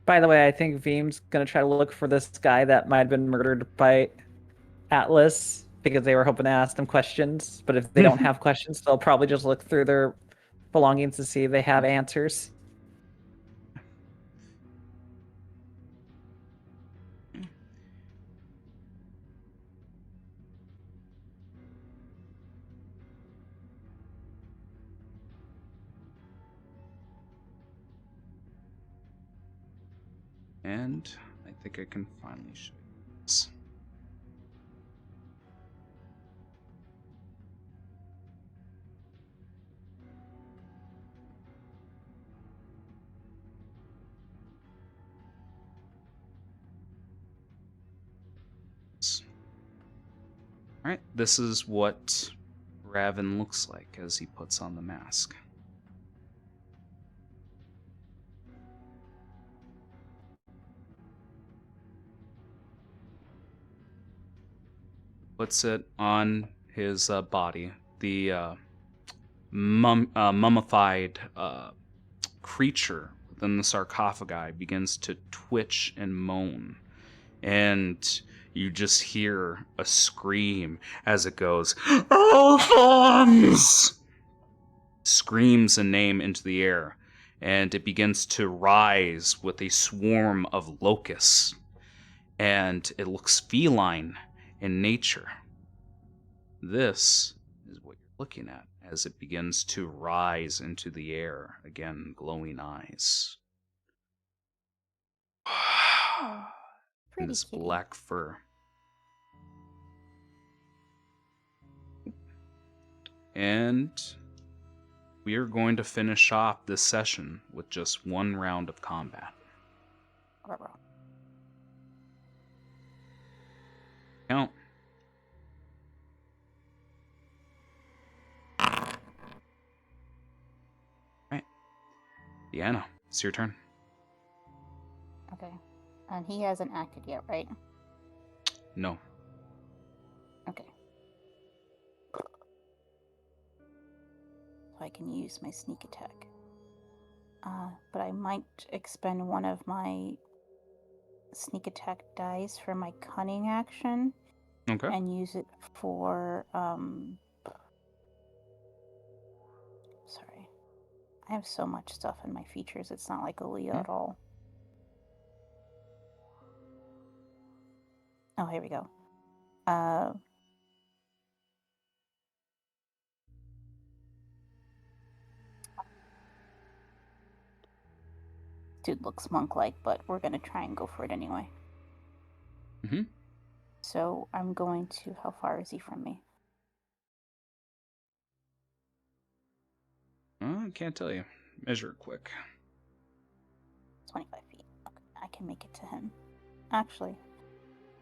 By the way, I think Veem's gonna try to look for this guy that might have been murdered by Atlas because they were hoping to ask them questions. But if they don't have questions, they'll probably just look through their belongings to see if they have answers. And I think I can finally show you this. Alright, this is what Raven looks like as he puts on the mask. Puts it on his body. The mummified creature within the sarcophagi begins to twitch and moan. And you just hear a scream as it goes, Alphonse! Screams a name into the air, and it begins to rise with a swarm of locusts. And it looks feline in nature. This is what you're looking at as it begins to rise into the air, again, glowing eyes. Oh, And pretty this kitty. black fur. And we are going to finish off this session with just one round of combat. Ruh-roh. Count. Right. Deanna, it's your turn. Okay. And he hasn't acted yet, right? No. Okay. I can use my sneak attack. But I might expend one of my sneak attack dice for my cunning action Okay. and use it for sorry. I have so much stuff in my features, it's not like a Leo at all. Oh, here we go. Dude looks monk-like, but we're gonna try and go for it anyway. Mm-hmm. So I'm going to... How far is he from me? I can't tell you. Measure it quick. 25 feet. Okay, I can make it to him. Actually,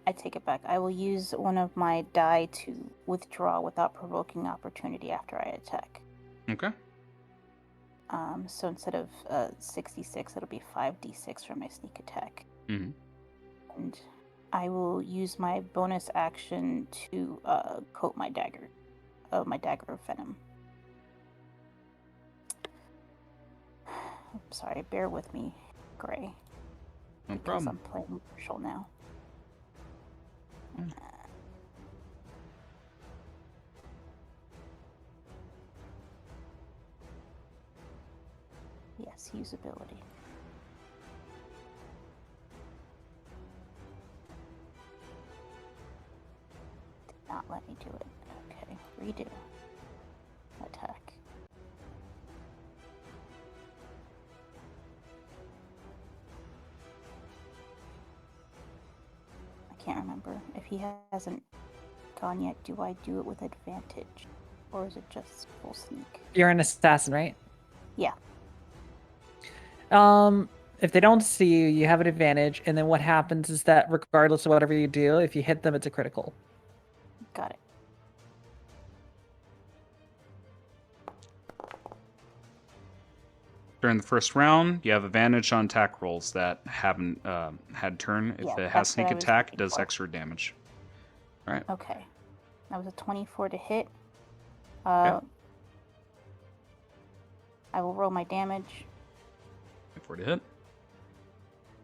I take it back. I will use one of my die to withdraw without provoking opportunity after I attack. Okay. So instead of 66, it'll be 5d6 for my sneak attack. Mm-hmm. And I will use my bonus action to coat my dagger of venom. I'm sorry, bear with me, Gray. No Because problem. I'm playing Marshall now. Yes, usability. Did not let me do it. Okay, redo. Attack. I can't remember. If he hasn't gone yet, do I do it with advantage? Or is it just full sneak? You're an assassin, right? Yeah. If they don't see you, you have an advantage, and then what happens is that regardless of whatever you do, if you hit them, it's a critical. Got it. During the first round, you have advantage on attack rolls that haven't had turn. If Yeah, it that's has what sneak I was attack, it looking does for. extra damage. All right. Okay. That was a 24 to hit. Okay. I will roll my damage, 24 to hit.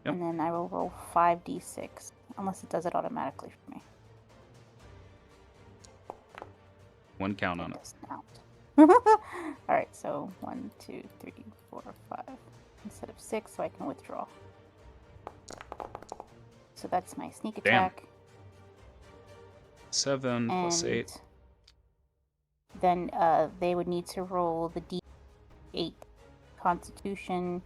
Yep. and then I will roll 5d6, unless it does it automatically for me. One count on It it. does not. Alright, so 1, 2, 3, 4, 5. Instead of 6, so I can withdraw. So that's my sneak Damn. attack. 7 plus 8. Then they would need to roll the D8 Constitution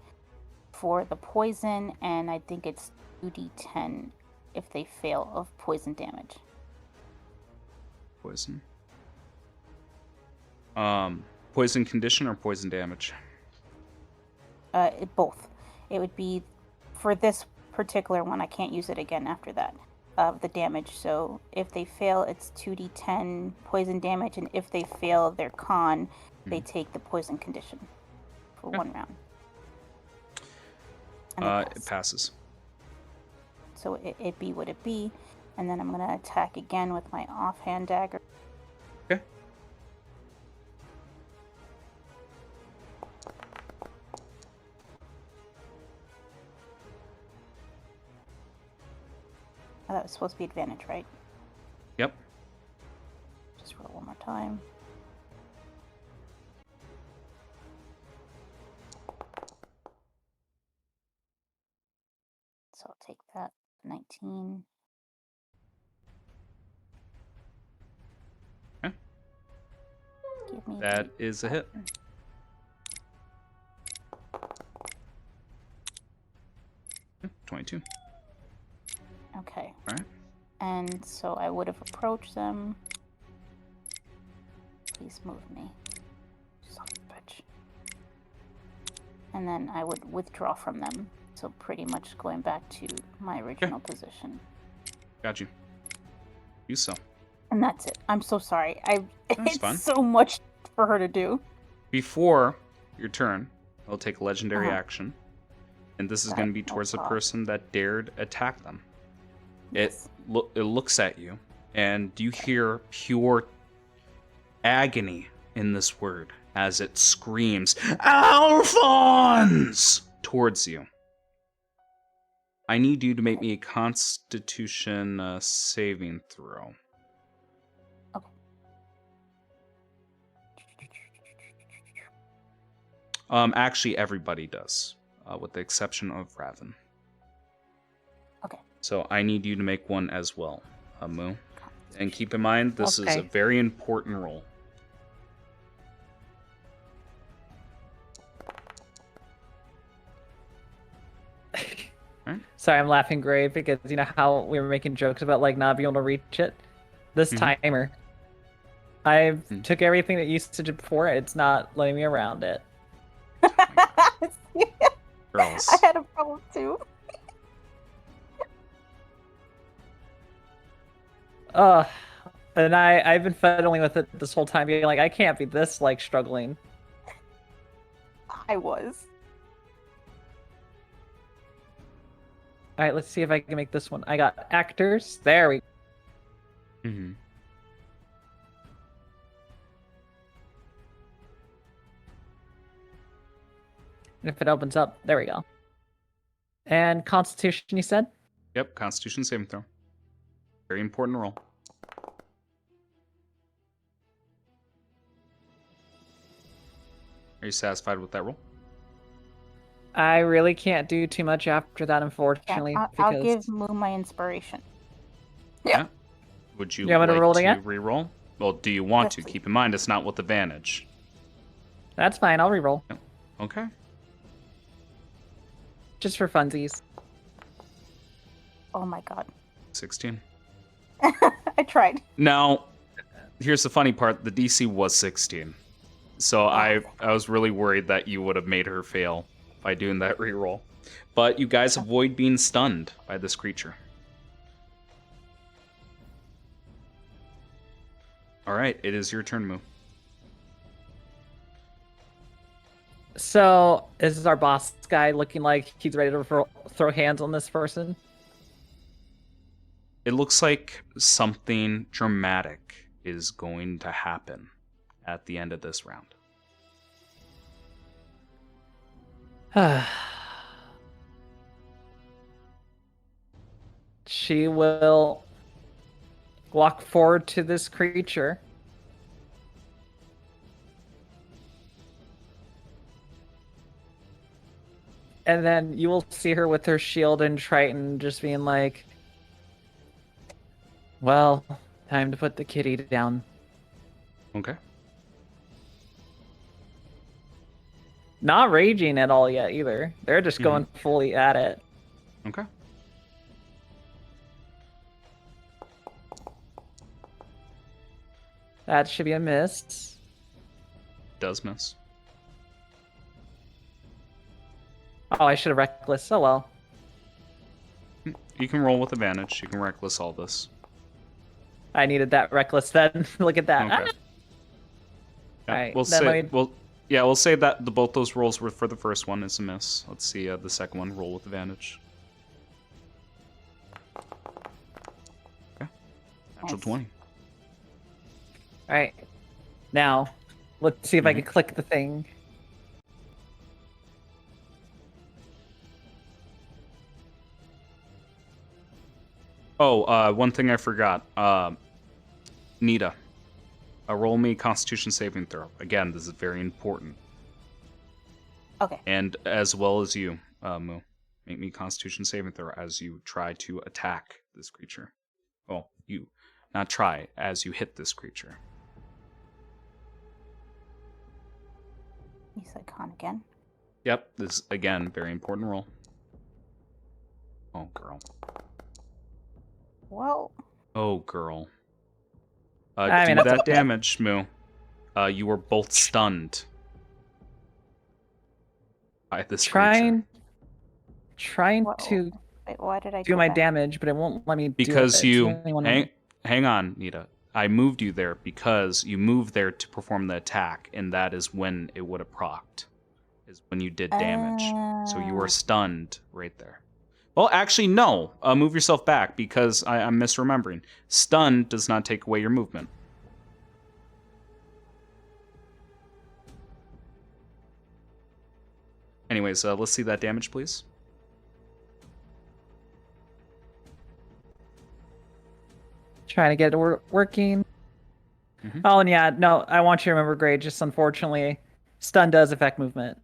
for the poison, and I think it's 2d10 if they fail of poison damage. Poison. Poison condition or poison damage? Both. It would be, for this particular one, I can't use it again after that, of the damage. So if they fail, it's 2d10 poison damage, and if they fail their con, they take the poison condition for 1 round. And It passes. So it be what it be, and then I'm going to attack again with my offhand dagger. Okay. Oh, that was supposed to be advantage, right? Yep. Just roll one more time. So I'll take that. 19. Okay. Give me That is a hit. Okay, 22. Okay. All right. And so I would have approached them. Please move me. Son of a bitch. And then I would withdraw from them. So pretty much going back to my original position. Got you. You so. And that's it. I'm so sorry. That's It's fine. so much for her to do. Before your turn, I'll take a legendary Uh-huh. action. And this is Got going to it. be No towards the problem. person that dared attack them. Yes. It looks at you, and you hear pure agony in this word. as it screams, Alphonse! Towards you. I need you to make me a Constitution saving throw. Okay. Actually, everybody does, with the exception of Raven. Okay. So I need you to make one as well, Moo. And keep in mind, this is a Okay. very important roll. Sorry, I'm laughing, Gray, because you know how we were making jokes about like not being able to reach it. This Mhm. timer, I Mm. took everything that used to do before. It's not letting me around it. Girls. I had a problem too. Ugh. And I've been fiddling with it this whole time, being like, I can't be this like struggling. I was. All right, let's see if I can make this one. I got actors. There we. Mm-hmm. And if it opens up, there we go. And Constitution, you said? Yep, Constitution saving throw. Very important roll. Are you satisfied with that roll? I really can't do too much after that, unfortunately. Yeah, I'll give Moo my inspiration. Yeah. Would you You want me like to roll it to again? re-roll? Well, do you want Yes, to? please. Keep in mind, it's not with advantage. That's fine. I'll reroll Okay. just for funsies. Oh my god. 16. I tried. Now, here's the funny part. The DC was 16. So I was really worried that you would have made her fail by doing that reroll. But you guys avoid being stunned by this creature. All right, it is your turn, Moo. So, is our boss guy looking like he's ready to throw hands on this person? It looks like something dramatic is going to happen at the end of this round. She will walk forward to this creature. And then you will see her with her shield and Triton just being like, well, time to put the kitty down. Okay. Not raging at all yet either. They're just going fully at it. Okay. That should be a miss. Does miss. Oh, I should have reckless. Oh well. You can roll with advantage. You can reckless all this. I needed that reckless then. Look at that. Okay. Yeah, Alright, we'll then say let me- we'll say that both those rolls were for the first one. It's a miss. Let's see the second one. Roll with advantage. Okay. Natural Nice. 20. Alright. Now, let's see if I can click the thing. Oh, one thing I forgot. Nita. Roll me Constitution saving throw. Again, this is very important. Okay. And as well as you, Moo. Make me Constitution saving throw as you try to attack this creature. Well, you not try, as you hit this creature. You said con again. Yep, this is, again, very important roll. Oh, girl. Well, Oh, girl. I mean, Do that's that okay. damage, Moo. You were both stunned by this creature. Trying Whoa. to wait, why did I do go my back? damage, but it won't let me do it. Because It's you... the only one Hang on, Nita. I moved you there because you moved there to perform the attack, and that is when it would have procced. Is when you did damage. So you were stunned right there. Well, actually, no. Move yourself back because I'm misremembering. Stun does not take away your movement. Anyways, let's see that damage, please. Trying to get it working. Mhm. Oh, and yeah, no, I want you to remember, Gray, just unfortunately, stun does affect movement.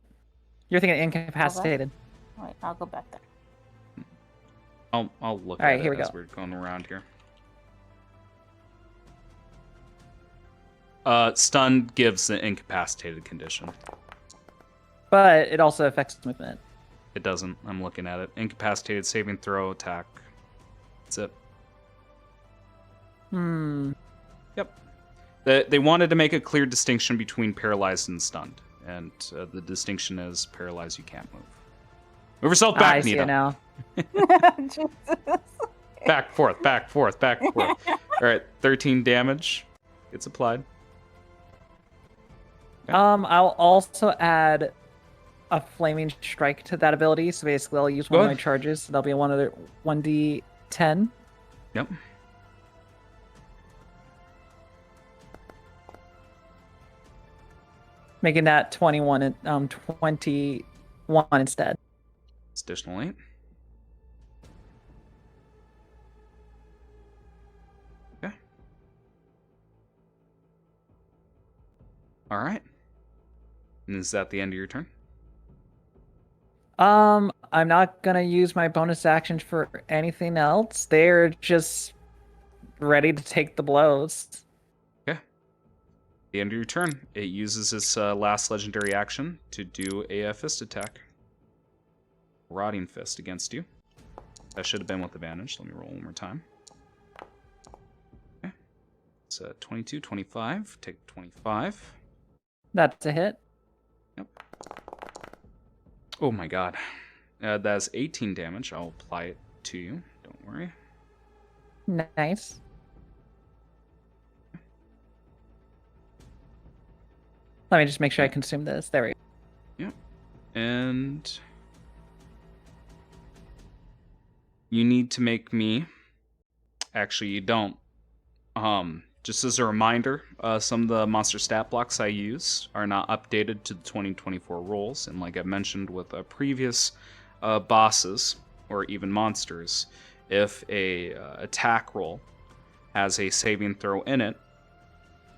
You're thinking incapacitated. Wait, I'll go back there. I'll look All right, at here it we as go. we're going around here. Stun gives the incapacitated condition. But it also affects movement. It doesn't. I'm looking at it. Incapacitated, saving throw, attack. That's it. Yep. They wanted to make a clear distinction between paralyzed and stunned. And the distinction is paralyzed, you can't move. Move yourself back, I see Nita. it now. Jesus. Back, forth, back, forth, back, forth. All right, 13 damage. It's applied. Okay. I'll also add a flaming strike to that ability. So basically, I'll use one of my charges. So that'll be another 1d10. Yep. Making that 21 instead. It's additional 8. Okay. All right. And is that the end of your turn? I'm not gonna use my bonus actions for anything else. They're just ready to take the blows. Okay. The end of your turn. It uses its last legendary action to do a fist attack. Rotting fist against you. That should have been with advantage. Let me roll one more time. Okay. It's 22, 25. Take 25. That's a hit. Yep. Oh my god. That's 18 damage. I'll apply it to you. Don't worry. Nice. Let me just make sure I consume this. There we go. Yep. And you need to make me... Actually, you don't. Just as a reminder, some of the monster stat blocks I use are not updated to the 2024 rolls, and like I mentioned with previous bosses or even monsters, if a attack roll has a saving throw in it,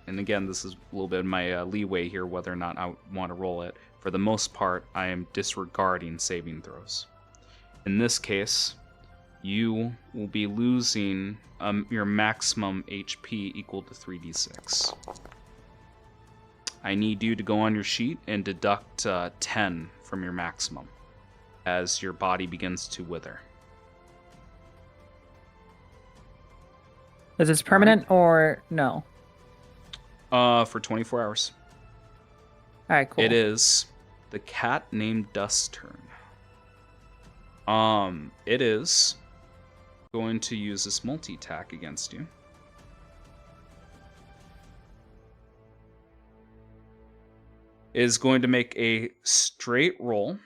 and again, this is a little bit of my leeway here whether or not I want to roll it. For the most part, I am disregarding saving throws. In this case, you will be losing your maximum HP equal to 3d6. I need you to go on your sheet and deduct 10 from your maximum as your body begins to wither. Is this permanent or no? For 24 hours. All right, cool. It is the cat named Dust's turn. It is going to use this multi-attack against you. It is going to make a straight roll.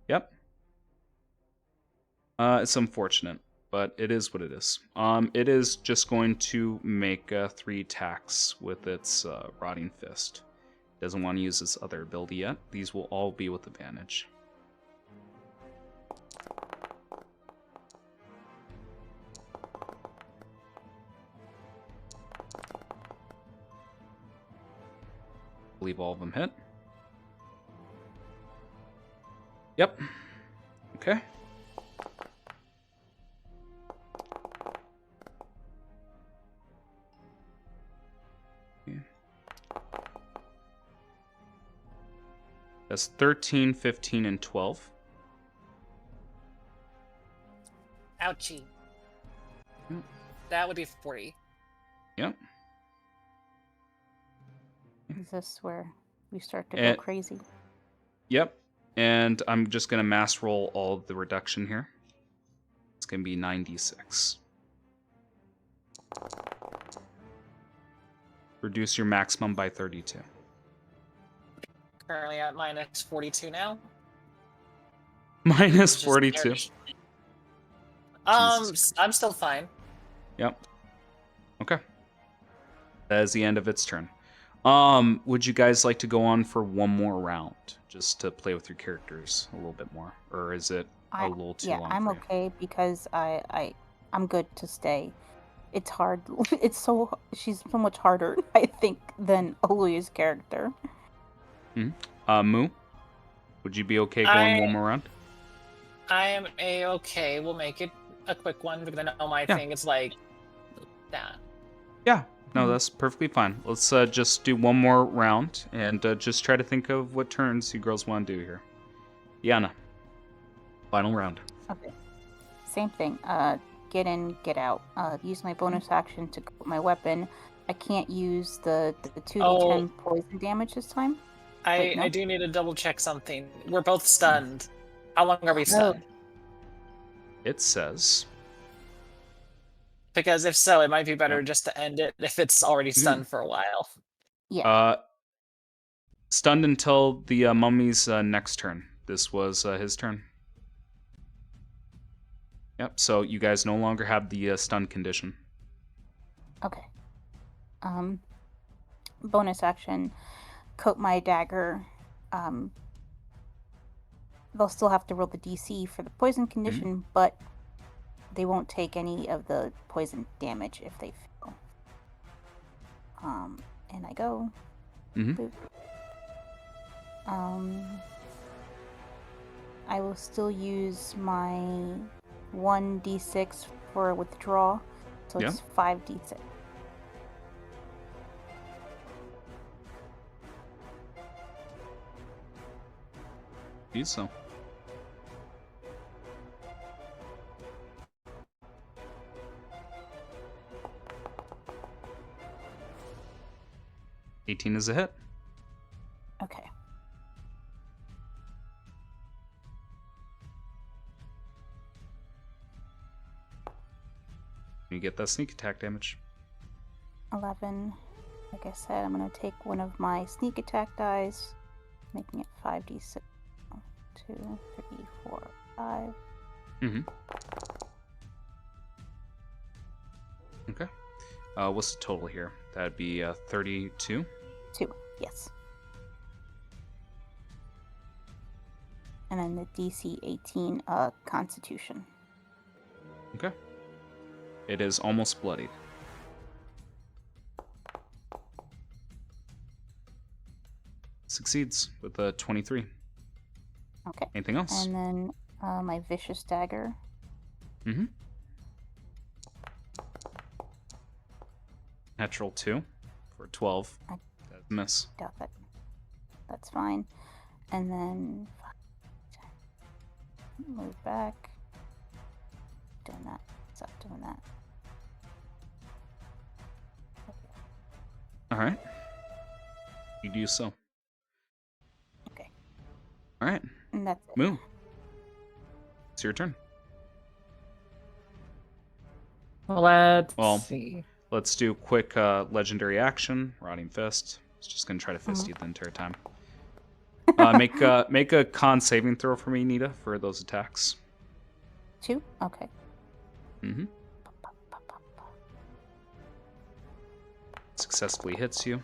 Yep. It's unfortunate, but it is what it is. It is just going to make 3 attacks with its Rotting Fist. It doesn't want to use its other ability yet. These will all be with advantage. I believe all of them hit. Yep. Okay. That's 13, 15, and 12. Ouchie. Yep. That would be 40. Yep. Is this where we start to go crazy? Yep. And I'm just going to mass roll all of the reduction here. It's going to be 9d6. Reduce your maximum by 32. Currently at minus 42 now. Minus 42. I'm still fine. Yep. Okay. That is the end of its turn. Would you guys like to go on for one more round, just to play with your characters a little bit more, or is it a little too long I'm for you? okay because I'm good to stay. It's hard. She's so much harder, I think, than Oluya's character. Moo, would you be okay going one more round? I am okay. We'll make it a quick one because I know my thing is like that. Yeah. No, that's perfectly fine. Let's just do one more round and just try to think of what turns you girls want to do here. Yana, final round. Okay. Same thing. Get in, get out. Use my bonus action to equip my weapon. I can't use the 2d10 poison damage this time. Wait, no? I do need to double check something. We're both stunned. How long are we stunned? It says... Because if so, it might be better just to end it if it's already stunned for a while. Yeah. Stunned until the mummy's next turn. This was his turn. Yep, so you guys no longer have the stun condition. Okay. Bonus action, coat my dagger. They'll still have to roll the DC for the poison condition, but they won't take any of the poison damage if they fail. And I go. Boop. I will still use my 1d6 for withdraw, so it's 5d6. Do so. $18 is a hit. Okay. You get that sneak attack damage. 11. Like I said, I'm going to take one of my sneak attack dice, making it 5d6. 2, 3, 4, 5. Okay. What's the total here? That'd be 32? 2, yes. And then the DC 18 Constitution. Okay. It is almost bloodied. Succeeds with a 23. Okay. Anything else? And then my Vicious Dagger. Natural 2 for 12. That's a miss. Got that. That's fine. And then move back. Doing that. Stop doing that. All right. You do so. Okay. All right. And that's it. Moo. It's your turn. Let's see. Let's do a quick legendary action. Rotting Fist. It's just going to try to fist you the entire time. Make a con saving throw for me, Nita, for those attacks. 2? Okay. Successfully hits you.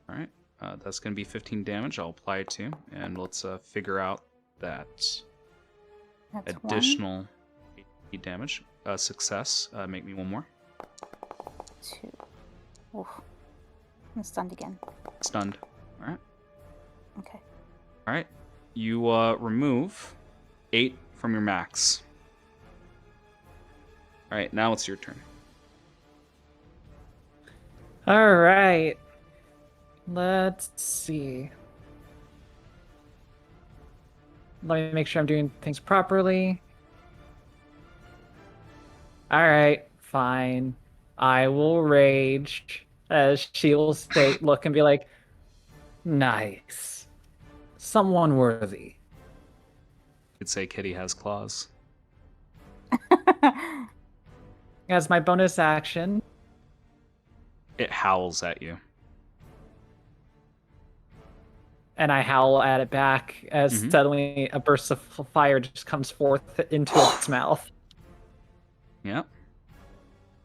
All right. That's going to be 15 damage. I'll apply it to you. And let's figure out that That's additional 8 damage. Success. Make me one more. 2. Oof. I'm stunned again. Stunned. All right. Okay. All right. You remove 8 from your max. All right. Now it's your turn. All right. Let's see. Let me make sure I'm doing things properly. All right, fine. I will rage as she will look and be like, nice. Someone worthy. You could say Kitty has claws. As my bonus action, It howls at you. and I howl at it back as Mhm. suddenly a burst of fire just comes forth into its mouth. Yeah.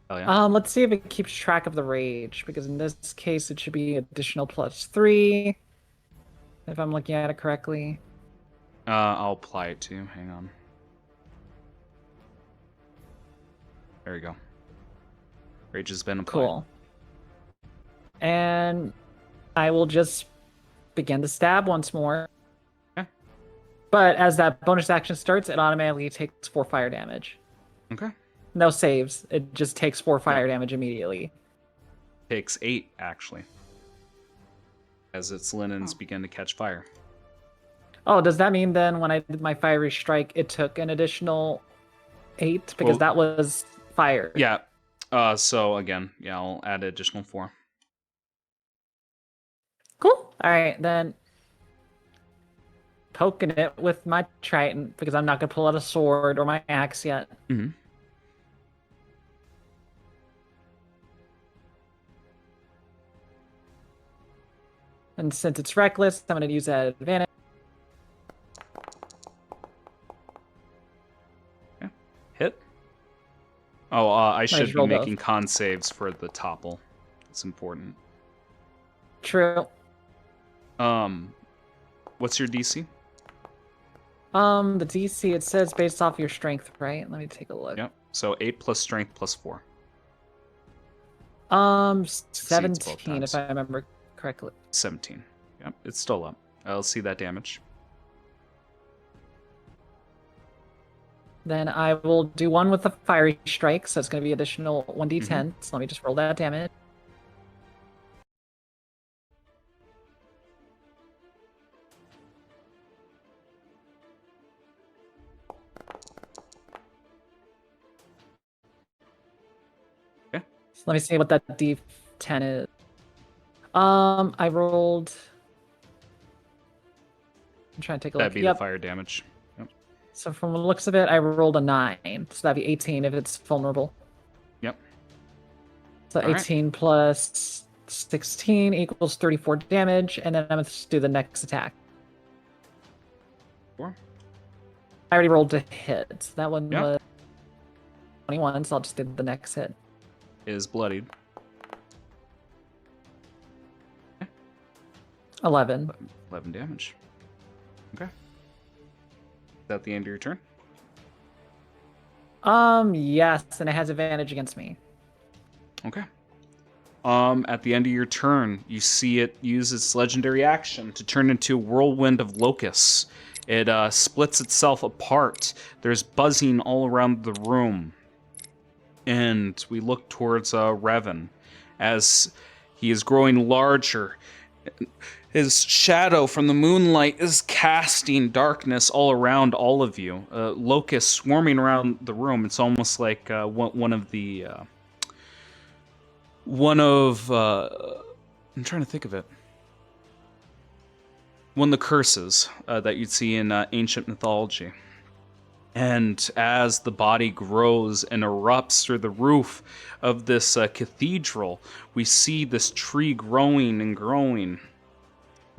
Oh yeah. Let's see if it keeps track of the rage, because in this case it should be additional +3, if I'm looking at it correctly. I'll apply it to you. Hang on. There we go. Rage has been applied. Cool. And I will just begin to stab once more. Okay. But as that bonus action starts, it automatically takes 4 fire damage. Okay. No saves. It just takes 4 fire damage immediately. Takes 8 actually, as its linens begin to catch fire. Oh, does that mean then when I did my fiery strike, it took an additional 8? Because Well, that was fire. Yeah. So again, yeah, I'll add an additional 4. Cool. All right, then. Poking it with my trident, because I'm not going to pull out a sword or my axe yet. Mm-hmm. And since it's reckless, I'm going to use that advantage. Okay. Hit. Oh, I should just be rolled making both. con saves for the topple. It's important. True. What's your DC? The DC, it says based off your strength, right? Let me take a look. Yep. So 8 plus strength plus 4. 17, times. if I remember correctly. 17. Yep, it's still up. I'll see that damage. Then I will do one with the fiery strike, so it's going to be additional 1d10. So let me just roll that damage. Okay. So let me see what that d10 is. I rolled. I'm trying to take a That'd look. be the fire damage. Yep. So from the looks of it, I rolled a 9. So that'd be 18 if it's vulnerable. Yep. So All right. 18 plus 16 equals 34 damage, and then I'm going to do the next attack. 4. I already rolled to hit. So that one Yep. was 21, so I'll just do the next hit. Is bloodied. 11. 11 damage. Okay. Is that the end of your turn? Yes, and it has advantage against me. Okay. At the end of your turn, you see it use its legendary action to turn into a whirlwind of locusts. It splits itself apart. There's buzzing all around the room. And we look towards Revan as he is growing larger. His shadow from the moonlight is casting darkness all around all of you. Locusts swarming around the room. It's almost like one of I'm trying to think of it. One of the curses that you'd see in ancient mythology. And as the body grows and erupts through the roof of this cathedral, we see this tree growing and growing,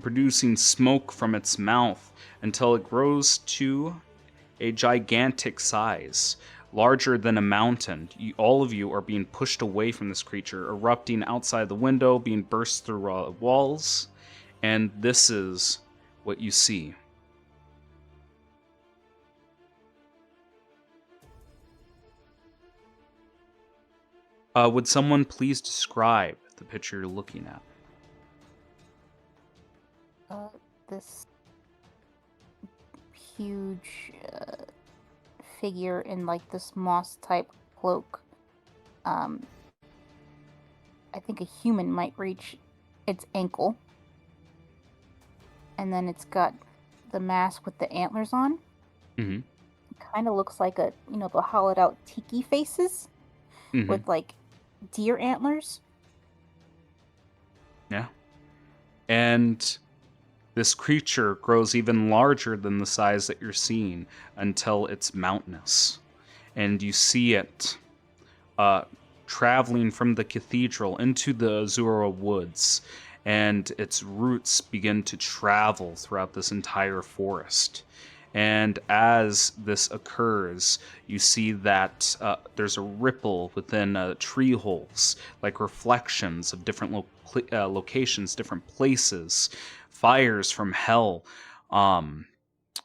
producing smoke from its mouth until it grows to a gigantic size, larger than a mountain. All of you are being pushed away from this creature, erupting outside the window, being burst through walls, and this is what you see. Would someone please describe the picture you're looking at? This huge figure in like this moss type cloak. I think a human might reach its ankle. And then it's got the mask with the antlers on. Mm-hmm. Kind of looks like the hollowed out tiki faces Mm-hmm. with like deer antlers. Yeah. And this creature grows even larger than the size that you're seeing until it's mountainous. And you see it traveling from the cathedral into the Azura woods. and its roots begin to travel throughout this entire forest. And as this occurs, you see that there's a ripple within tree holes, like reflections of different locations, different places, fires from hell,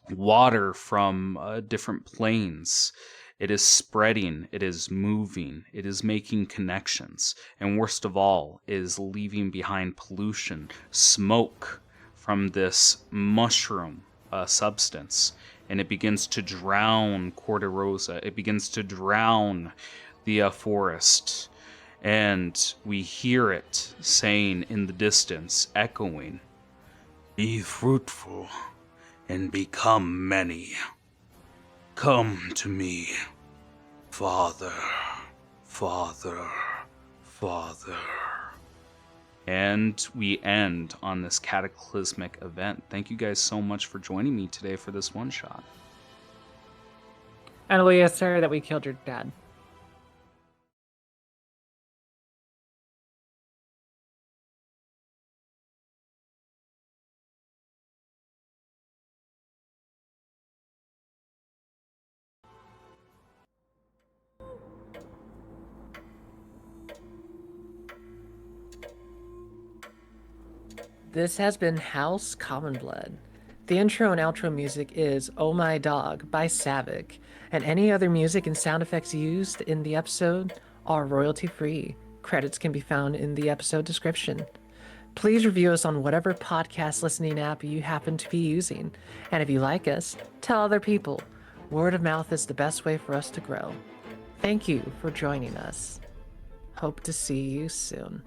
water from different planes. It is spreading, it is moving, it is making connections, and worst of all, is leaving behind pollution, smoke from this mushroom substance, and it begins to drown CordeRosa. It begins to drown the forest, and we hear it saying in the distance, echoing, "Be fruitful and become many. Come to me, Father, Father, Father." And we end on this cataclysmic event. Thank you guys so much for joining me today for this one shot. And we assert that we killed your dad. This has been House Common Blood. The intro and outro music is Oh My Dog by Savick, and any other music and sound effects used in the episode are royalty free. Credits can be found in the episode description. Please review us on whatever podcast listening app you happen to be using. And if you like us, tell other people. Word of mouth is the best way for us to grow. Thank you for joining us. Hope to see you soon.